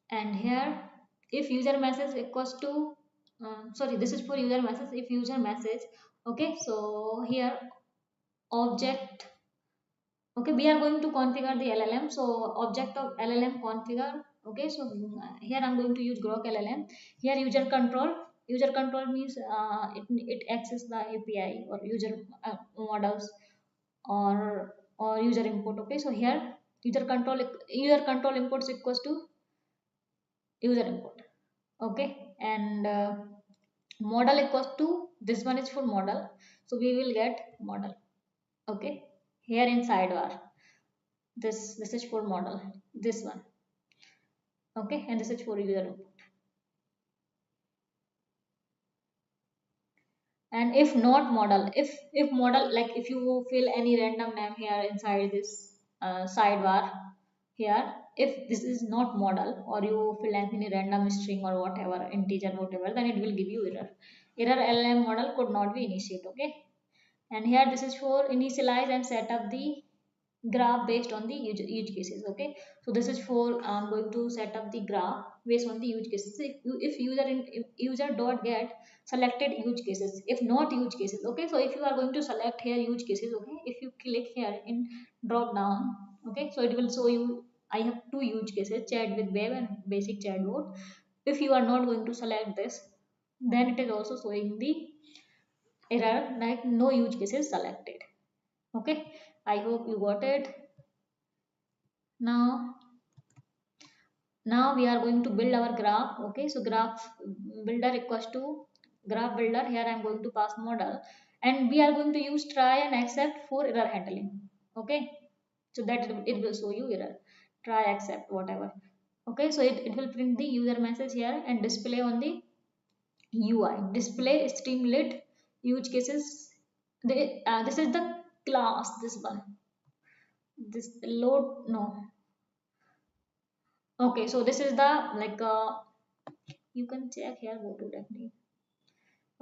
and here if user message equals to sorry, this is for user message, if user message. Okay, so here object. Okay, we are going to configure the LLM, so object of LLM configure. Okay, so here I'm going to use Groq LLM. Here user control means it access the API or user models, or user input. Okay, so here user control inputs equals to user input. Okay, and model equals to, this one is for model, so we will get model. Okay, here in sidebar, this is for model, this one. Okay, and this is for user input. And if not model, if model, like if you fill any random name here inside this sidebar here, if this is not model, or you fill any random string or whatever, integer whatever, then it will give you error LLM model could not be initiated. Okay, and here this is for initialize and set up the graph based on the use cases. Okay, so this is for going to set up the graph based on the use cases. If user dot get selected use cases, if not use cases. Okay, so if you are going to select here use cases. Okay, if you click here in drop down. Okay, so it will show you I have two use cases, chat with web and basic chatbot. If you are not going to select this, then it is also showing the error like no use cases selected. Okay, I hope you got it. Now we are going to build our graph. Okay, so graph builder equals to graph builder. Here I am going to pass model, and we are going to use try and accept for error handling. Okay, so that it will show you error, try accept whatever. Okay, so it will print the user message here and display on the UI. Display streamlit use cases. This is the class. This one. This load no. Okay, so this is the like you can check here. Go to definitely.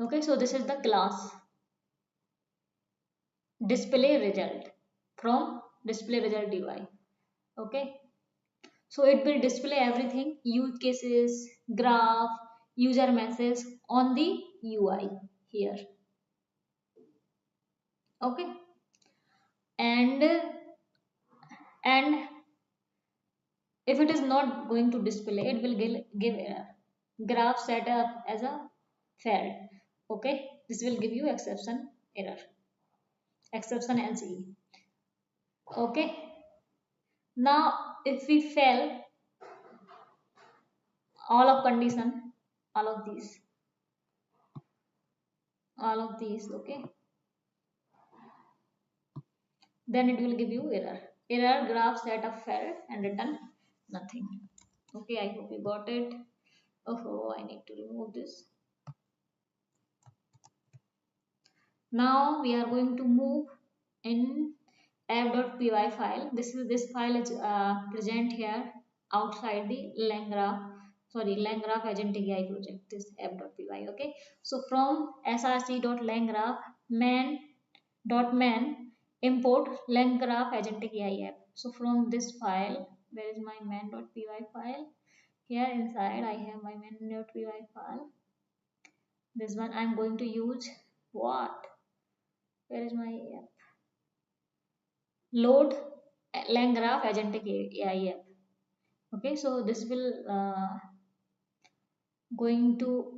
Okay, so this is the class display result from display result UI. Okay, so it will display everything use cases, graph, user message on the UI here. Okay, and and if it is not going to display, it will give error. Graph set up as a failed. Okay, this will give you exception error, exception LCE. Okay, now if we fail all of condition, all of these, okay, then it will give you error. Error graph set up failed and return nothing. Okay, I hope you got it. Oh, I need to remove this. Now we are going to move in app.py file. This file is present here outside the LangGraph Agentic AI project. This app.py. Okay. So from src.langgraph main import LangGraph Agentic AI app. So from this file, where is my main.py file? Here inside I have my main.py file. This one I'm going to use what? Where is my app? Load LangGraph Agentic AI app. Okay, so this will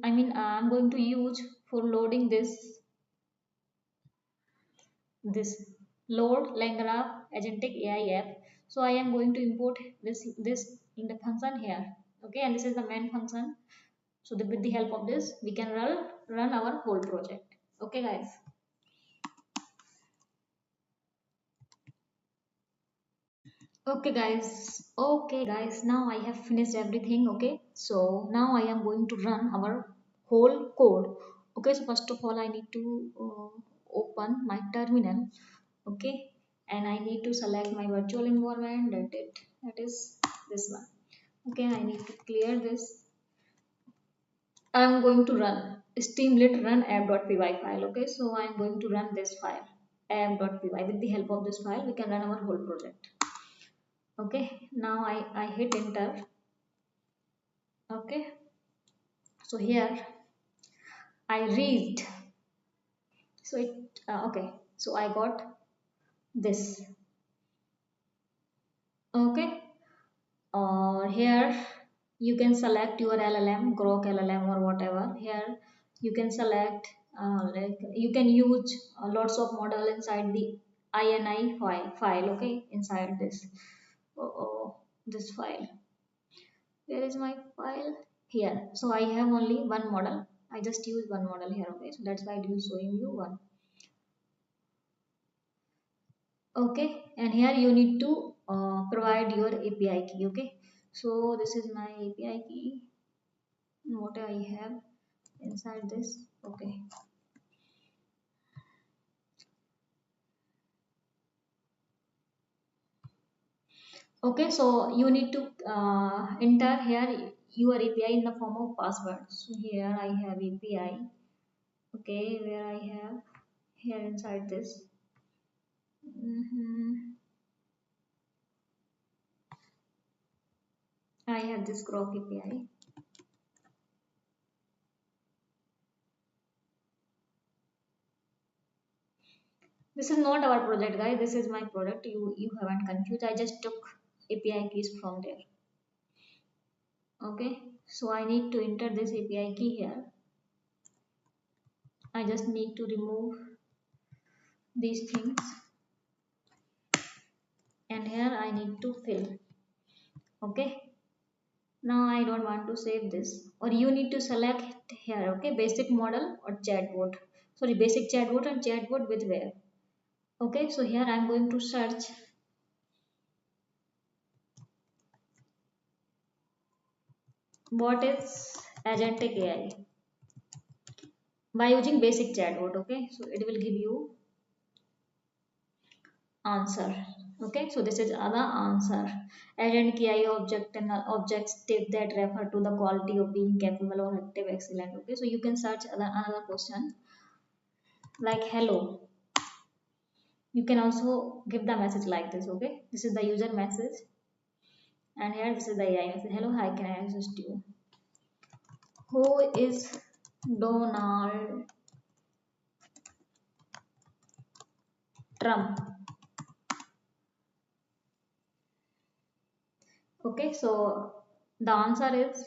I'm going to use for loading this load LangGraph Agentic AI app. So I am going to import this in the function here. Okay, and this is the main function. So with the help of this, we can run our whole project. Okay, guys. Okay guys, now I have finished everything. Okay, so now I am going to run our whole code. Okay, so first of all I need to open my terminal. Okay, and I need to select my virtual environment. That is this one. Okay, I need to clear this. I am going to run streamlit run app.py file. Okay, so I am going to run this file app.py. With the help of this file we can run our whole project. Okay, now I hit enter. Okay, so here I reached. So it okay, so I got this. Okay, or here you can select your LLM, Groq LLM or whatever. Here you can select like you can use lots of model inside the ini file. Okay, inside this this file. Where is my file? Here. So I have only one model. I just use one model here. Okay, so that's why it is showing you one. Okay, and here you need to provide your API key. Okay, so this is my API key. What I have inside this. Okay. Okay, so you need to enter here your API in the form of password. So here I have API. Okay, where I have here inside this. I have this Groq API. This is not our project, guys. This is my product. You haven't confused. I just took API keys from there. Okay, so I need to enter this API key here. I just need to remove these things, and here I need to fill. Okay, now I don't want to save this, or you need to select here. Okay, basic model or chatbot. Sorry, basic chatbot and chatbot with where. Okay, so here I'm going to search. what is Agentic AI? By using basic chatbot, okay, so it will give you answer. Okay, so this is the answer. Agentic AI object and objects type that refer to the quality of being capable or active excellent. Okay, so you can search another question like hello. You can also give the message like this. Okay, this is the user message, and here this is the AI message. Hello, hi, can I assist you? Who is Donald Trump? Okay, so the answer is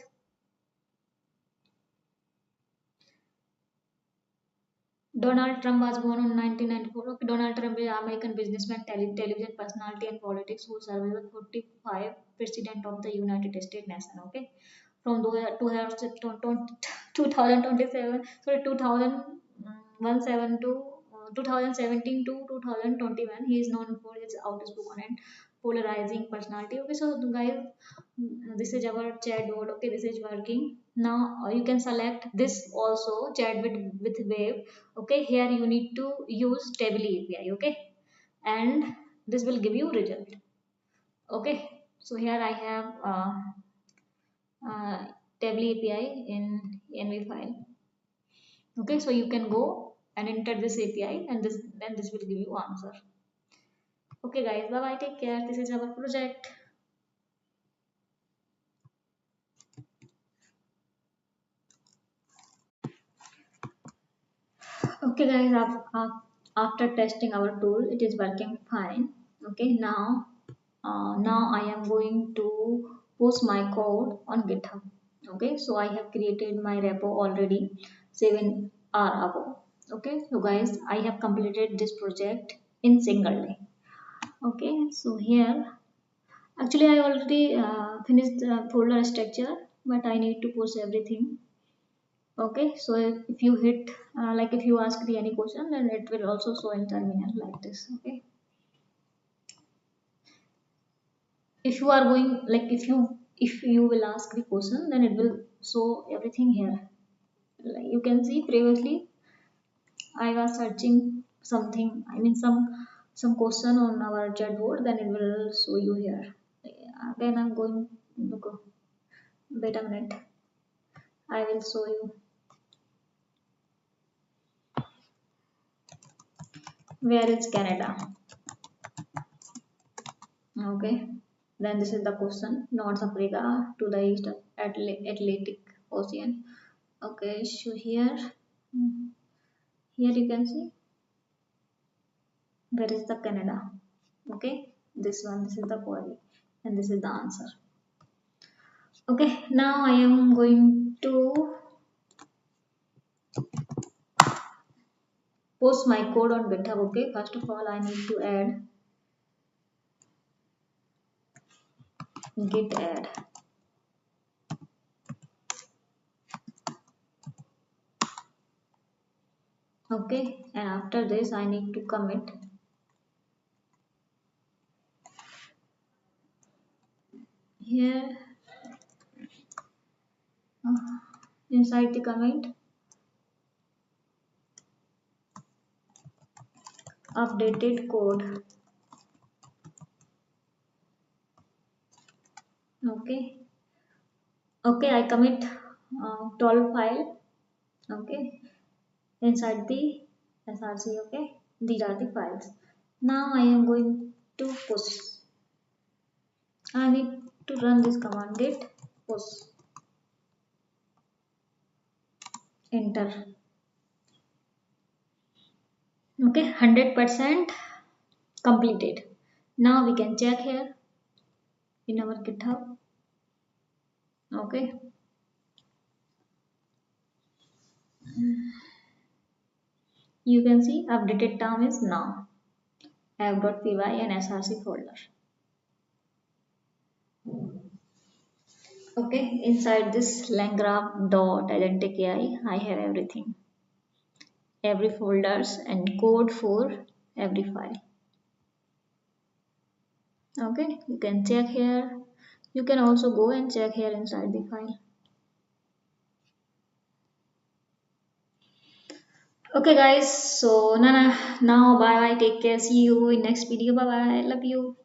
Donald Trump was born in 1994. Okay, Donald Trump is an American businessman, television personality, and politics who served as the 45 president of the United States nation. Okay, from 2027, sorry, 2017 to 2017 to 2021, he is known for his outspoken and polarizing personality. Okay, so guys, this is our chatbot. Okay, this is working now. You can select this also chat with wave. Okay, here you need to use Tevily API. Okay, and this will give you result. Okay, so here I have uh, Tevily API in env file. Okay, so you can go and enter this API, and this will give you answer. Okay guys, bye bye, take care. This is our project. Okay guys, after testing our tool, it is working fine. Okay, now I am going to post my code on GitHub. Okay, so I have created my repo already 7 hours ago. Okay, so guys, I have completed this project in single day. Okay, so here actually I already finished the folder structure, but I need to post everything. Okay, so if you hit like if you ask the any question, then it will also show in terminal like this. Okay, if you are going like if you will ask the question, then it will show everything here. Like you can see previously I was searching something, I mean some question on our chatbot, then it will show you here. Again I'm going to go, wait a minute, I will show you where is Canada. Okay, then this is the question. North Africa to the east of Atlantic Ocean. Okay, so here you can see where is the Canada. Okay, this one, this is the query, and this is the answer. Okay, now I am going to post my code on GitHub. Okay, first of all, I need to add git add. Okay, and after this, I need to commit. Here, inside the commit, updated code. Okay, okay, I commit 12 file. Okay, inside the src. Okay, these are the files. Now I am going to push. I need to run this command git push, enter. Okay, 100% completed. Now we can check here in our GitHub. Okay, you can see updated term is now app.py and src folder. Okay, inside this LangGraph dot Agentic AI, I have everything, every folders and code for every file. Okay, you can check here. You can also go and check here inside the file. Okay, guys. So, Nana, now bye bye. Take care. See you in next video. Bye bye. Love you.